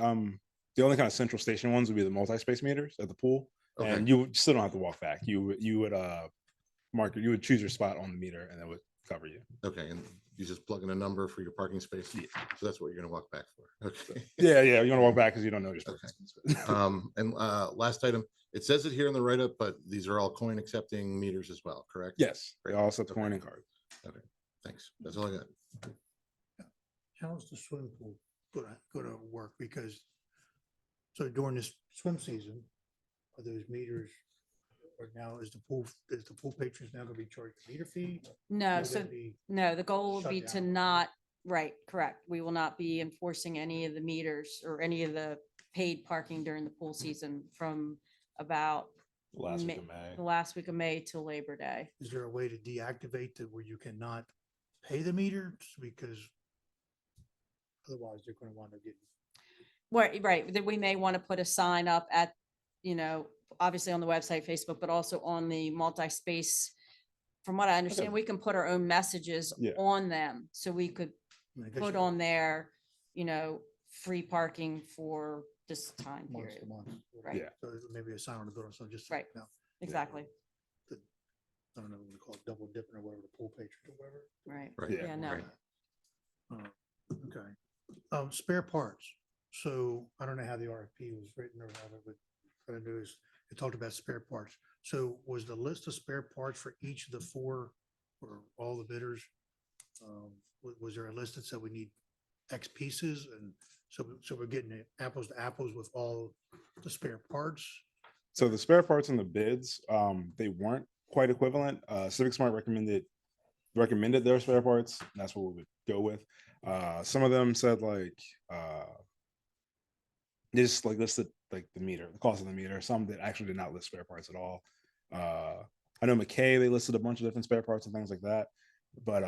kind of central station ones would be the multi-space meters at the pool. Okay. And you still don't have to walk back. You would you would choose your spot on the meter, and that would cover you. Okay, and you just plug in a number for your parking space? Yeah. So that's what you're gonna walk back for? Okay. Yeah, you want to walk back because you don't know your Okay. space. And last item, it says it here in the write-up, but these are all coin accepting meters as well, correct? Yes, they all accept coin and card. Okay, thanks. That's all I got. How's the swim pool gonna work? Because so during this swim season, are those meters, or now is the pool patrons now gonna be charged a meter fee? No, Will so that be no, the goal would shut be to down? not, right, correct. We will not be enforcing any of the meters or any of the paid parking during the pool season from about Last week Ma- of May. the last week of May till Labor Day. Is there a way to deactivate that where you cannot pay the meters? Because otherwise they're gonna want to get. Right, that we may want to put a sign up at, obviously on the website, Facebook, but also on the multi-space. From what I understand, we can put our own messages Yeah. on them, so we could I guess put you- on there, free parking for this time months period. to months. Right. Yeah. So maybe a sign on the building, so just. Right. now, Exactly, I don't know what we call it, double dipping or whatever, the pool patrons or whatever. right. Right. Yeah, no. Right. Okay. Spare parts. So I don't know how the RFP was written or whatever, but what I know is it talked about spare parts. So was the list of spare parts for each of the 4 or all the bidders? Was there a list that said we need X pieces? And so we're getting it apples to apples with all the spare parts? So the spare parts in the bids, they weren't quite equivalent. Civic Smart recommended their spare parts. And that's what we would go with. Some of them said they just listed like the meter, the cost of the meter. Some that actually did not list spare parts at all. I know McKay, they listed a bunch of different spare parts and things like that, but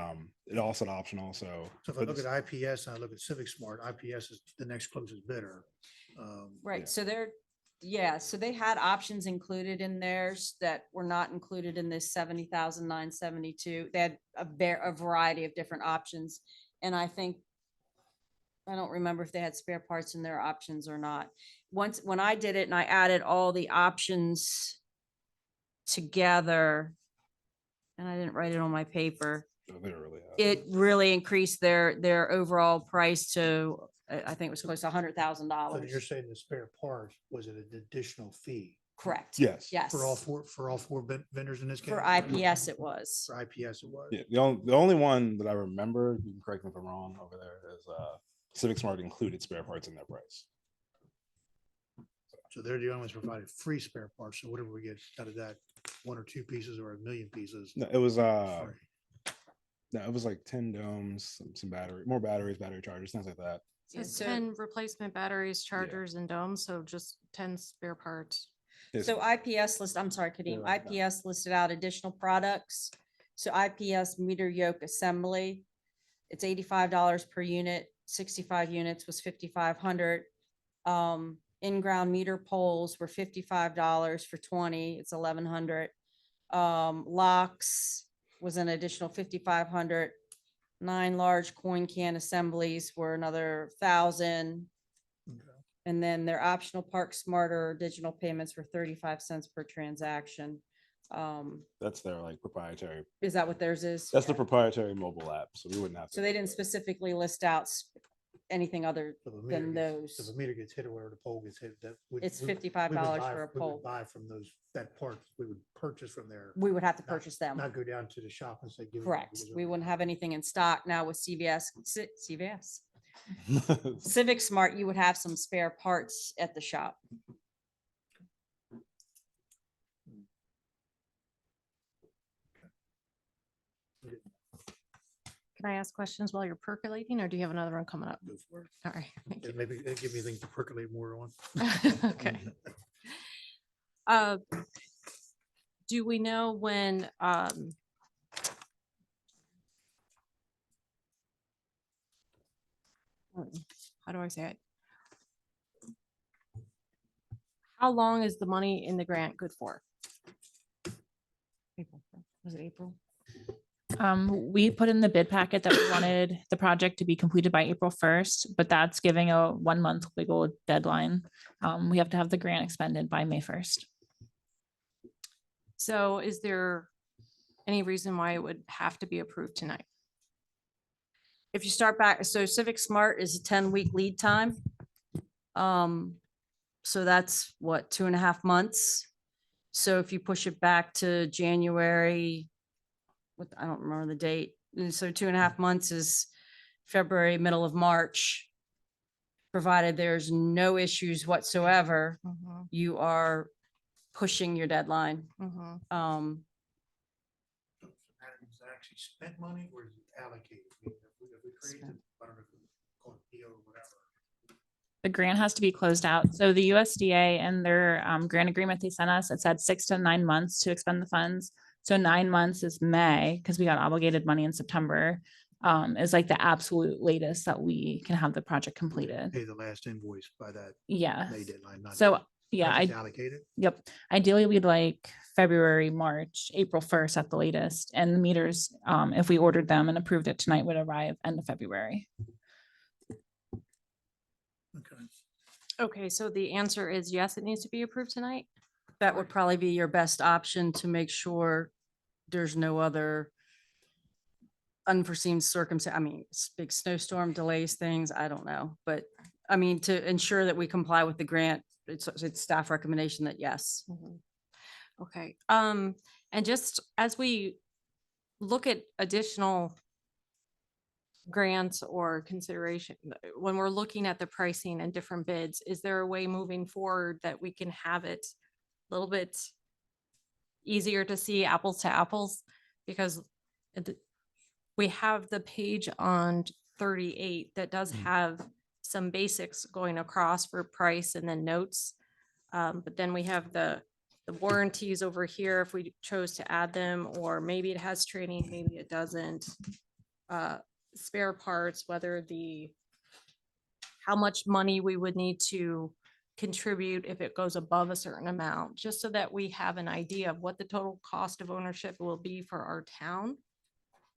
it all said optional. So So if I look at IPS and I look at Civic Smart, IPS is the next closest bidder. Right, Yeah. so so they had options included in theirs that were not included in this 70,972. They had a variety of different options. And I don't remember if they had spare parts in their options or not. When I did it and I added all the options together, and I didn't write it on my paper, they really have. it really increased their overall price to, I think it was close to $100,000. So you're saying the spare parts was it an additional fee Correct. Yes. Yes. for all 4 vendors in this case? For IPS it was. For IPS it was. Yeah, the only one that I remember, you can correct me if I'm wrong over there, is Civic Smart included spare parts in their price. So they're the only ones provided free spare parts. So whatever we get out of that, 1 or 2 pieces or 1,000,000 pieces. No, it was free. no, it was like 10 domes, some more batteries, battery chargers, things like that. So So- 10 replacement batteries, chargers and domes, so just 10 spare parts. Yes. So IPS I'm sorry, Kadeem, IPS listed out additional products. So IPS meter yoke assembly, it's $85 per unit, 65 units was 5,500. In-ground meter poles were $55 for 20, it's 1,100. Locks was an additional 5,500. 9 large coin can assemblies were another 1,000. Okay. And then their optional Park Smarter digital payments were 35 cents per transaction. That's their proprietary. Is that what theirs is? That's the proprietary mobile app, so we wouldn't have to. So they didn't specifically list out anything other If a meter than gets- If those. a meter gets hit or the pole gets hit, that. It's we would $55 buy- for a we would pole. Buy from those, that part, we would purchase from there. We would have to not- purchase them. Not go down to the shop and say. give me Correct. because We of- wouldn't have anything in stock now with CVS. Civic Smart, you would have some spare parts at the shop. Can I ask questions while you're percolating, or do you have another one coming up? Go for it. All right. Thank It maybe it'd give me things to percolate more on. you. Okay. Do we know when, how do I say it? How long is the money in the grant good for? April. Was it April? We put in the bid packet that we wanted the project to be completed by April 1st, but that's giving a 1 month wiggle deadline. We have to have the grant expended by May 1st. So is there any reason why it would have to be approved tonight? If you start back, so Civic Smart is a 10-week lead time. So that's what, 2.5 months? So if you push it back to January, I don't remember the date. And so 2.5 months is February, middle of March. Provided there's no issues whatsoever, you are pushing your deadline. That is actually spent money or is it allocated? I mean, if we create the, I don't know if we call it PO or whatever. The grant has to be closed out. So the USDA and their grant agreement they sent us, it said 6 to 9 months to expend the funds. So 9 months is May, because we got obligated money in September, is like the absolute latest that we can have the project completed. Pay the last invoice by that Yeah. May deadline. not- So, yeah, not I, just Allocated. yep. Ideally, we'd like February, March, April 1st at the latest. And the meters, if we ordered them and approved it tonight, would arrive end of February. Okay. Okay, so the answer is yes, it needs to be approved tonight? That would probably be your best option to make sure there's no other unforeseen circumstance. I mean, big snowstorm delays things, I don't know. But I mean, to ensure that we comply with the grant, it's staff recommendation that yes. Okay, and just as we look at additional grants or consideration, when we're looking at the pricing and different bids, is there a way moving forward that we can have it a little bit easier to see apples to apples? Because we have the page on 38 that does have some basics going across for price and then notes. But then we have the warranties over here if we chose to add them, or maybe it has training, maybe it doesn't. Spare parts, whether how much money we would need to contribute if it goes above a certain amount, just so that we have an idea of what the total cost of ownership will be for our town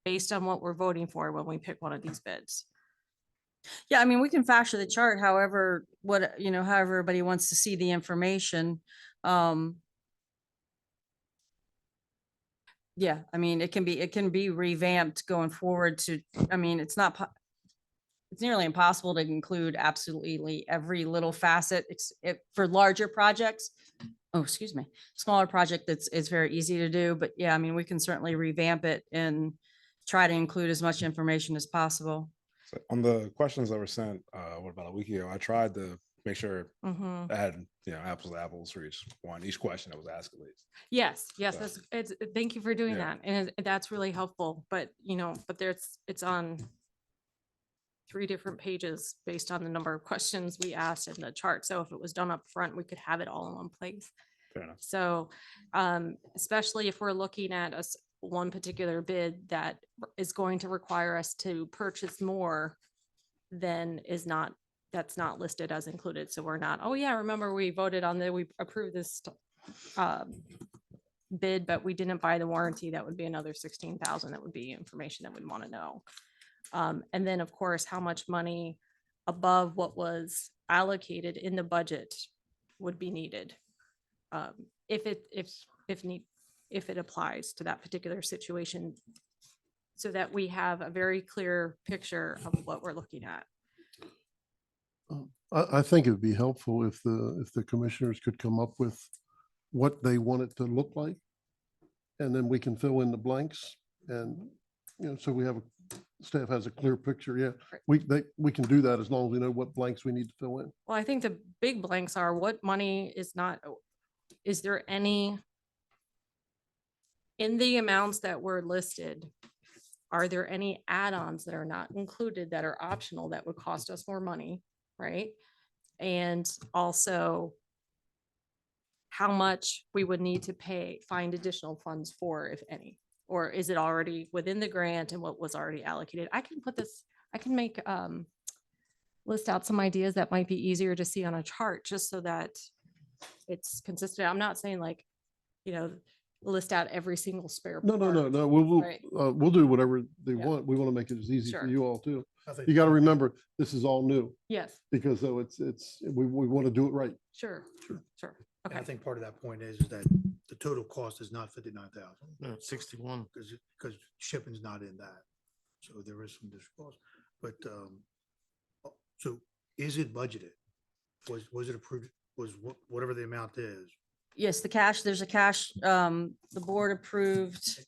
based on what we're voting for when we pick one of these bids. Yeah, I mean, we can fashion the chart however, however everybody wants to see the information. Yeah, I mean, it can be revamped going forward to, I mean, it's nearly impossible to include absolutely every little facet for larger projects. Oh, excuse me, smaller project it's very easy to do, but yeah, I mean, we can certainly revamp it and try to include as much information as possible. So on the questions that were sent, what about a week ago, I tried to make sure Mhm. I had, apples to apples for each question that was asked at least. Yes, So- thank you for doing Yeah. that. And that's really helpful, but it's on 3 different pages based on the number of questions we asked in the chart. So if it was done up front, we could have it all in one place. Fair enough. So, especially if we're looking at one particular bid that is going to require us to purchase more than that's not listed as included. So we're not, oh yeah, remember we we approved this bid, but we didn't buy the warranty. That would be another 16,000. That would be information that we'd want to know. And then of course, how much money above what was allocated in the budget would be needed. If it applies to that particular situation, so that we have a very clear picture of what we're looking at. I think it'd be helpful if the commissioners could come up with what they want it to look like. And then we can fill in the blanks and, so we have, staff has a clear picture. Yeah, we can do that as long as we know what blanks we need to fill in. Well, I think the big blanks are what money is there any in the amounts that were listed? Are there any add-ons that are not included that are optional that would cost us more money, right? And also how much we would need to find additional funds for, if any, or is it already within the grant and what was already allocated? I can make list out some ideas that might be easier to see on a chart, just so that it's consistent. I'm not saying like, list out every single spare. No. part. Right. We'll do whatever they Yeah. want. We want to make it as easy for Sure. you all too. I think- You got to remember, this is all new Yes, because though we want to do it right. sure. And I Okay. think part of that point is that the total cost is not 59,000. No, it's 61. Because shipping's not in that. So there is some additional cost. But, so is it budgeted? Was it approved? Whatever the amount is? Yes, there's a cash, the board approved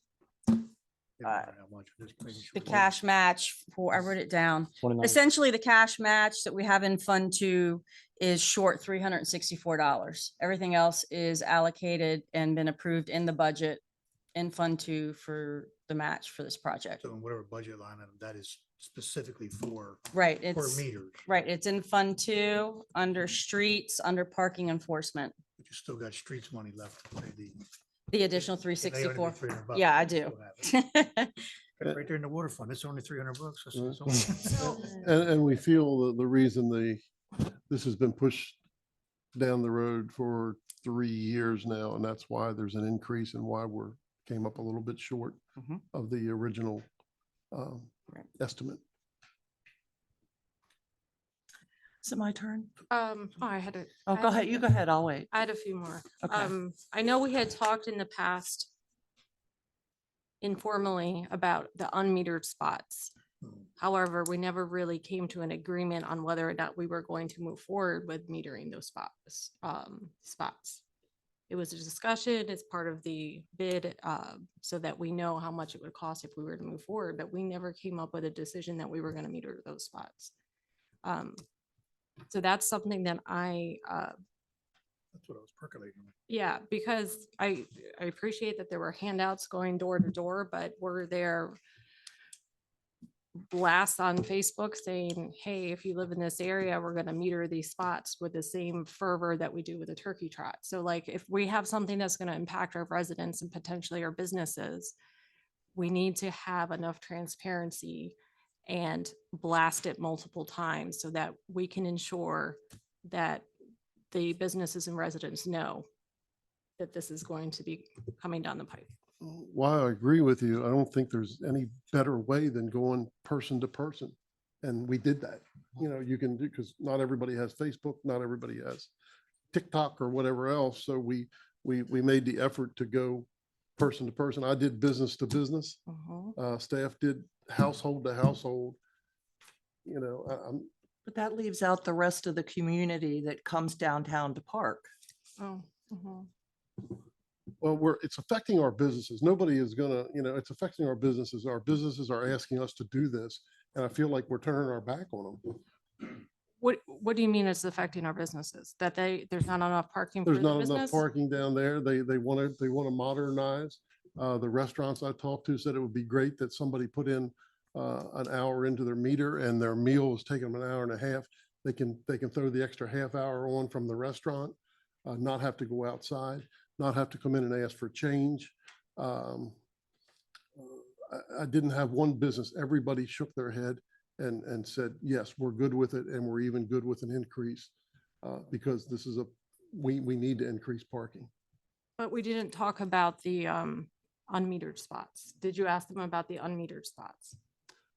How much? Just making the sure. cash match for, I wrote it down. 29. Essentially, the cash match that we have in Fund 2 is short $364. Everything else is allocated and been approved in the budget in Fund 2 for the match for this project. So in whatever budget line item, that is specifically for Right, per it's, meters. right, it's in Fund 2, under streets, under parking enforcement, But you still got streets money left to pay the additional and they only need 364. 300 bucks, Yeah, I you do. still have it. Right there in the water fund, it's only 300 bucks. That's all. And we feel that the reason this has been pushed down the road for 3 years now, and that's why there's an increase and why came up a little bit short Mhm. of the original estimate. Is it my turn? I had Oh, go ahead. You go ahead. I'll wait. I had a few more. Okay. I know we had talked in the past informally about the unmetered spots. However, we never really came to an agreement on whether or not we were going to move forward with metering those spots. It was a discussion as part of the bid, so that we know how much it would cost if we were to move forward, but we never came up with a decision that we were going to meter those spots. So that's something that That's what I was percolating. yeah, because I appreciate that there were handouts going door to door, but were there blasts on Facebook saying, hey, if you live in this area, we're gonna meter these spots with the same fervor that we do with a turkey trot. So like, if we have something that's gonna impact our residents and potentially our businesses, we need to have enough transparency and blast it multiple times so that we can ensure that the businesses and residents know that this is going to be coming down the pipe. While I agree with you, I don't think there's any better way than going person to person. And we did that. You can do, because not everybody has Facebook, not everybody has TikTok or whatever else. So we made the effort to go person to person. I did business to business. Staff did household to household. But that leaves out the rest of the community that comes downtown to park. Oh, mhm. Well, it's affecting our businesses. Nobody is gonna, it's affecting our businesses. Our businesses are asking us to do this. And I feel like we're turning our back on them. What do you mean it's affecting our businesses? That there's not enough parking for There's the not enough business? parking down there. They want to modernize. The restaurants I talked to said it would be great that somebody put in an hour into their meter and their meal is taking them an hour and a half. They can throw the extra half hour on from the restaurant, not have to go outside, not have to come in and ask for change. I didn't have one business. Everybody shook their head and said, yes, we're good with it. And we're even good with an increase because this is we need to increase parking. But we didn't talk about the unmetered spots. Did you ask them about the unmetered spots?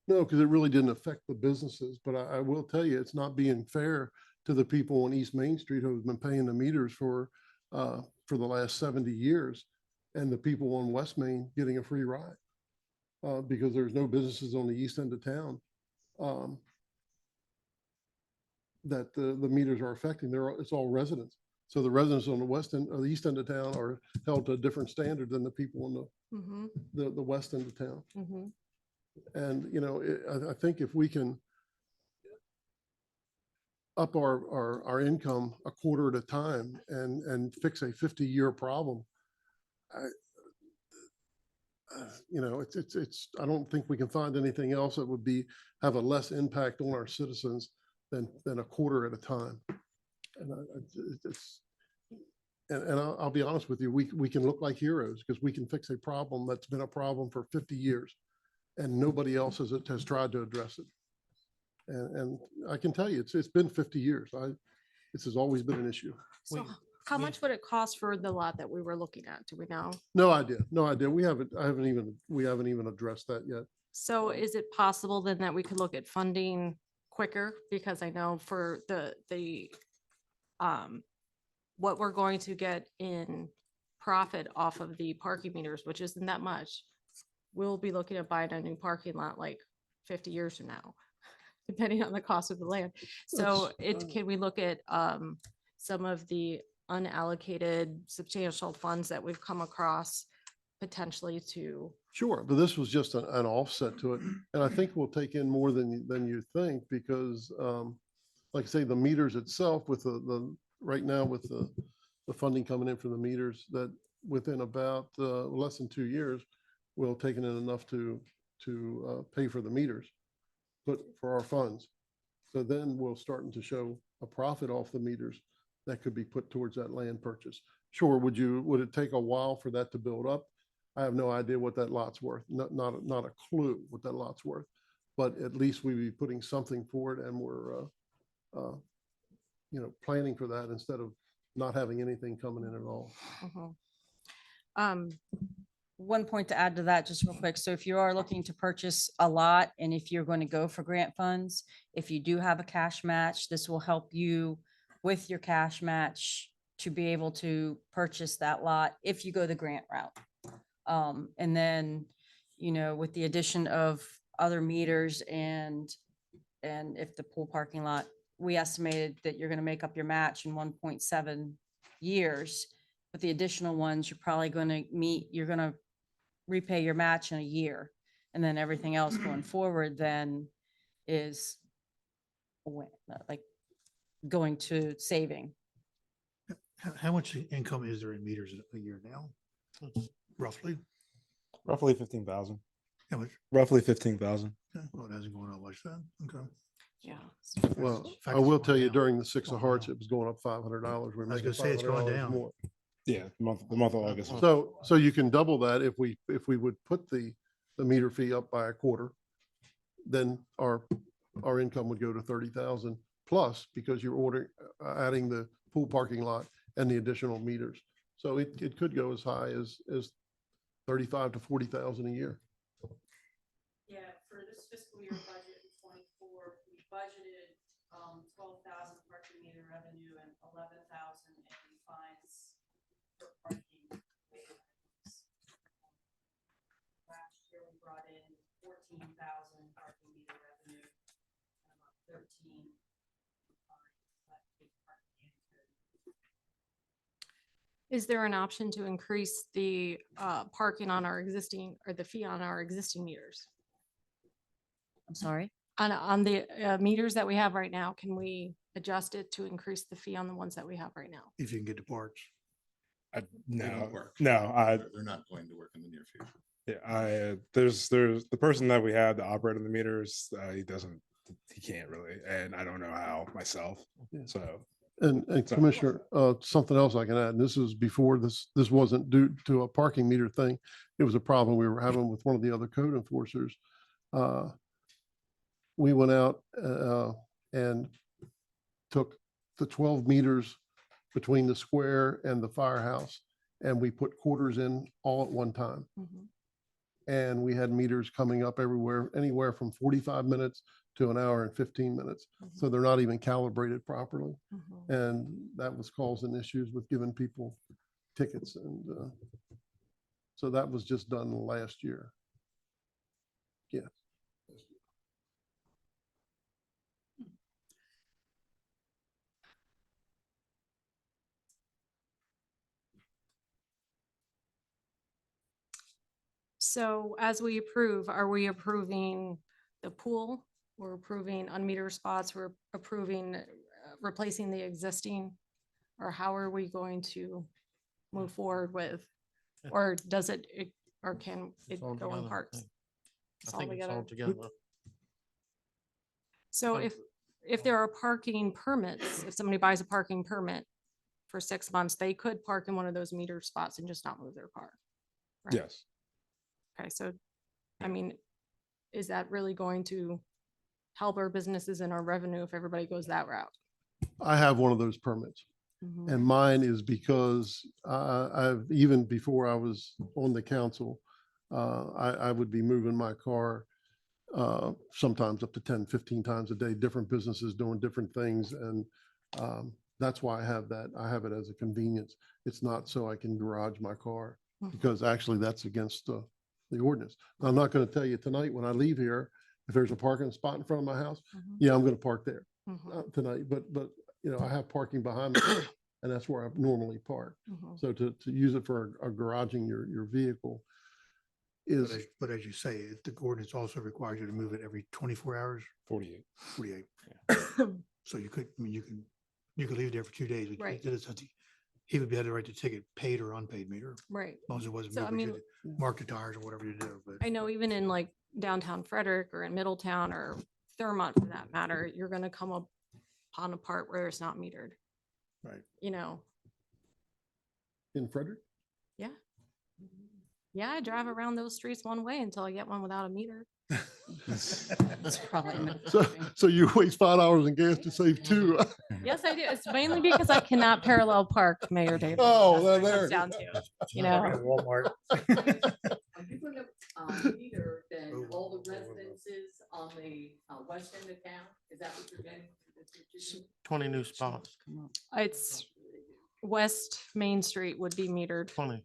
No, because it really didn't affect the businesses, but I will tell you, it's not being fair to the people on East Main Street who've been paying the meters for the last 70 years and the people on West Main getting a free ride because there's no businesses on the east end of town. that the meters are affecting. It's all residents. So the residents on the west end, or the east end of town are held to a different standard than the people on Mhm, the west end of town. mhm. And, you know, I think if we can up our income a quarter at a time and fix a 50-year problem, you know, I don't think we can find anything else that would have a less impact on our citizens than a quarter at a time. And I'll be honest with you, we can look like heroes because we can fix a problem that's been a problem for 50 years and nobody else has tried to address it. And I can tell you, it's been 50 years. This has always been an issue. So how much would it cost for the lot that we were looking at? Do we know? No idea. No idea. We haven't even addressed that yet. So is it possible then that we could look at funding quicker? Because I know for what we're going to get in profit off of the parking meters, which isn't that much, we'll be looking at buying a new parking lot like 50 years from now, depending on the cost of the land. So can we look at some of the unallocated substantial funds that we've come across potentially to? Sure, but this was just an offset to it. And I think we'll take in more than you think because, like I say, the meters itself with right now with the funding coming in from the meters, that within about less than 2 years, we'll have taken in enough to pay for the meters, but for our funds. So then we're starting to show a profit off the meters that could be put towards that land purchase. Sure, would it take a while for that to build up? I have no idea what that lot's worth, not a clue what that lot's worth, but at least we'd be putting something for it and we're, you know, planning for that instead of not having anything coming in at all. One point to add to that, just real quick. So if you are looking to purchase a lot and if you're going to go for grant funds, if you do have a cash match, this will help you with your cash match to be able to purchase that lot if you go the grant route. And then, you know, with the addition of other meters and if the pool parking lot, we estimated that you're going to make up your match in 1.7 years. With the additional ones, you're probably going to you're going to repay your match in a year. And then everything else going forward then is like going to saving. How much income is there in meters a year now? Roughly? Roughly 15,000. How much? Roughly 15,000. Okay, well, it hasn't gone up much then. Okay. Yeah. Well, Fact I it's will going tell you down. during the Six of Going Hearts, down. it was going up $500. We're I was making gonna say it's going $500 down. more. Yeah, the month of August. So you can double that if we would put the meter fee up by a quarter, then our income would go to 30,000 plus because you're adding the pool parking lot and the additional meters. So it could go as high as 35 to 40,000 a year. Yeah, for this fiscal year budget in 24, we budgeted 12,000 parking meter revenue and 11,000 in fines for parking. Last year we brought in 14,000 parking meter revenue and about 13 fines. Is there an option to increase the parking on our existing or the fee on our existing meters? I'm sorry? On the meters that we have right now, can we adjust it to increase the fee on the ones that we have right now? If you can get the parts. They They no, don't work. no, They're not going to work in the near future. yeah, there's the person that we have to operate the meters. He can't really, and I don't know how myself. Yeah. So And So- Commissioner, something else I can add, and this is before this wasn't due to a parking meter thing. It was a problem we were having with one of the other code enforcers. We went out and took the 12 meters between the square and the firehouse, and we put quarters in all at one time. And we had meters coming up anywhere from 45 minutes to an hour and 15 minutes. So they're not even calibrated properly. And that was causing issues with giving people tickets. And so that was just done last year. Yeah. So as we approve, are we approving the pool? We're approving unmetered spots, we're approving replacing the existing? Or how are we going to move forward with? Or does or can it It's all go in together, I parts? think. It's I think it's all together. together. So Um, if there are parking permits, if somebody buys a parking permit for 6 months, they could park in one of those meter spots and just not move their car. right? Yes. Okay, so, I mean, is that really going to help our businesses and our revenue if everybody goes that route? I have one of those permits. Mhm. And mine is because I've, even before I was on the council, I would be moving my car sometimes up to 10, 15 times a day, different businesses doing different things. And that's why I have that. I have it as a convenience. It's not so I can garage my car, Mhm. because actually that's against the ordinance. Now, I'm not going to tell you tonight when I leave here, if there's a parking spot in front of my house, Mhm. yeah, I'm going to park there Mhm. tonight. But I have parking behind me, and that's where I normally park. Mhm. So to use it for a garaging your vehicle is, But as you say, the ordinance also requires you to move it every 24 hours, 48. 48. So you could, I mean, you could leave it there for 2 days. but Right. He would be had to write the ticket, paid or unpaid meter, Right. as long as it wasn't So, I moved, you mean, could mark the tires or whatever you do, but. I know even in like downtown Frederick or in Middletown or Thurmont for that matter, you're gonna come upon a part where it's not metered, Right. you know? in Frederick. Yeah. Yeah, I drive around those streets one way until I get one without a meter. It's probably. So you waste 5 hours in gas to save 2. Yes, I do. It's mainly because I cannot parallel park, Mayor Davis. Oh, That's what it there comes it down is. to, you Parking know? at Walmart. Are you gonna, meter then Oh, all the oh, oh, oh. residences on the, west end of town? Is that what you're getting? 20 new spots, It's West Main Street would be metered. 20.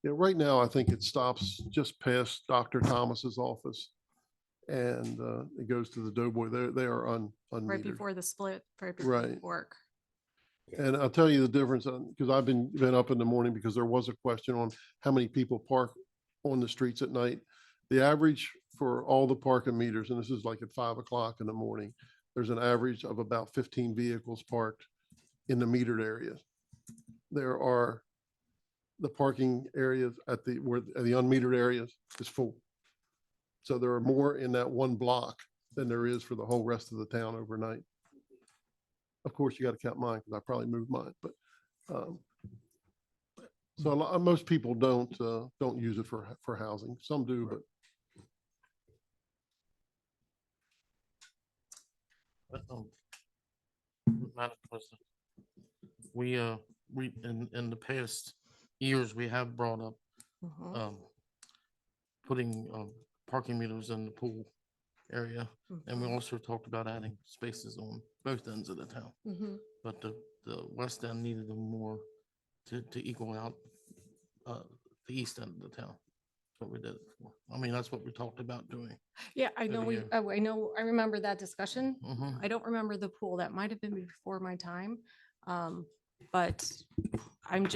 Yeah, right now, I think it stops just past Dr. Thomas's office. And it goes to the Doughboy. They are Right unmetered. before the split, right before Right. work. And I'll tell you the difference, because I've been up in the morning, because there was a question on how many people park on the streets at night. The average for all the parking meters, and this is like at 5 o'clock in the morning, there's an average of about 15 vehicles parked in the metered areas. There are the parking areas at the unmetered areas is full. So there are more in that one block than there is for the whole rest of the town overnight. Of course, you got to count mine because I probably moved mine, but so most people don't use it for housing. Some do, but Madam President, we in the past years, we have brought up Mhm. putting parking meters in the pool area. And we Mhm. also talked about adding spaces on both ends of the town. Mhm. But the west end needed them more to equal out the east end of the town. That's what we did it for. I mean, that's what we talked about doing. Yeah, I know Every year. I know, I remember that discussion. Mhm. I don't remember the pool. That might have been before my time. But I'm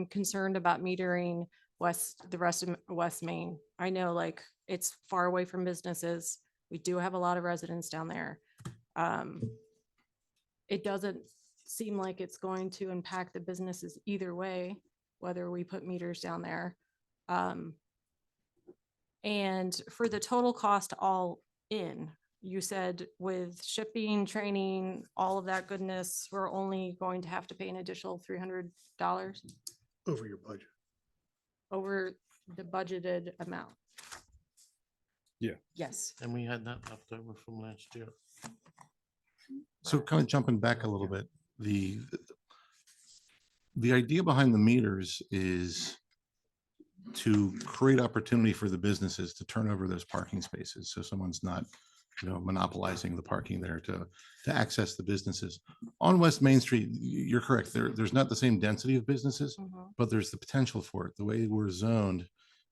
concerned about metering the rest of West Main. I know like it's far away from businesses. We do have a lot of residents down there. It doesn't seem like it's going to impact the businesses either way, whether we put meters down there. And for the total cost all in, you said with shipping, training, all of that goodness, we're only going to have to pay an additional $300 Over your budget. over the budgeted amount. Yes. And we had that left over from last year. So kind of jumping back a little bit, the idea behind the meters is to create opportunity for the businesses to turn over those parking spaces. So someone's not, monopolizing the parking there to access the businesses. On West Main Street, you're correct. There's not the same density of businesses, Mhm. but there's the potential for it. The way we're zoned,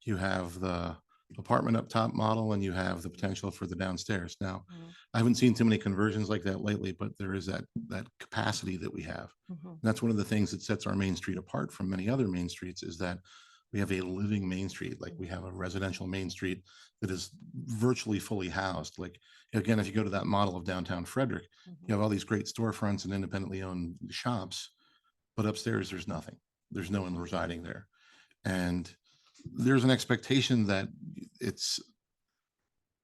you have the apartment up top model and you have the potential for the downstairs. Now, Mhm. I haven't seen too many conversions like that lately, but there is that capacity that we have. Mhm. That's one of the things that sets our main street apart from many other main streets is that we have a living main street, like we have a residential main street that is virtually fully housed. Like, again, if you go to that model of downtown Frederick, you have all these great storefronts and independently owned shops, but upstairs there's nothing. There's no one residing there. And there's an expectation that it's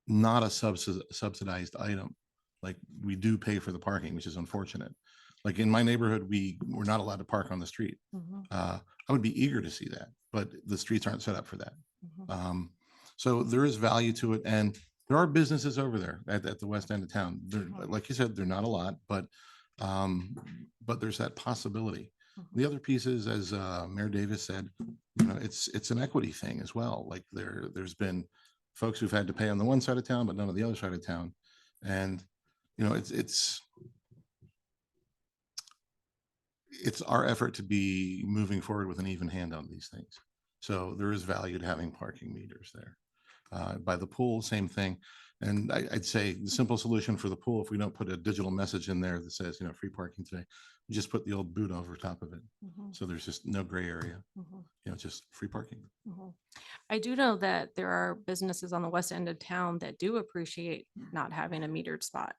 not a subsidized item. Like we do pay for the parking, which is unfortunate. Like in my neighborhood, we're not allowed to park on the street. Mhm. I would be eager to see that, but the streets aren't set up for that. Mhm. So there is value to it. And there are businesses over there at the west end of town. They're, Mhm. like you said, they're not a lot, but there's that possibility. The other piece is, as Mayor Davis said, it's an equity thing as well. Like there's been folks who've had to pay on the one side of town, but none on the other side of town. And, it's our effort to be moving forward with an even hand on these things. So there is value to having parking meters there. By the pool, same thing. And I'd say the simple solution for the pool, if we don't put a digital message in there that says, free parking today, we just put the old boot over top of it. Mhm. So there's just no gray area, Mhm. just free parking. Mhm. I do know that there are businesses on the west end of town that do appreciate not having a metered spot.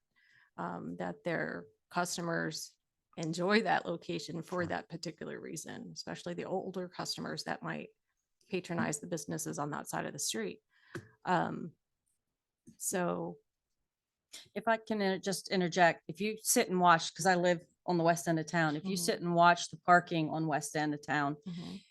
That their customers enjoy that location for that particular reason, especially the older customers that might patronize the businesses on that side of the street. So If I can just interject, if you sit and watch, because I live on the west end of town, if you Mhm. sit and watch the parking on west end of town, Mhm.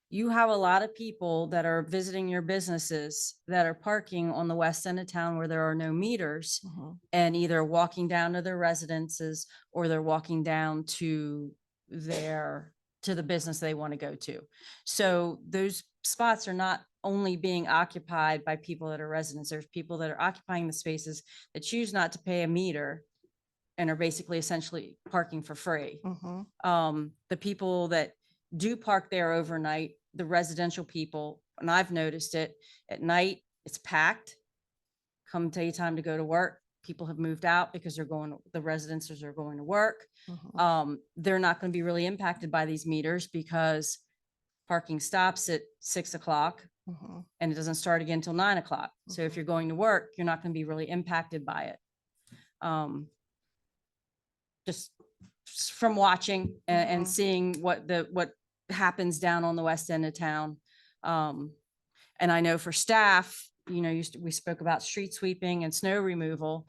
you have a lot of people that are visiting your businesses that are parking on the west end of town where there are no meters Mhm. and either walking down to their residences or they're walking down to the business they want to go to. So those spots are not only being occupied by people that are residents, there's people that are occupying the spaces that choose not to pay a meter and are basically essentially parking for free. Mhm. The people that do park there overnight, the residential people, and I've noticed it, at night, it's packed. Come daytime to go to work, people have moved out because the residences are going to work. Mhm. They're not going to be really impacted by these meters because parking stops at 6 o'clock Mhm. and it doesn't start again until 9 o'clock. So if Mhm. you're going to work, you're not going to be really impacted by it. Just from watching and Mhm. seeing what happens down on the west end of town. And I know for staff, we spoke about street sweeping and snow removal.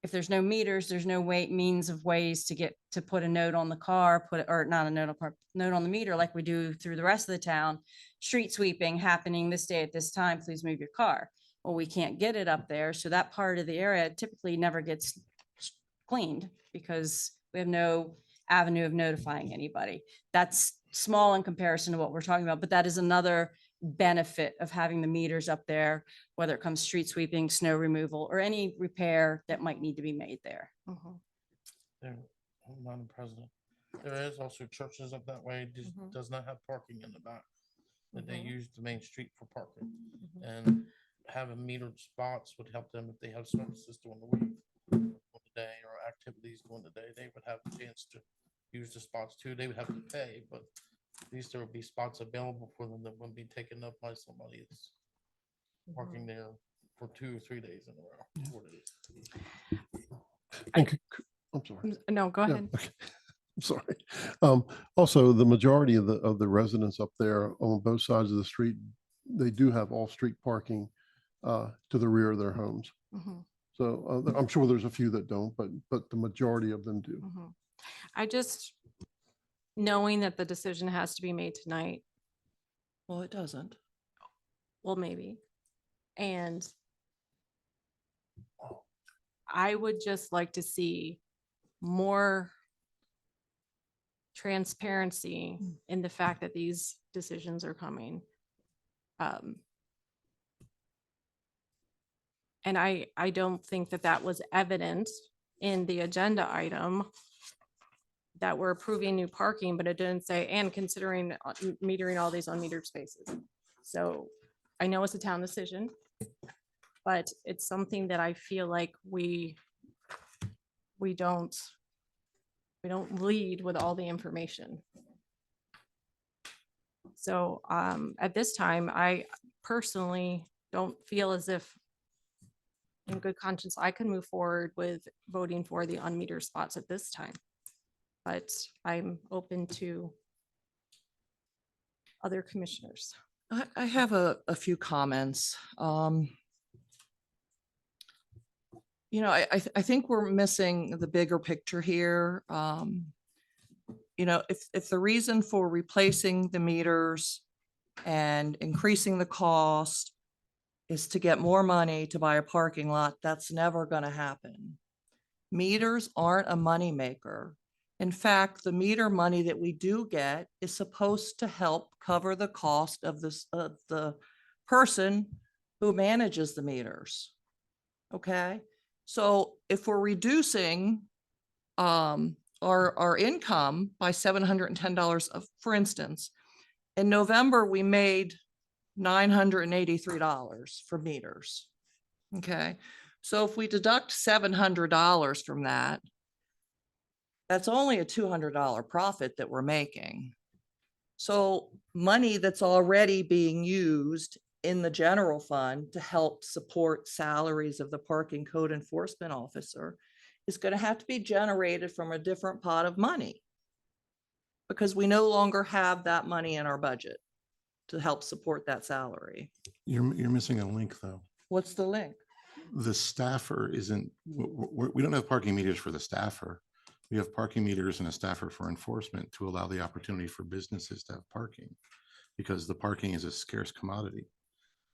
If there's no meters, there's no means of ways to put a note on the car, or not a note on the car, note on the meter like we do through the rest of the town. Street sweeping happening this day at this time, please move your car. Well, we can't get it up there. So that part of the area typically never gets cleaned because we have no avenue of notifying anybody. That's small in comparison to what we're talking about, but that is another benefit of having the meters up there, whether it comes street sweeping, snow removal, or any repair that might need to be made there. Mhm. There, Madam President, there is also churches up that way, Mhm. does not have parking in the back. That they Mhm. use the main street for parking. Mhm. And having metered spots would help them if they have services during the week. During the day or activities during the day, they would have a chance to use the spots too. They would have to pay, but at least there would be spots available for them that wouldn't be taken up by somebody that's parking there for 2 or 3 days in a row. 4 days. And I'm sorry. No, go Yeah, ahead. okay. I'm sorry. Also, the majority of the residents up there on both sides of the street, they do have off-street parking to the rear of their homes. Mhm. So I'm sure there's a few that don't, but the majority of them do. Mhm. I just, knowing that the decision has to be made tonight, Well, it doesn't. well, maybe. And I would just like to see more transparency in the fact that these decisions are coming. And I don't think that was evident in the agenda item that we're approving new parking, but it didn't say, and considering metering all these unmetered spaces. So I know it's a town decision, but it's something that I feel like we don't lead with all the information. So at this time, I personally don't feel as if in good conscience, I can move forward with voting for the unmetered spots at this time. But I'm open to other commissioners. I have a few comments. You know, I think we're missing the bigger picture here. You know, if the reason for replacing the meters and increasing the cost is to get more money to buy a parking lot, that's never going to happen. Meters aren't a moneymaker. In fact, the meter money that we do get is supposed to help cover the cost of this, the person who manages the meters. Okay, so if we're reducing our income by $710, for instance, in November, we made $983 for meters. Okay, so if we deduct $700 from that, that's only a $200 profit that we're making. So money that's already being used in the general fund to help support salaries of the parking code enforcement officer is going to have to be generated from a different pot of money, because we no longer have that money in our budget to help support that salary. You're missing a link, though. What's the link? The staffer isn't, we don't have parking meters for the staffer. We have parking meters and a staffer for enforcement to allow the opportunity for businesses to have parking, because the parking is a scarce commodity.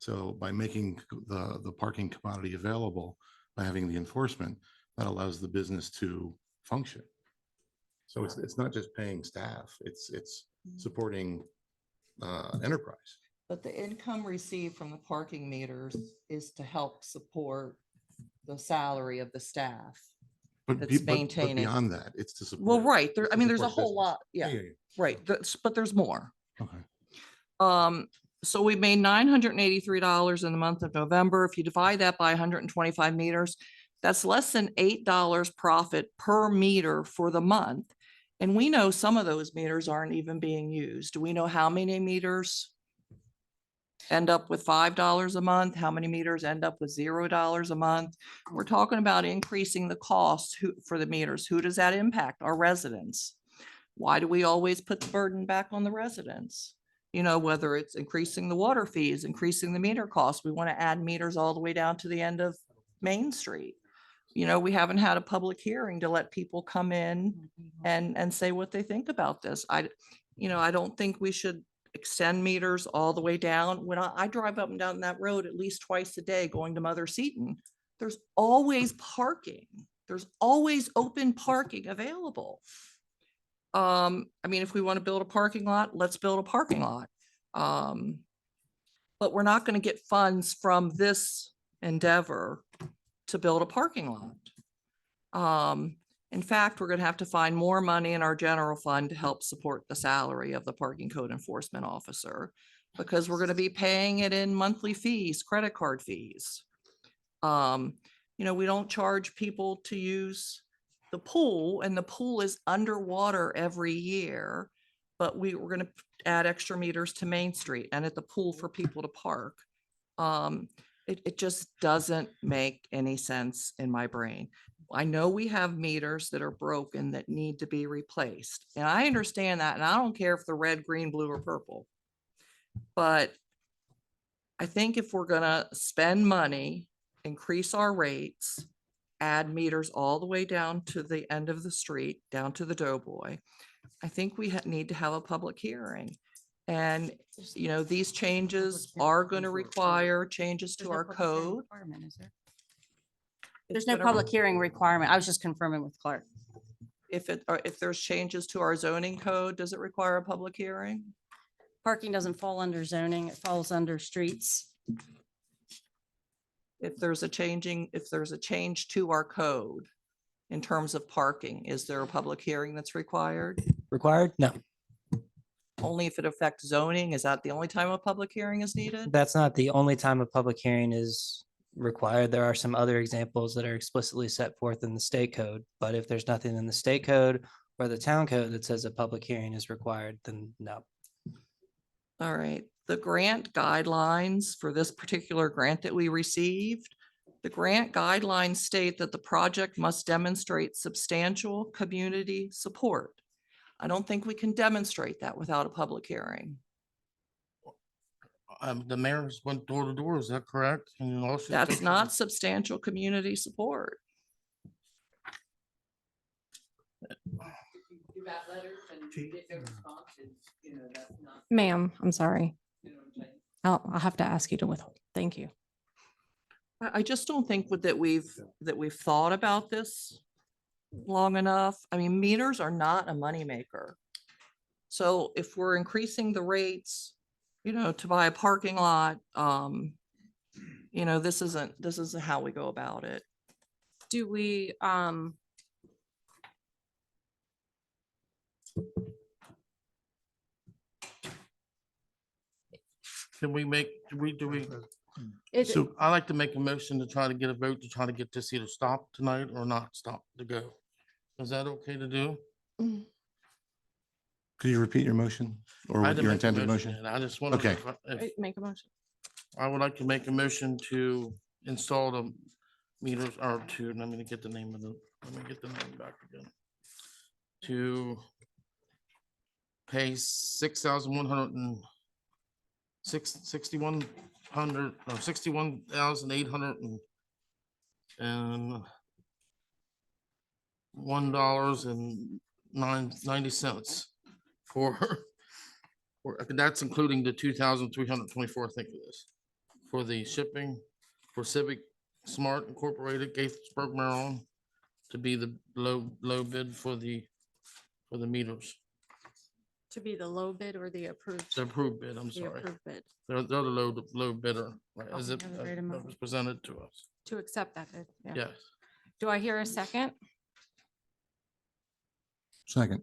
So by making the parking commodity available, by having the enforcement, that allows the business to function. So it's not just paying staff, it's supporting enterprise. But the income received from the parking meters is to help support the salary of the staff. But That's but maintaining. beyond that, it's to support. Well, right, there, it's I to mean, there's a support whole lot, business. yeah, right, but there's more. Okay. So we made $983 in the month of November. If you divide that by 125 meters, that's less than $8 profit per meter for the month. And we know some of those meters aren't even being used. Do we know how many meters end up with $5 a month? How many meters end up with $0 a month? We're talking about increasing the cost for the meters. Who does that impact? Our residents. Why do we always put the burden back on the residents? You know, whether it's increasing the water fees, increasing the meter costs, we want to add meters all the way down to the end of Main Street. You know, we haven't had a public hearing to let people come in and say what they think about this. I don't think we should extend meters all the way down. When I drive up and down that road at least twice a day going to Mother Seton, there's always parking. There's always open parking available. I mean, if we want to build a parking lot, let's build a parking lot. But we're not going to get funds from this endeavor to build a parking lot. In fact, we're going to have to find more money in our general fund to help support the salary of the parking code enforcement officer, because we're going to be paying it in monthly fees, credit card fees. You know, we don't charge people to use the pool, and the pool is underwater every year, but we're going to add extra meters to Main Street and at the pool for people to park. It just doesn't make any sense in my brain. I know we have meters that are broken that need to be replaced, and I understand that, and I don't care if they're red, green, blue, or purple. But I think if we're gonna spend money, increase our rates, add meters all the way down to the end of the street, down to the Doughboy, I think we need to have a public hearing. And, you know, these changes are going to require changes to our code. There's no public hearing requirement. I was just confirming with Clark. If there's changes to our zoning code, does it require a public hearing? Parking doesn't fall under zoning. It falls under streets. If there's a change to our code in terms of parking, is there a public hearing that's required? Required? No. only if it affects zoning? Is that the only time a public hearing is needed? That's not the only time a public hearing is required. There are some other examples that are explicitly set forth in the state code. But if there's nothing in the state code or the town code that says a public hearing is required, then no. All right, the grant guidelines for this particular grant that we received. The grant guidelines state that the project must demonstrate substantial community support. I don't think we can demonstrate that without a public hearing. The mayor's went door to door, is that correct? And also That's takes- not substantial community support. You got letters and you get their responses, you know, that's not, Ma'am, I'm sorry. you know what I'm saying? I'll have to ask you to withhold. Thank you. I just don't think that we've thought about this long enough. I mean, meters are not a moneymaker. So if we're increasing the rates, you know, to buy a parking lot, you know, this isn't how we go about it. Do we, Can we make, do we? it, So I like to make a motion to try to get a vote to try to get this either stopped tonight or not stopped to go. Is that okay to do? Could you repeat your motion or I had to your make a intended motion? and I just want Okay. to. make a motion. I would like to make a motion to install the meters or to, let me get the name of the, let me get the name back again. To pay 61,800 and $1.90 for, that's including the 2,324, I think it is, for the shipping for Civic Smart Incorporated, Gaithersburg, Maryland, to be the low bid for the meters. To be the low bid or the approved? The approved bid, I'm The sorry. approved bid. They're the low bidder, right, as it Okay, have it right in that mind. was presented to us. To accept that bid. Yeah. Yes. Do I hear a second? Second.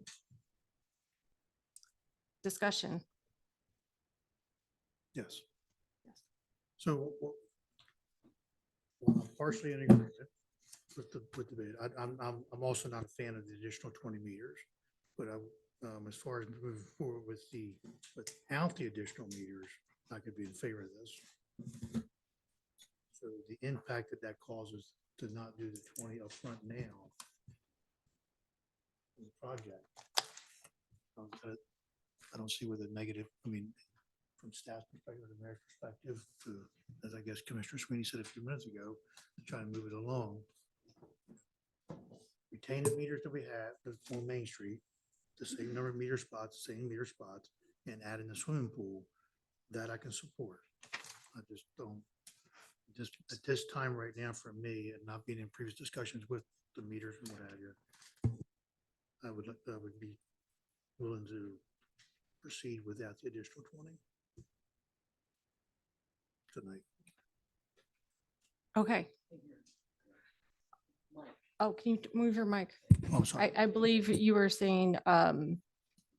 Discussion. Yes. So I'm partially in agreement with the bid. I'm also not a fan of the additional 20 meters. But as far as moving forward without the additional meters, I could be in favor of this. So the impact that causes to not do the 20 upfront now. The project. I don't see where the negative, I mean, from staff perspective, the mayor's perspective, as I guess Commissioner Sweeney said a few minutes ago, to try and move it along. Retain the meters that we have on Main Street, the same number of meter spots, and add in the swimming pool, that I can support. I just don't, just at this time right now for me, and not being in previous discussions with the meters and what have you, I would be willing to proceed without the additional 20 tonight. Okay. Oh, can you move your mic? Oh, I'm sorry. I believe you were saying,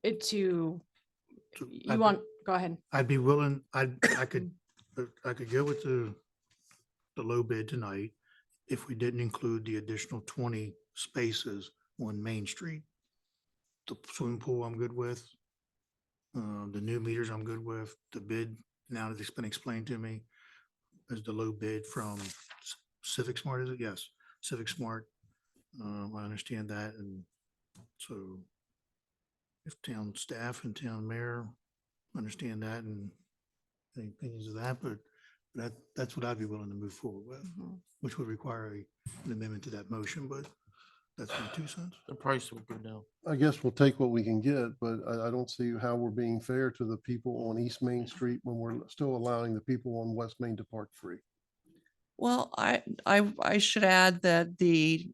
it to, you want, go ahead. I'd be willing, I could go with the low bid tonight if we didn't include the additional 20 spaces on Main Street. The swimming pool I'm good with. The new meters I'm good with. The bid, now that it's been explained to me, is the low bid from Civic Smart, is it? Yes, Civic Smart. I understand that, and so if town staff and town mayor understand that and any opinions of that, but that's what I'd be willing to move forward with, which would require an amendment to that motion, but that's my 2 cents. The price will go down. I guess we'll take what we can get, but I don't see how we're being fair to the people on East Main Street when we're still allowing the people on West Main to park free. Well, I should add that the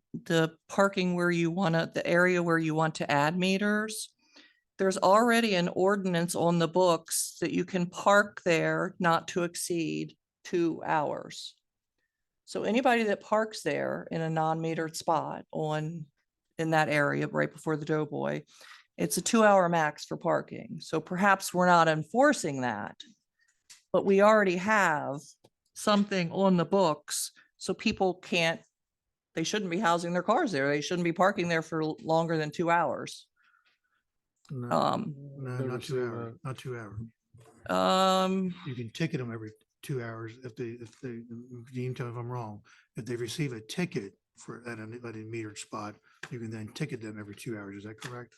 parking where you the area where you want to add meters, there's already an ordinance on the books that you can park there not to exceed 2 hours. So anybody that parks there in a non-metered spot in that area right before the Doughboy It's a 2-hour max for parking. So perhaps we're not enforcing that. But we already have something on the books, so people can't, they shouldn't be housing their cars there. They shouldn't be parking there for longer than 2 hours. No, Um, no, Never not 2 seen hours, that. not 2 hours. Um, You can ticket them every 2 hours if they, Dean, tell me if I'm wrong. If they receive a ticket for at a metered spot, you can then ticket them every 2 hours. Is that correct?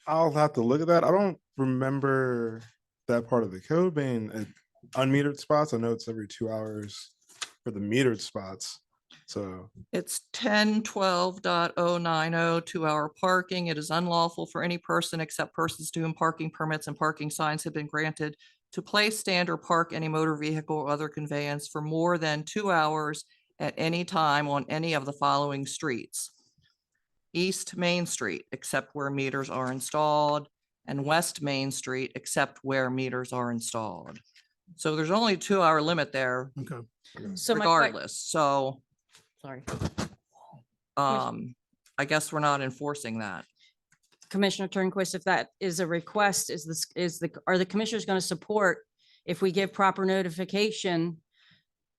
I'll have to look at that. I don't remember that part of the code being unmetered spots. I know it's every 2 hours for the metered spots. So It's 1012.090, 2-hour parking. It is unlawful for any person except persons to whom parking permits and parking signs have been granted to place, stand, or park any motor vehicle or other conveyance for more than 2 hours at any time on any of the following streets: East Main Street, except where meters are installed, and West Main Street, except where meters are installed. So there's only a 2-hour limit there Okay. So regardless. So sorry. I guess we're not enforcing that. Commissioner Turnquist, if that is a request, are the commissioners going to support if we give proper notification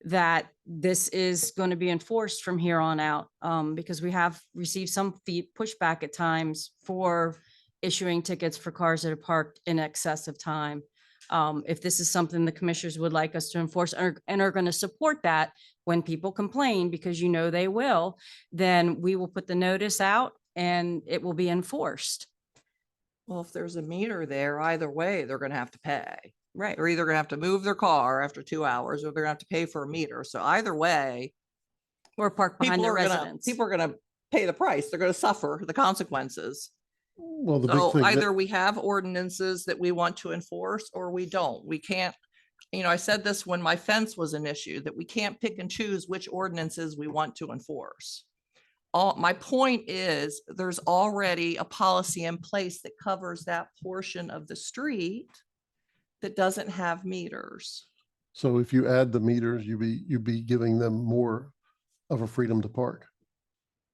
that this is going to be enforced from here on out? Because we have received some pushback at times for issuing tickets for cars that are parked in excess of time. If this is something the commissioners would like us to enforce and are going to support that when people complain, because you know they will, then we will put the notice out and it will be enforced. Well, if there's a meter there, either way, they're gonna have to pay. Right. They're either gonna have to move their car after 2 hours, or they're gonna have to pay for a meter. So either way, Or park behind people their are gonna, residence. people are gonna pay the price. They're gonna suffer the consequences. Well, the big So thing. either we have ordinances that we want to enforce or we don't. We can't, I said this when my fence was an issue, that we can't pick and choose which ordinances we want to enforce. My point is, there's already a policy in place that covers that portion of the street that doesn't have meters. So if you add the meters, you'd be giving them more of a freedom to park.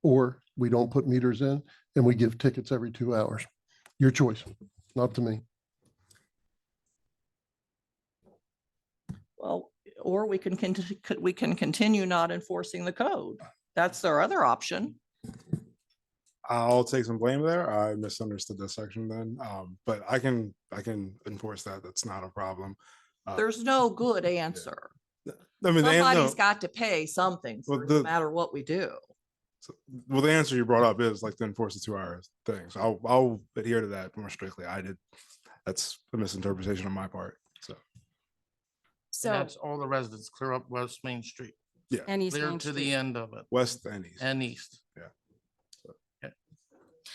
Or we don't put meters in and we give tickets every 2 hours. Your choice, not to me. Well, or we can continue not enforcing the code. That's their other option. I'll take some blame there. I misunderstood this section then. But I can enforce that. That's not a problem. There's no good answer. I mean, Somebody's got to pay something Well, for it, no matter what we do. well, the answer you brought up is like to enforce the 2 hours thing. So I'll adhere to that more strictly. That's a misinterpretation on my part. So So That's all the residents clear up West Main Street, yeah, And East clear Main to the Street. end of it west and east. and east.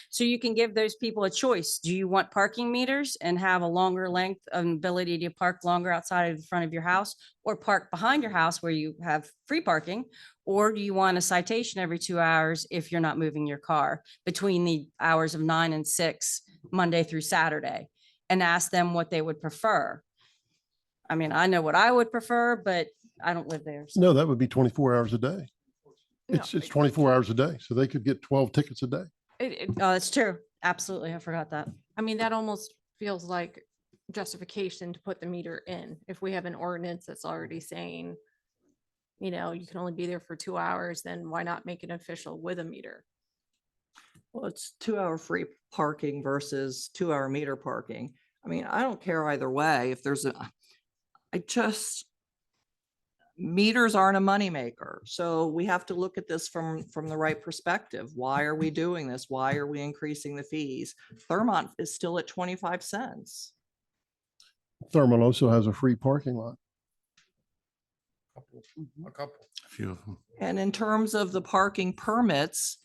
So you can give those people a choice. Do you want parking meters and have a longer length of ability to park longer outside of the front of your house, or park behind your house where you have free parking? Or do you want a citation every 2 hours if you're not moving your car between the hours of 9 and 6, Monday through Saturday? And ask them what they would prefer. I mean, I know what I would prefer, but I don't live there. so- No, that would be 24 hours a day. It's 24 hours a day. So they could get 12 tickets a day. Oh, that's true. Absolutely. I forgot that. I mean, that almost feels like justification to put the meter in. If we have an ordinance that's already saying, you know, you can only be there for 2 hours, then why not make it official with a meter? Well, it's 2-hour free parking versus 2-hour meter parking. I mean, I don't care either way. If there's meters aren't a moneymaker. So we have to look at this from the right perspective. Why are we doing this? Why are we increasing the fees? Thermont is still at 25 cents. Thermal also has a free parking lot. A couple. A few of them. And in terms of the parking permits,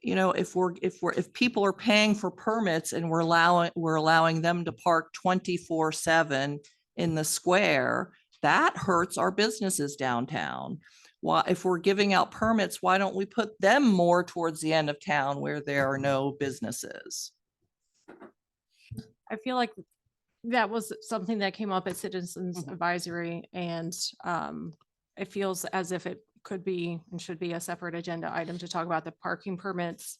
if people are paying for permits and we're allowing them to park 24/7 in the square, that hurts our businesses downtown. Why, if we're giving out permits, why don't we put them more towards the end of town where there are no businesses? I feel like that was something that came up at Citizens Advisory, and it feels as if it could be and should be a separate agenda item to talk about the parking permits.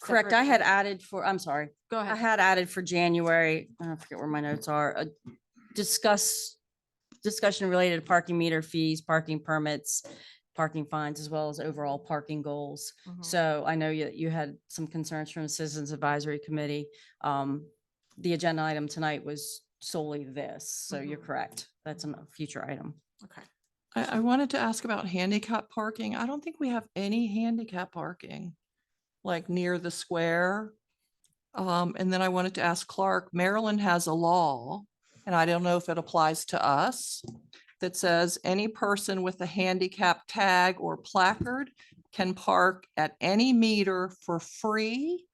Correct. I had added for, I'm sorry. Go I ahead. had added for January, I forget where my notes are, discussion related to parking meter fees, parking permits, parking fines, as well as overall parking goals. Mhm. So I know you had some concerns from the Citizens Advisory Committee. The agenda item tonight was solely this, so you're correct. That's a future item. Okay. I wanted to ask about handicap parking. I don't think we have any handicap parking, like near the square. And then I wanted to ask Clark, Maryland has a law, and I don't know if it applies to us, that says any person with a handicap tag or placard can park at any meter for free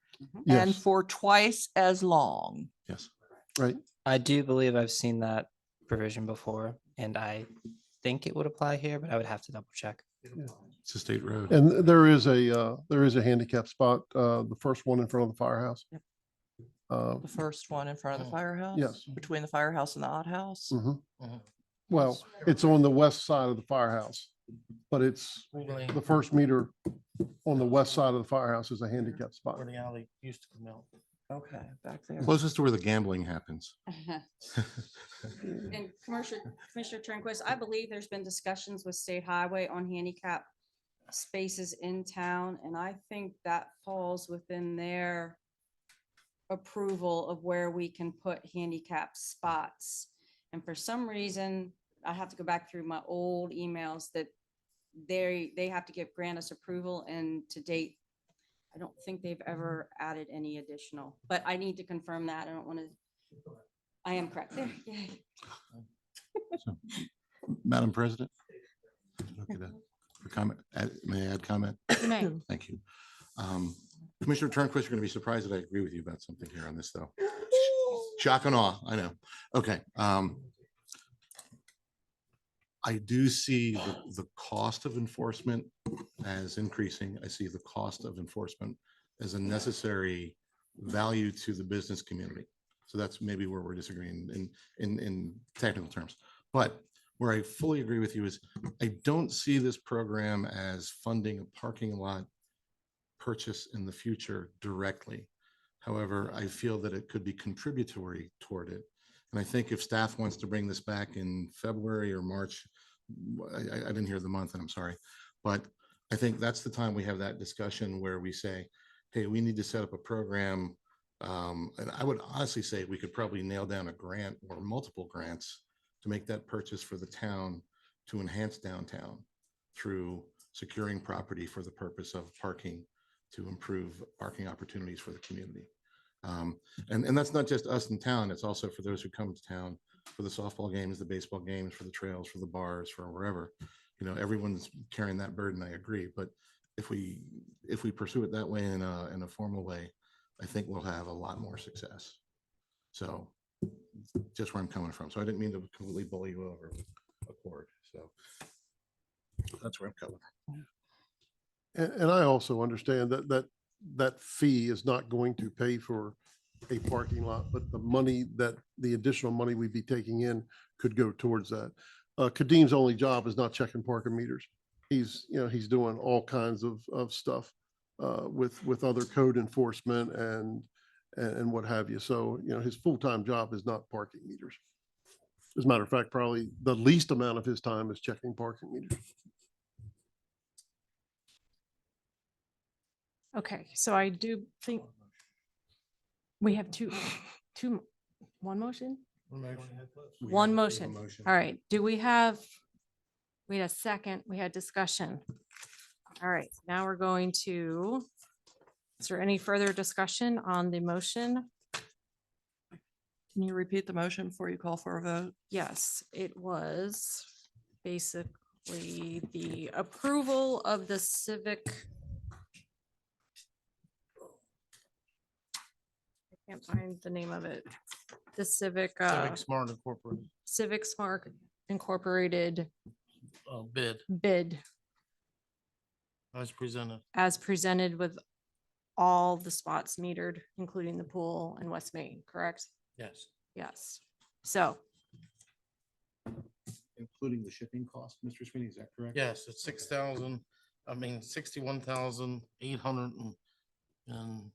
and Yes, for twice as long. Yes. right. I do believe I've seen that provision before, and I think it would apply here, but I would have to double check. It's a state road. And there is a handicap spot, the first one in front of the firehouse. Yep. Uh, The first one in front of the firehouse? Yes. Between the firehouse and the outhouse? mhm. Well, it's on the west side of the firehouse, but it's the first meter on the west side of the firehouse is a handicap spot. Where the alley used to come out. Okay, back there. Closest to where the gambling happens. And Commissioner Turnquist, I believe there's been discussions with State Highway on handicap spaces in town, and I think that falls within their approval of where we can put handicap spots. And for some reason, I have to go back through my old emails that they have to grant us approval, and to date, I don't think they've ever added any additional, but I need to confirm that. I don't want to, I am correct. There, yay. Madam President? Okay, for comment, may I add comment? You may. Thank you. Commissioner Turnquist, you're going to be surprised that I agree with you about something here on this, though. Shock and awe, I know. Okay. I do see the cost of enforcement as increasing. I see the cost of enforcement as a necessary value to the business community. So that's maybe where we're disagreeing in technical terms. But where I fully agree with you is I don't see this program as funding a parking lot purchase in the future directly. However, I feel that it could be contributory toward it. And I think if staff wants to bring this back in February or March, I didn't hear the month, and I'm sorry, but I think that's the time we have that discussion where we say, hey, we need to set up a program. And I would honestly say we could probably nail down a grant or multiple grants to make that purchase for the town to enhance downtown through securing property for the purpose of parking, to improve parking opportunities for the community. And that's not just us in town, it's also for those who come to town for the softball games, the baseball games, for the trails, for the bars, for wherever. You know, everyone's carrying that burden, I agree. But if we pursue it that way in a formal way, I think we'll have a lot more success. So just where I'm coming from. So I didn't mean to completely bully you over with a cord. So that's where I'm coming from. And I also understand that fee is not going to pay for a parking lot, but the additional money we'd be taking in could go towards that. Kadim's only job is not checking parking meters. He's doing all kinds of stuff with other code enforcement and what have you. So, his full-time job is not parking meters. As a matter of fact, probably the least amount of his time is checking parking meters. Okay, so I do think we have one motion? One motion. All right, we had a second, we had discussion. All right, now we're going to, is there any further discussion on the motion? Can you repeat the motion before you call for a vote? Yes, it was basically the approval of the civic. I can't find the name of it. The Civic Smart Incorporated Civic Smart Incorporated bid as presented. as presented with all the spots metered, including the pool and West Main, correct? Yes. Yes. So including the shipping cost, Mr. Sweeney, is that correct? Yes, it's 61,800 and,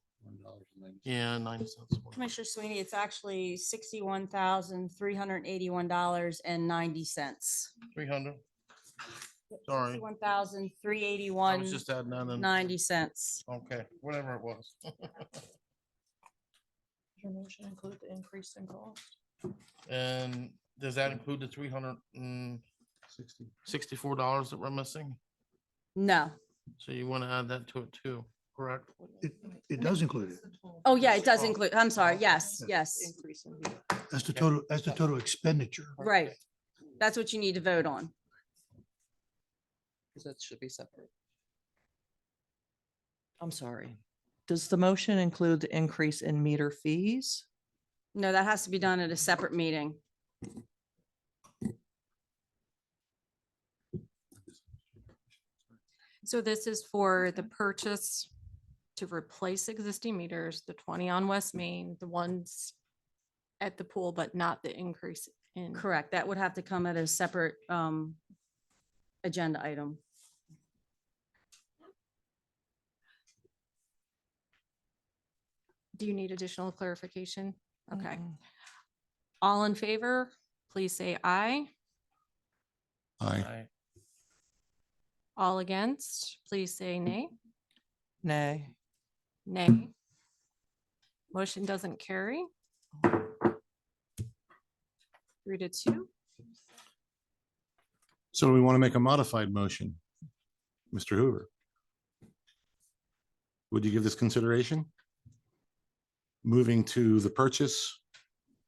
yeah, 90 cents. Commissioner Sweeney, it's actually $61,381.90. 300. Sorry. $61,381.90. I was just adding that in. 90 cents. Okay, whatever it was. Your motion include the increase in cost? And does that include the $364 that we're missing? No. So you want to add that to it too, correct? It does include it. Oh, yeah, it does include, I'm sorry. Yes, yes. That's the total expenditure. Right. That's what you need to vote on. Because that should be separate. I'm sorry. Does the motion include the increase in meter fees? No, that has to be done at a separate meeting. So this is for the purchase to replace existing meters, the 20 on West Main, the ones at the pool, but not the increase in. Correct. That would have to come at a separate agenda item. Do you need additional clarification? Okay. Mm-mm. All in favor, please say aye. Aye. All against, please say nay. Nay. Nay. Motion doesn't carry. 3-2. So do we want to make a modified motion? Mr. Hoover? Would you give this consideration? Moving to the purchase,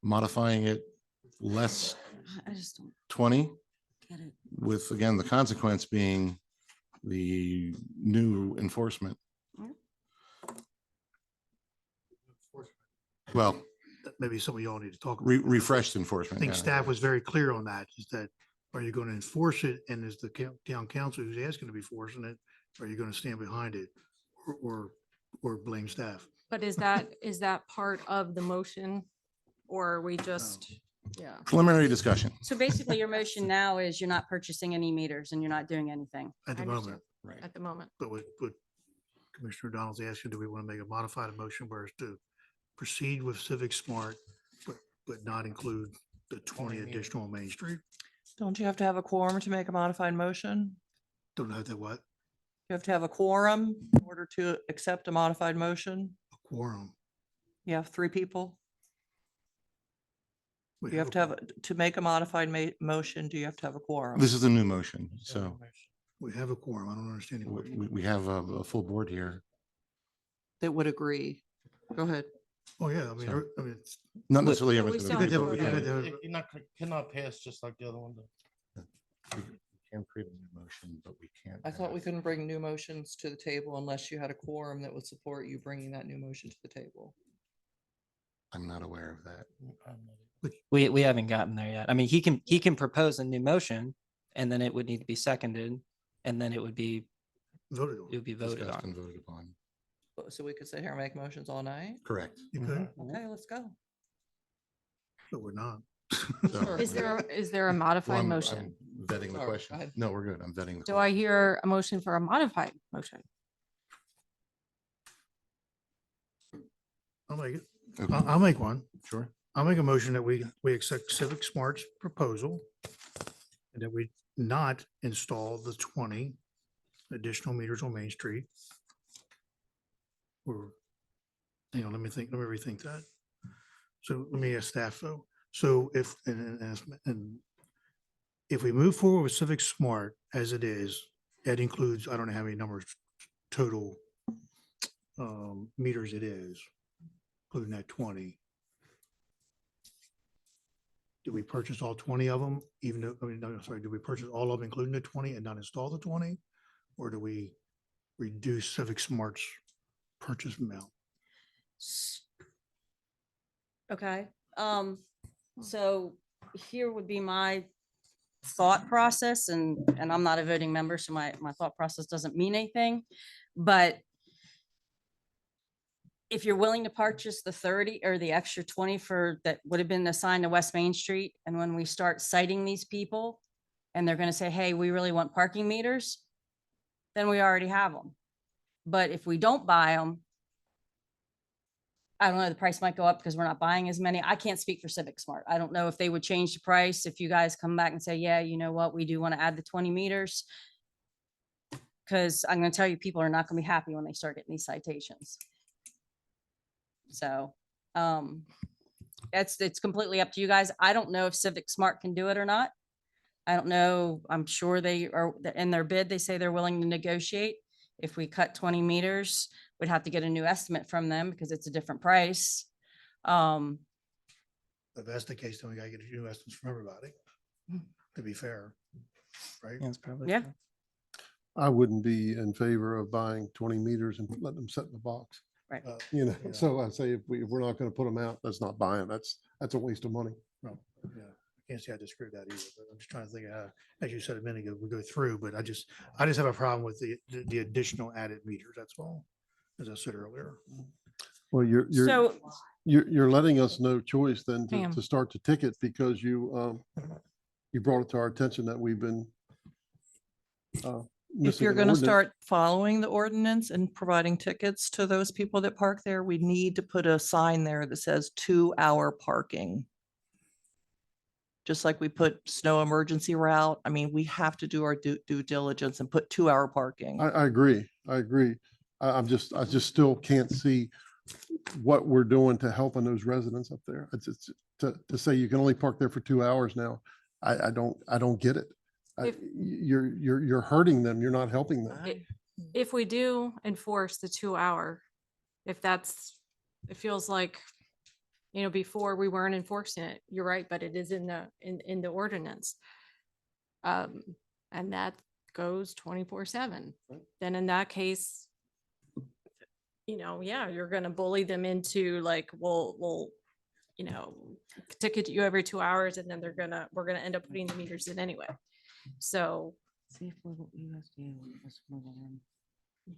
modifying it less I just don't 20, get it. with again, the consequence being the new enforcement. Well, That may be something you all need to talk about. refreshed I enforcement. think yeah. staff was very clear on that, is that, are you going to enforce it? And is the town council who's asking to be forcing it, are you going to stand behind it or blame staff? But is that part of the motion? Or are we just, yeah. Preliminary discussion. So basically your motion now is you're not purchasing any meters and you're not doing anything. At the I moment, understand. Right. At the moment. but what Commissioner Donald's asking, do we want to make a modified motion where it's to proceed with Civic Smart, but not include the 20 additional on Main Street? Don't you have to have a quorum to make a modified motion? Don't know that what, You have to have a quorum in order to accept a modified motion. a quorum. You have 3 people. We You have a to have, to make a modified motion, do you have to have a quorum? This is a new motion, so We have a quorum. I don't understand. the question. we have a full board here. That would agree. Go ahead. Oh, yeah, I mean, So- it's. Not necessarily But we everything. still could have- have to you vote could on it. have- Cannot pass just like the other one. We can create a new motion, but we can't. I thought we have- couldn't bring new motions to the table unless you had a quorum that would support you bringing that new motion to the table. I'm not aware of that. We haven't gotten there yet. I mean, he can propose a new motion and then it would need to be seconded and then it would be Voted on. voted Discussed on. and voted upon. So we could sit here and make motions all night? Correct. You could, Okay, let's go. but we're not. So- Is there a Well, modified I'm motion? Vetting the Sorry, go question. ahead. No, we're good. I'm vetting. the Do I question. hear a motion for a modified motion? I'll make it. Okay. I'll make one. Sure. I'll make a motion that we accept Civic Smart's proposal and that we not install the 20 additional meters on Main Street. Or, hang on, let me rethink that. So let me ask staff though. So if, and if we move forward with Civic Smart as it is, that includes, I don't know how many numbers total meters it is, including that 20. Do we purchase all 20 of them, even though, I mean, no, sorry, do we purchase all of them, including the 20 and not install the 20? Or do we reduce Civic Smart's purchase amount? Okay, so here would be my thought process and I'm not a voting member, so my thought process doesn't mean anything. But if you're willing to purchase the 30 or the extra 20 for that would have been assigned to West Main Street, and when we start citing these people, and they're gonna say, hey, we really want parking meters, then we already have them. But if we don't buy them, I don't know, the price might go up because we're not buying as many. I can't speak for Civic Smart. I don't know if they would change the price if you guys come back and say, yeah, you know what, we do want to add the 20 meters. Because I'm going to tell you, people are not going to be happy when they start getting these citations. So it's completely up to you guys. I don't know if Civic Smart can do it or not. I don't know. I'm sure they are in their bid. They say they're willing to negotiate. If we cut 20 meters, we'd have to get a new estimate from them because it's a different price. If that's the case, then we gotta get a new estimates from everybody, to be fair, right? That's probably. Yeah. true. I wouldn't be in favor of buying 20 meters and letting them sit in the box. Right. You know, Yeah. so I say if we're not going to put them out, that's not buying. That's a waste of money. No, yeah, I can't say I disagree with that either, but I'm just trying to think of how, as you said a minute ago, we go through, but I just have a problem with the additional added meters, that's all, as I said earlier. Well, So you're letting us no choice then Ma'am. to start the ticket because you brought it to our attention that we've been If missing you're an going to ordinance. start following the ordinance and providing tickets to those people that park there, we need to put a sign there that says 2-hour parking. Just like we put snow emergency route. I mean, we have to do our due diligence and put 2-hour parking. I agree. I just still can't see what we're doing to helping those residents up there. It's to say you can only park there for 2 hours now. I don't get it. If- You're hurting them. You're not helping them. If we do enforce the 2 hour, it feels like, before we weren't enforcing it. You're right, but it is in the ordinance. And that goes 24/7. Then in that case, yeah, you're gonna bully them into like, we'll ticket you every 2 hours, and then we're gonna end up putting the meters in anyway. So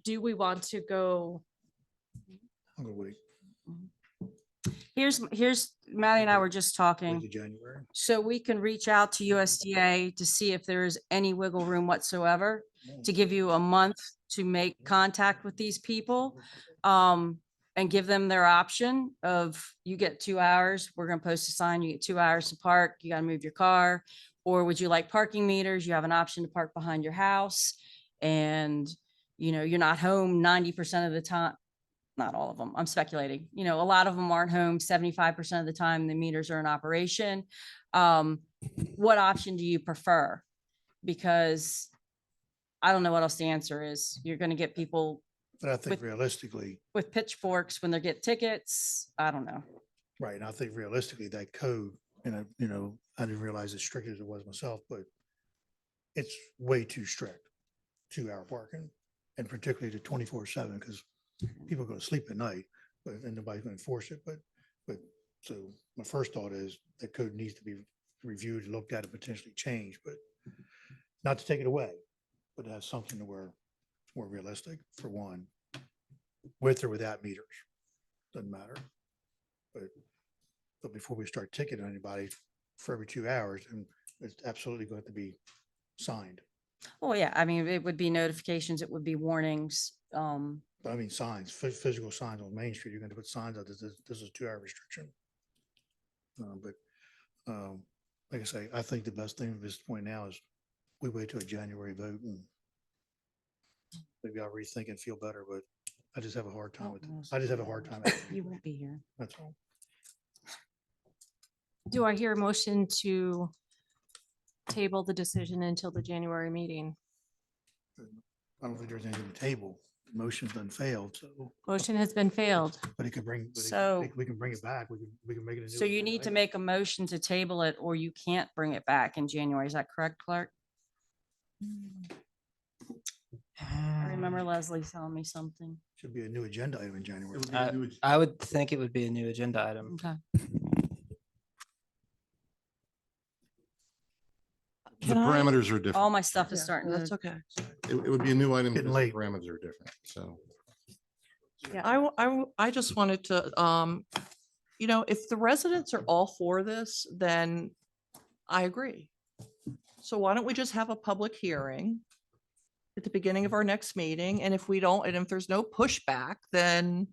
do we want to go? I'm gonna wait here's Maddie and I were just wait talking. to January. So we can reach out to USDA to see if there is any wiggle room whatsoever to give you a month to make contact with these people. And give them their option of, you get 2 hours, we're gonna post a sign, you get 2 hours to park, you gotta move your car. Or would you like parking meters? You have an option to park behind your house. And, you're not home 90% of the time. Not all of them, I'm speculating. A lot of them aren't home 75% of the time the meters are in operation. What option do you prefer? Because I don't know what else the answer is. You're gonna get people But I think with- realistically, with pitchforks when they get tickets. I don't know. right, and I think realistically, that code, I didn't realize as strict as it was myself, but it's way too strict, 2 hour parking, and particularly the 24/7, because people go to sleep at night, and nobody's gonna enforce it, but so my first thought is that code needs to be reviewed, looked at, and potentially changed, but not to take it away, but to have something to where it's more realistic, for one, with or without meters, doesn't matter. But before we start ticketing anybody for every 2 hours, and it's absolutely going to be signed. Oh, yeah. I mean, it would be notifications, it would be warnings. But I mean, signs, physical signs on Main Street, you're going to put signs out, this is a 2 hour restriction. Like I say, I think the best thing at this point now is we wait till a January vote and maybe I'll rethink and feel better, but I just have a hard time with it. I just have a hard time. You won't be here. That's all. Do I hear a motion to table the decision until the January meeting? I don't think there's anything to table. The motion's done failed, so, Motion has been failed. but it could bring, So- we can bring it back. We can make it a new. So you agenda need to item. make a motion to table it, or you can't bring it back in January. Is that correct, Clark? I remember Leslie telling me something. Should be a new agenda item in January. I would think it would be a new agenda item. Okay. The Can I- parameters are All different. my stuff is starting That's to, okay. It would be a new item. Getting because the late. Parameters are different, so. I just wanted to, if the residents are all for this, then I agree. So why don't we just have a public hearing at the beginning of our next meeting? And if we don't, and if there's no pushback, then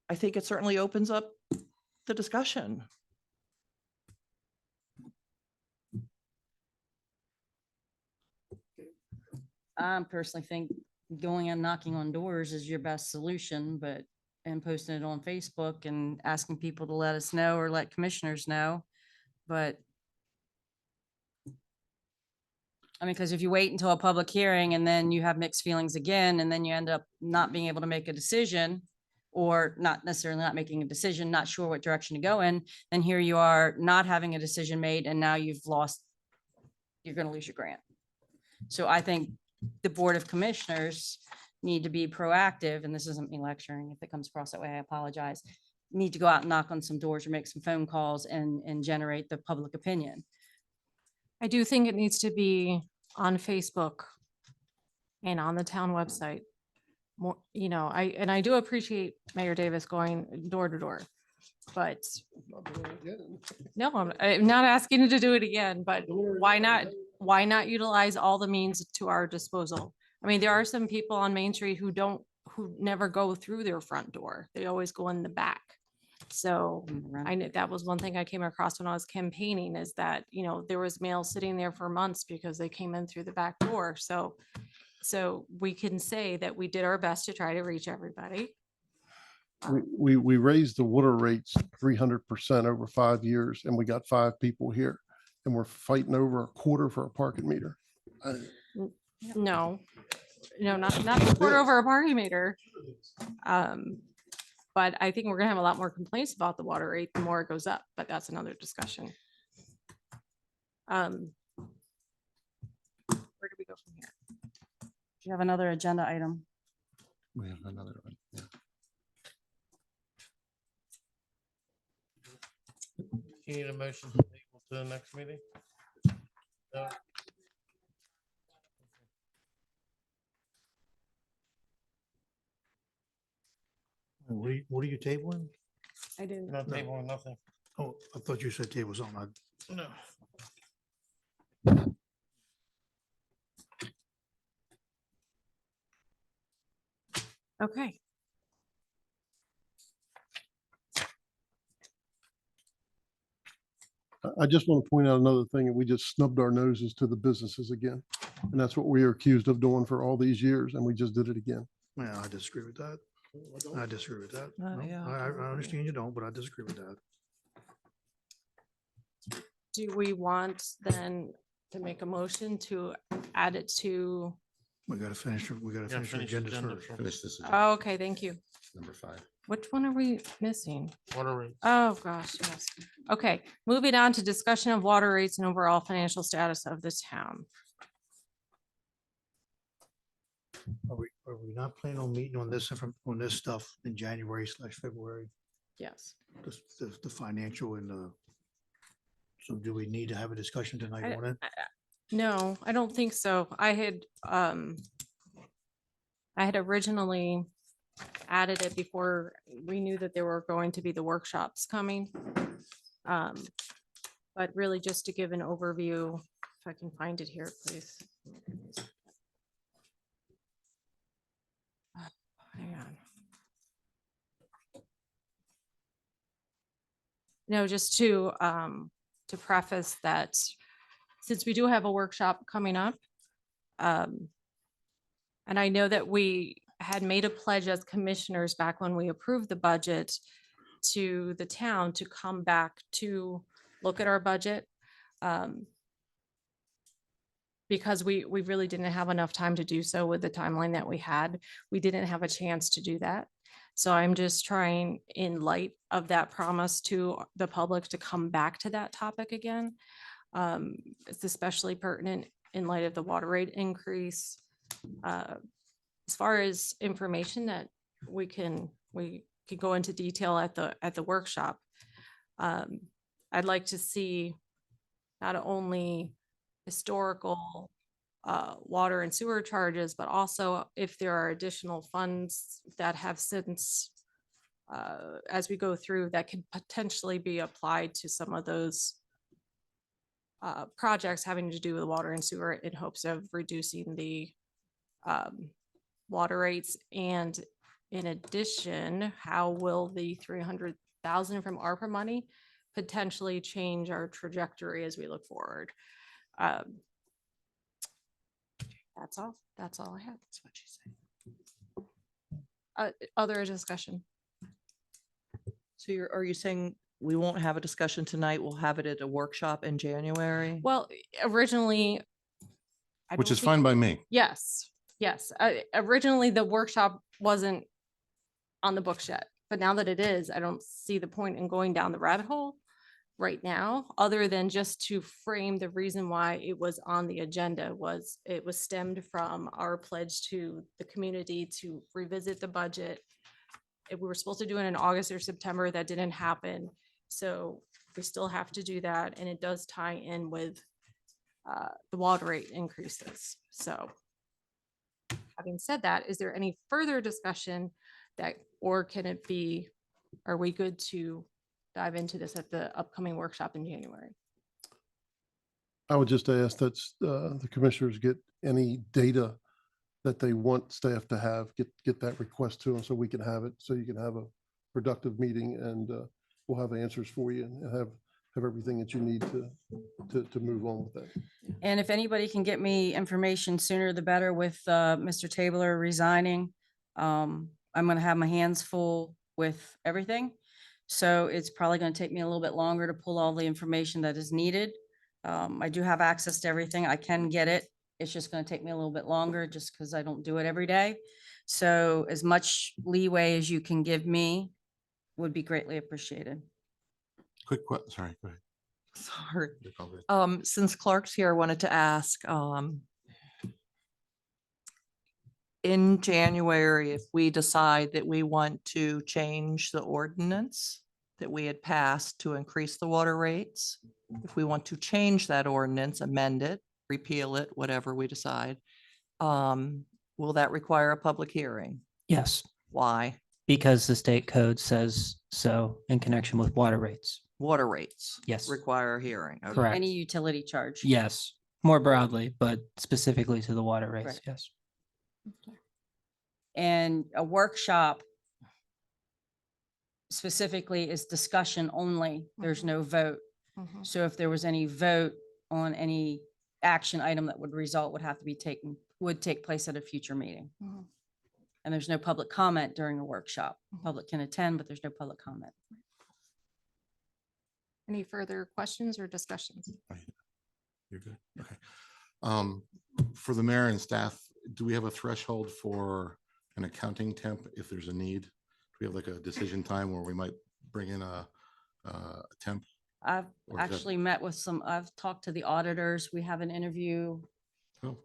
I think it certainly opens up the discussion. I personally think going and knocking on doors is your best solution, but, and posting it on Facebook and asking people to let us know or let commissioners know. But I mean, because if you wait until a public hearing and then you have mixed feelings again, and then you end up not being able to make a decision, or not necessarily not making a decision, not sure what direction to go in, then here you are not having a decision made, and now you've lost, you're going to lose your grant. So I think the Board of Commissioners need to be proactive, and this isn't me lecturing. If it comes across that way, I apologize. Need to go out and knock on some doors or make some phone calls and generate the public opinion. I do think it needs to be on Facebook and on the town website. More, you know, I do appreciate Mayor Davis going door to door, but no, I'm not asking you to do it again, but why not utilize all the means to our disposal? I mean, there are some people on Main Street who never go through their front door. They always go in the back. So I know that was one thing I came across when I was campaigning, is that, you know, there was mail sitting there for months because they came in through the back door. So we can say that we did our best to try to reach everybody. We raised the water rates 300% over 5 years, and we got 5 people here, and we're fighting over a quarter for a parking meter. No, not a quarter over a parking meter. But I think we're gonna have a lot more complaints about the water rate the more it goes up, but that's another discussion. Where do we go from here? Do you have another agenda item? We have another one. Yeah. You need a motion to table to the next meeting? No? What are you tabling? I didn't. Not tabling nothing. Oh, I thought you said table something. No. Okay. I just want to point out another thing, and we just snubbed our noses to the businesses again. And that's what we are accused of doing for all these years, and we just did it again. Yeah, I disagree with that. I disagree with that. Oh, No, yeah, I totally. understand you don't, but I disagree with that. Do we want then to make a motion to add it to? We gotta finish our agenda first. Finish this. Oh, okay, thank you. Number 5. Which one are we missing? Water rates. Oh, gosh, yes. Okay, moving on to discussion of water rates and overall financial status of the town. Are we not planning on meeting on this, on this stuff in January/February? Yes. The financial and the, so do we need to have a discussion tonight on it? No, I don't think so. I had originally added it before we knew that there were going to be the workshops coming. But really just to give an overview, if I can find it here, please. Hang on. No, just to preface that, since we do have a workshop coming up, and I know that we had made a pledge as commissioners back when we approved the budget to the town to come back to look at our budget. Because we really didn't have enough time to do so with the timeline that we had. We didn't have a chance to do that. So I'm just trying, in light of that promise to the public, to come back to that topic again. It's especially pertinent in light of the water rate increase. As far as information that we could go into detail at the workshop. I'd like to see not only historical water and sewer charges, but also if there are additional funds that have since, as we go through, that could potentially be applied to some of those projects having to do with water and sewer in hopes of reducing the water rates. And in addition, how will the 300,000 from ARPA money potentially change our trajectory as we look forward? That's all. That's all I have. That's what you say. Other discussion. So are you saying we won't have a discussion tonight? We'll have it at a workshop in January? Well, originally. I Which don't is think- fine by me. Yes, yes. Originally, the workshop wasn't on the books yet, but now that it is, I don't see the point in going down the rabbit hole right now, other than just to frame the reason why it was on the agenda. It was stemmed from our pledge to the community to revisit the budget. We were supposed to do it in August or September. That didn't happen. So we still have to do that. And it does tie in with the water rate increases. So having said that, is there any further discussion or can it be, are we good to dive into this at the upcoming workshop in January? I would just ask that the commissioners get any data that they want staff to have, get that request to them so we can have it, so you can have a productive meeting, and we'll have answers for you and have everything that you need to move on with that. And if anybody can get me information sooner, the better with Mr. Tabler resigning. I'm going to have my hands full with everything. So it's probably going to take me a little bit longer to pull all the information that is needed. I do have access to everything. I can get it. It's just going to take me a little bit longer just because I don't do it every day. So as much leeway as you can give me would be greatly appreciated. Quick question. Sorry, go ahead. Sorry. You're covered. Since Clark's here, I wanted to ask, in January, if we decide that we want to change the ordinance that we had passed to increase the water rates, if we want to change that ordinance, amend it, repeal it, whatever we decide, will that require a public hearing? Yes, Why? because the state code says so in connection with water rates. Water rates? Yes. Require a hearing. Okay. Correct. Any utility charge. Yes, more broadly, but specifically to the water rates. Right. Yes. And a workshop specifically is discussion only. There's no vote. So if there was any vote on any action item that would take place at a future meeting. And there's no public comment during a workshop. Public can attend, but there's no public comment. Any further questions or discussions? You're good. Okay. For the mayor and staff, do we have a threshold for an accounting temp if there's a need? Do we have like a decision time where we might bring in a temp? I've Or is that- actually met with I've talked to the auditors. We have an interview Oh,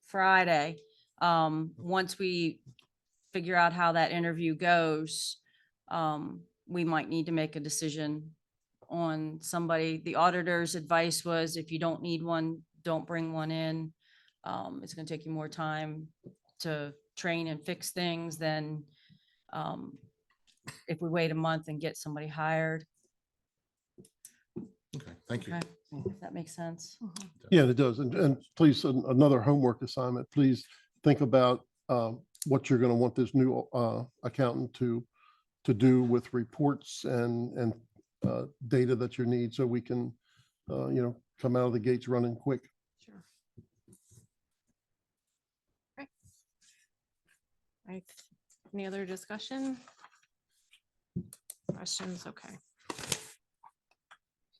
Friday. Once we figure out how that interview goes, we might need to make a decision on somebody. The auditor's advice was if you don't need one, don't bring one in. It's going to take you more time to train and fix things than if we wait a month and get somebody hired. okay, thank you. Okay, if that makes sense. Yeah, it does. And please, another homework assignment, please think about what you're going to want this new accountant to do with reports and data that you need so we can, come out of the gates running quick. Sure. Okay. Right. Any other discussion? Questions? Okay. I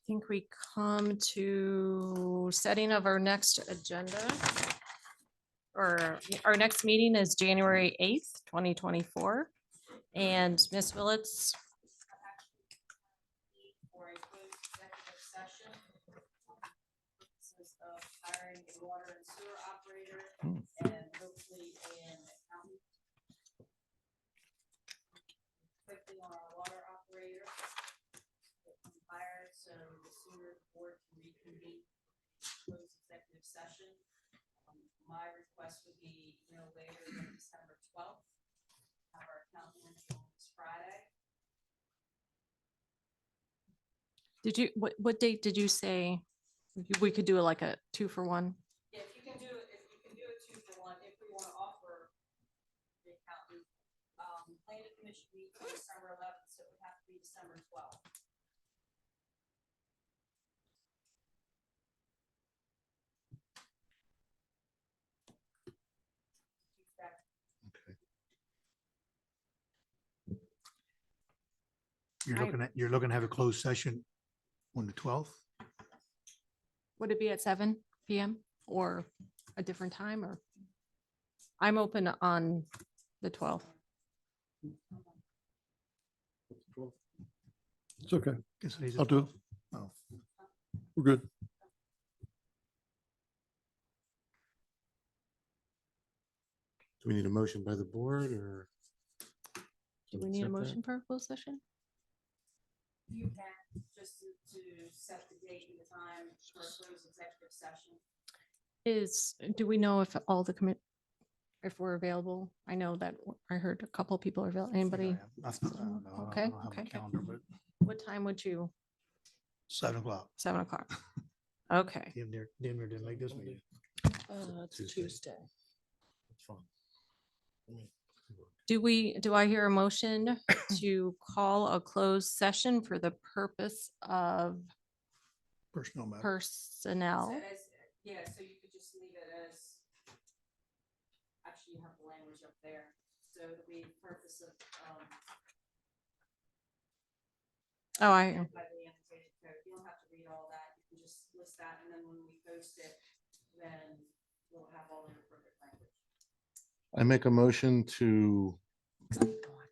think we come to setting of our next agenda. Or our next meeting is January 8th, 2024. And Ms. Willetts. For a closed executive session. Purposes of hiring a water and sewer operator and hopefully an accountant. Quickly on our water operator. Hired, so the sewer board can reconvene closed executive session. My request would be no later than December 12th. Have our accountant on this Friday. Did you, what date did you say We could do it like a 2-for-1. Yeah, if you can do it, if you can do a 2-for-1, if we want to offer the accountant, planning commission meets on December 11th, so it would have to be December 12th. You're looking to have a closed session on the 12th? Would it be at 7 PM or a different time or? I'm open on the 12th. It's okay. Guess it is- I'll do it. Oh. We're good. Do we need a motion by the board or? Do we need a accept that? motion for a closed session? You can, just to set the date and the time for a closed executive session. Do we know if all the if we're available? I know that I heard a couple people are available. Anybody? I don't know. I Okay, don't have my okay. calendar, but What time would you? 7 o'clock. 7 o'clock. Okay. Damn near didn't make this meeting. It's Tuesday. Do I hear a motion to call a closed session for the purpose of Personnel matter. personnel? Yeah, so you could just leave it as, actually you have the language up there, so the purpose of, Oh, I, by the annotated code, you don't have to read all that, you can just list that, and then when we post it, then we'll have all the appropriate language. I make a motion to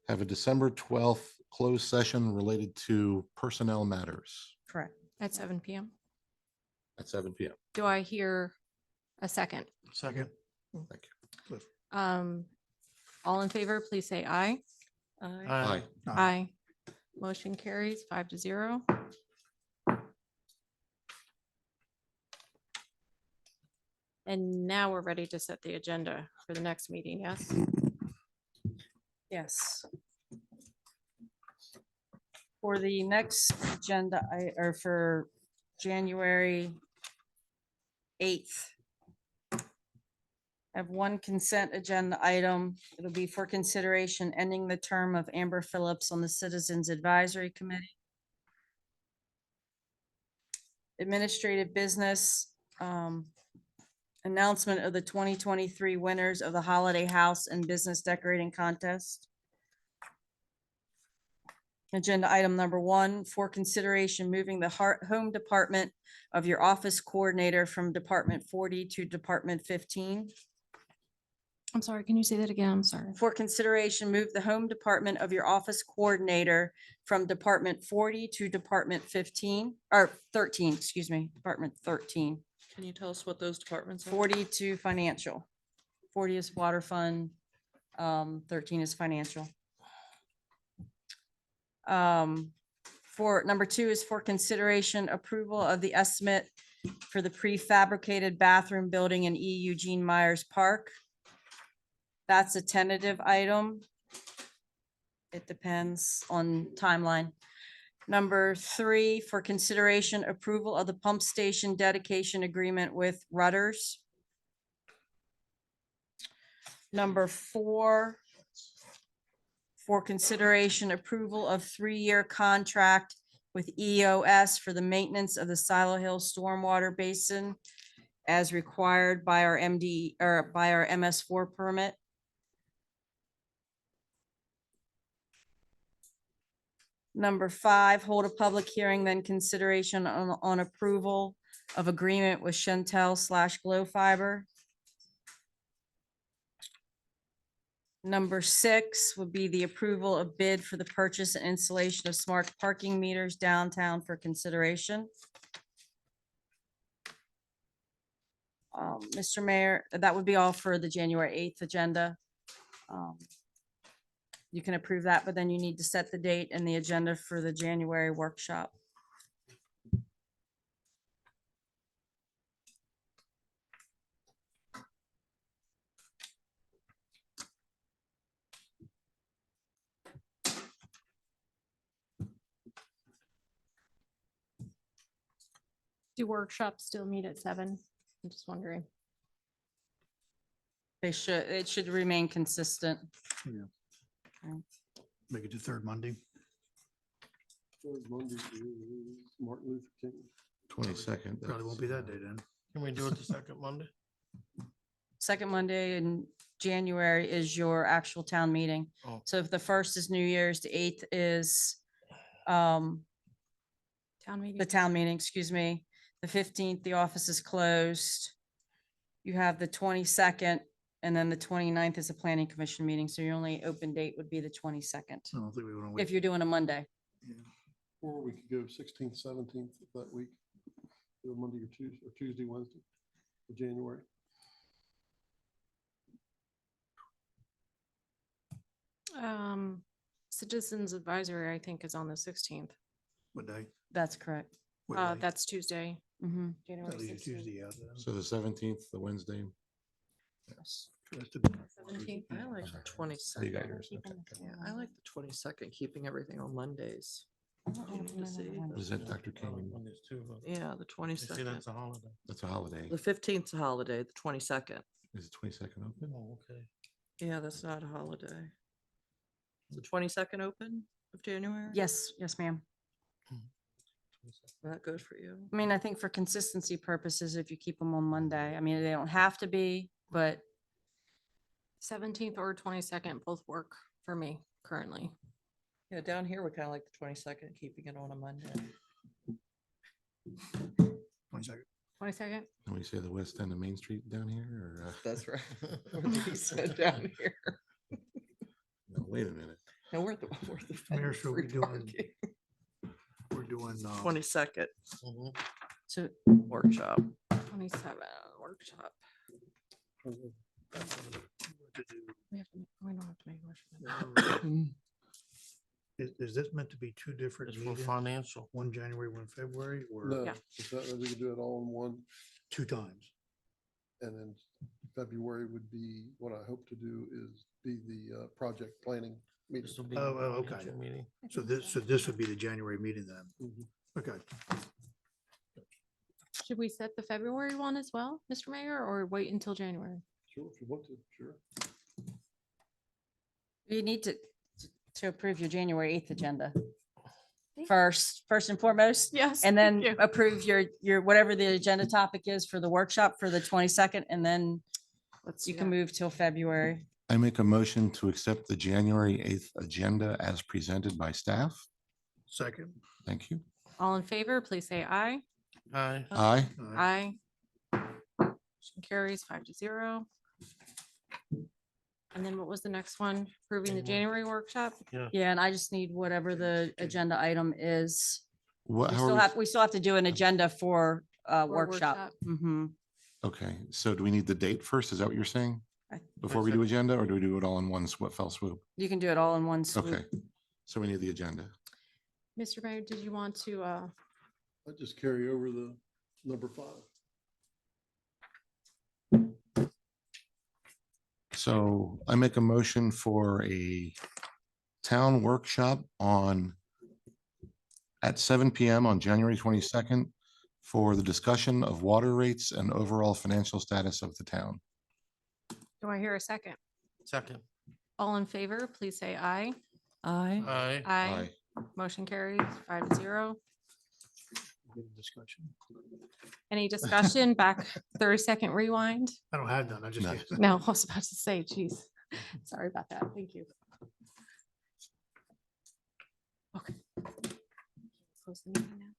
have a December 12th closed session related to personnel matters Correct. at 7 PM. at 7 PM. Do I hear a second? Second. Thank you. All in favor, please say aye. Aye. Aye. Motion carries 5-0. And now we're ready to set the agenda for the next meeting, yes? Yes. For the next agenda, or for January 8th. I have one consent agenda item. It'll be for consideration ending the term of Amber Phillips on the Citizens Advisory Committee. Administrative business, announcement of the 2023 winners of the Holiday House and Business Decorating Contest. Agenda item number 1, for consideration, moving the home department of your office coordinator from Department 40 to Department 15. I'm sorry, can you say that again? I'm sorry. For consideration, move the home department of your office coordinator from Department 40 to Department 15, or 13, excuse me, Department 13. Can you tell us what those departments are? 40 to financial. 40 is water fund, 13 is financial. For number 2 is for consideration approval of the estimate for the prefabricated bathroom building in E. Eugene Myers Park. That's a tentative item. It depends on timeline. Number 3, for consideration approval of the pump station dedication agreement with Rudders. Number 4, for consideration approval of 3-year contract with EOS for the maintenance of the Silo Hill Stormwater Basin as required by our MD, or by our MS4 permit. Number 5, hold a public hearing, then consideration on approval of agreement with Chantel / Glow Fiber. Number 6 would be the approval of bid for the purchase and installation of smart parking meters downtown for consideration. Mr. Mayor, that would be all for the January 8th agenda. You can approve that, but then you need to set the date and the agenda for the January workshop. Do workshops still meet at 7? I'm just wondering. It should remain consistent. Yeah. Okay. Make it the third Monday. Third Monday is Martin Luther King. 22nd. Probably won't be that day then. Can we do it the second Monday? Second Monday in January is your actual town meeting. Oh. So if the first is New Year's, the 8th is Town meeting. the town meeting, excuse me. The 15th, the office is closed. You have the 22nd, and then the 29th is a planning commission meeting. So your only open date would be the 22nd, I don't think we want to wait. if you're doing a Monday. Or we could go 16th, 17th that week. Do a Monday or Tuesday, Wednesday for January. Citizens Advisory, I think, is on the 16th. What day? That's correct. What day? That's Tuesday, Mm-hmm. January That leaves you 16th. Tuesday out then. So the 17th, the Wednesday. That's the- 17th. I like the So you 22nd. got yours. Okay. Yeah, I like the 22nd, keeping everything on Mondays. To see. Is that Dr. King? Mondays too, but Yeah, the you see, 22nd. that's a holiday. That's a holiday. The 15th is a holiday, the 22nd. Is the 22nd open? Oh, okay. Yeah, that's not a holiday. Is the 22nd open of January? Yes, yes, ma'am. That good for you. I mean, I think for consistency purposes, if you keep them on Monday, I mean, they don't have to be, but 17th or 22nd both work for me currently. Yeah, down here, we kind of like the 22nd, keeping it on a Monday. 22nd. 22nd? Can we say the west end of Main Street down here or? That's right. Or the east end down here. No, wait a minute. No, we're the Mayor, so free we're doing, parking. we're doing, 22nd Mhm. so workshop. 27 workshop. We don't have to make a motion. Is this meant to be two different It's for meetings? financial. One January, one February, or No, Yeah. is that way we could do it all in one, two times? and then February would be, what I hope to do is be the project planning meeting. This will be. Oh, the okay. financial Meeting. So this would be the January meeting then? Mhm. Okay. Should we set the February one as well, Mr. Mayor, or wait until January? Sure, if you want to, sure. you need to approve your January 8th agenda. First and foremost. Yes. And thank then you. approve your, whatever the agenda topic is for the workshop for the 22nd, and then Let's you do can that. move till February. I make a motion to accept the January 8th agenda as presented by staff. Second. Thank you. All in favor, please say aye. Aye. Aye. Aye. Motion carries 5-0. And then what was the next one? Approving the January workshop? Yeah, and I just need whatever the agenda item is. What, We how still are have, we still have to do an agenda for For workshop. workshop. Mm-hmm. okay, so do we need the date first? Is that what you're saying? I- Before we do agenda, or do we do it all in one fell swoop? You can do it all in one swoop. Okay, so we need the agenda. Mr. Mayor, did you want to, I just carry over the number 5. So I make a motion for a town workshop at 7 PM on January 22nd for the discussion of water rates and overall financial status of the town. do I hear a second? Second. All in favor, please say aye. Aye. Aye. Aye. Motion carries 5-0. Discussion. Any discussion? Back 30-second rewind? I don't have none. I just. No, I was about to say, geez. Sorry about that. Thank you. Okay. Close the meeting now.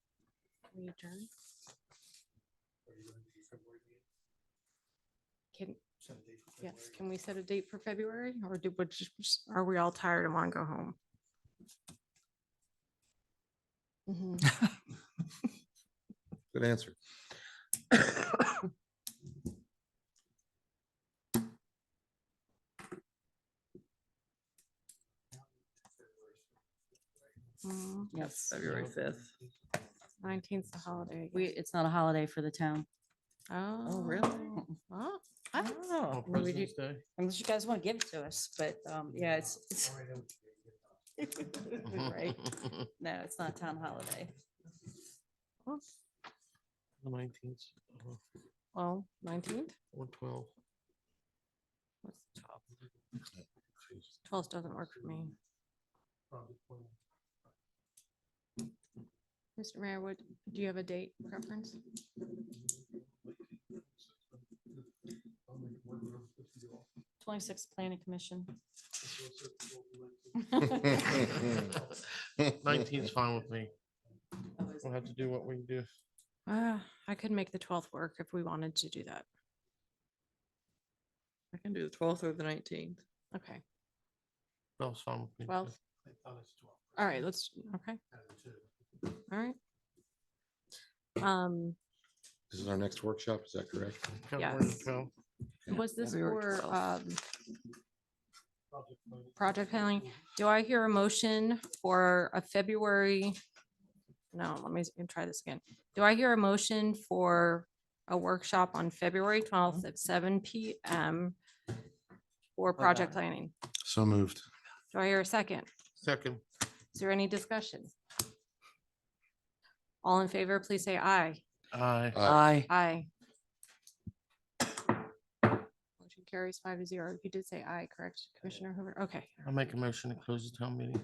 We adjourn. Can, yes, can we set a date for February, or are we all tired and want to go home? Mhm. Good answer. Yes. February 5th. 19th 's the holiday. It's not a holiday for the town. Oh, really? Oh, Oh, We do- President's Day. Unless you guys want to give it to us, but yeah, it's right. No, it's not a town holiday. The 19th Well, 19th? or 12. What's the 12th? 12th doesn't work for me. Mr. Mayor, do you have a date preference? 26th Planning Commission. 19th is fine with me. We'll have to do what we do. I could make the 12th work if we wanted to do that. I can do the 12th or the 19th. Okay, 12 's fine with me. 12th. All right, let's, okay. All right. This is our next workshop, is that correct? February the Yes. 12th. Was this February for 12th. project planning? Do I hear a motion for a February? No, let me try this again. Do I hear a motion for a workshop on February 12th at 7 PM for project planning? So moved. Do I hear a second? Second. Is there any discussion? All in favor, please say aye. Aye. Aye. Aye. Motion carries 5-0. You did say aye, correct, Commissioner Hoover? Okay. I'll make a motion to close the town meeting.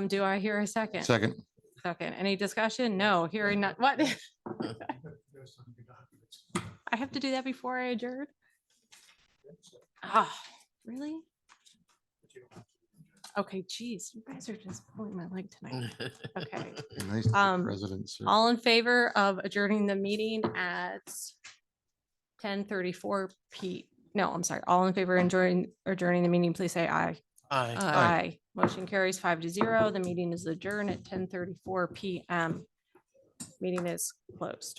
Do I hear a second? Second. Second, any discussion? No, hearing none. What? I have to do that before I adjourn? Ah, really? Okay, geez, you guys are just pulling my leg tonight. Okay. Nice to be Um, president, sir. All in favor of adjourning the meeting at 10:34 No, I'm sorry. All in favor of adjourning the meeting, please say aye. Aye. Aye. Motion carries 5-0. The meeting is adjourned at 10:34 PM. Meeting is closed.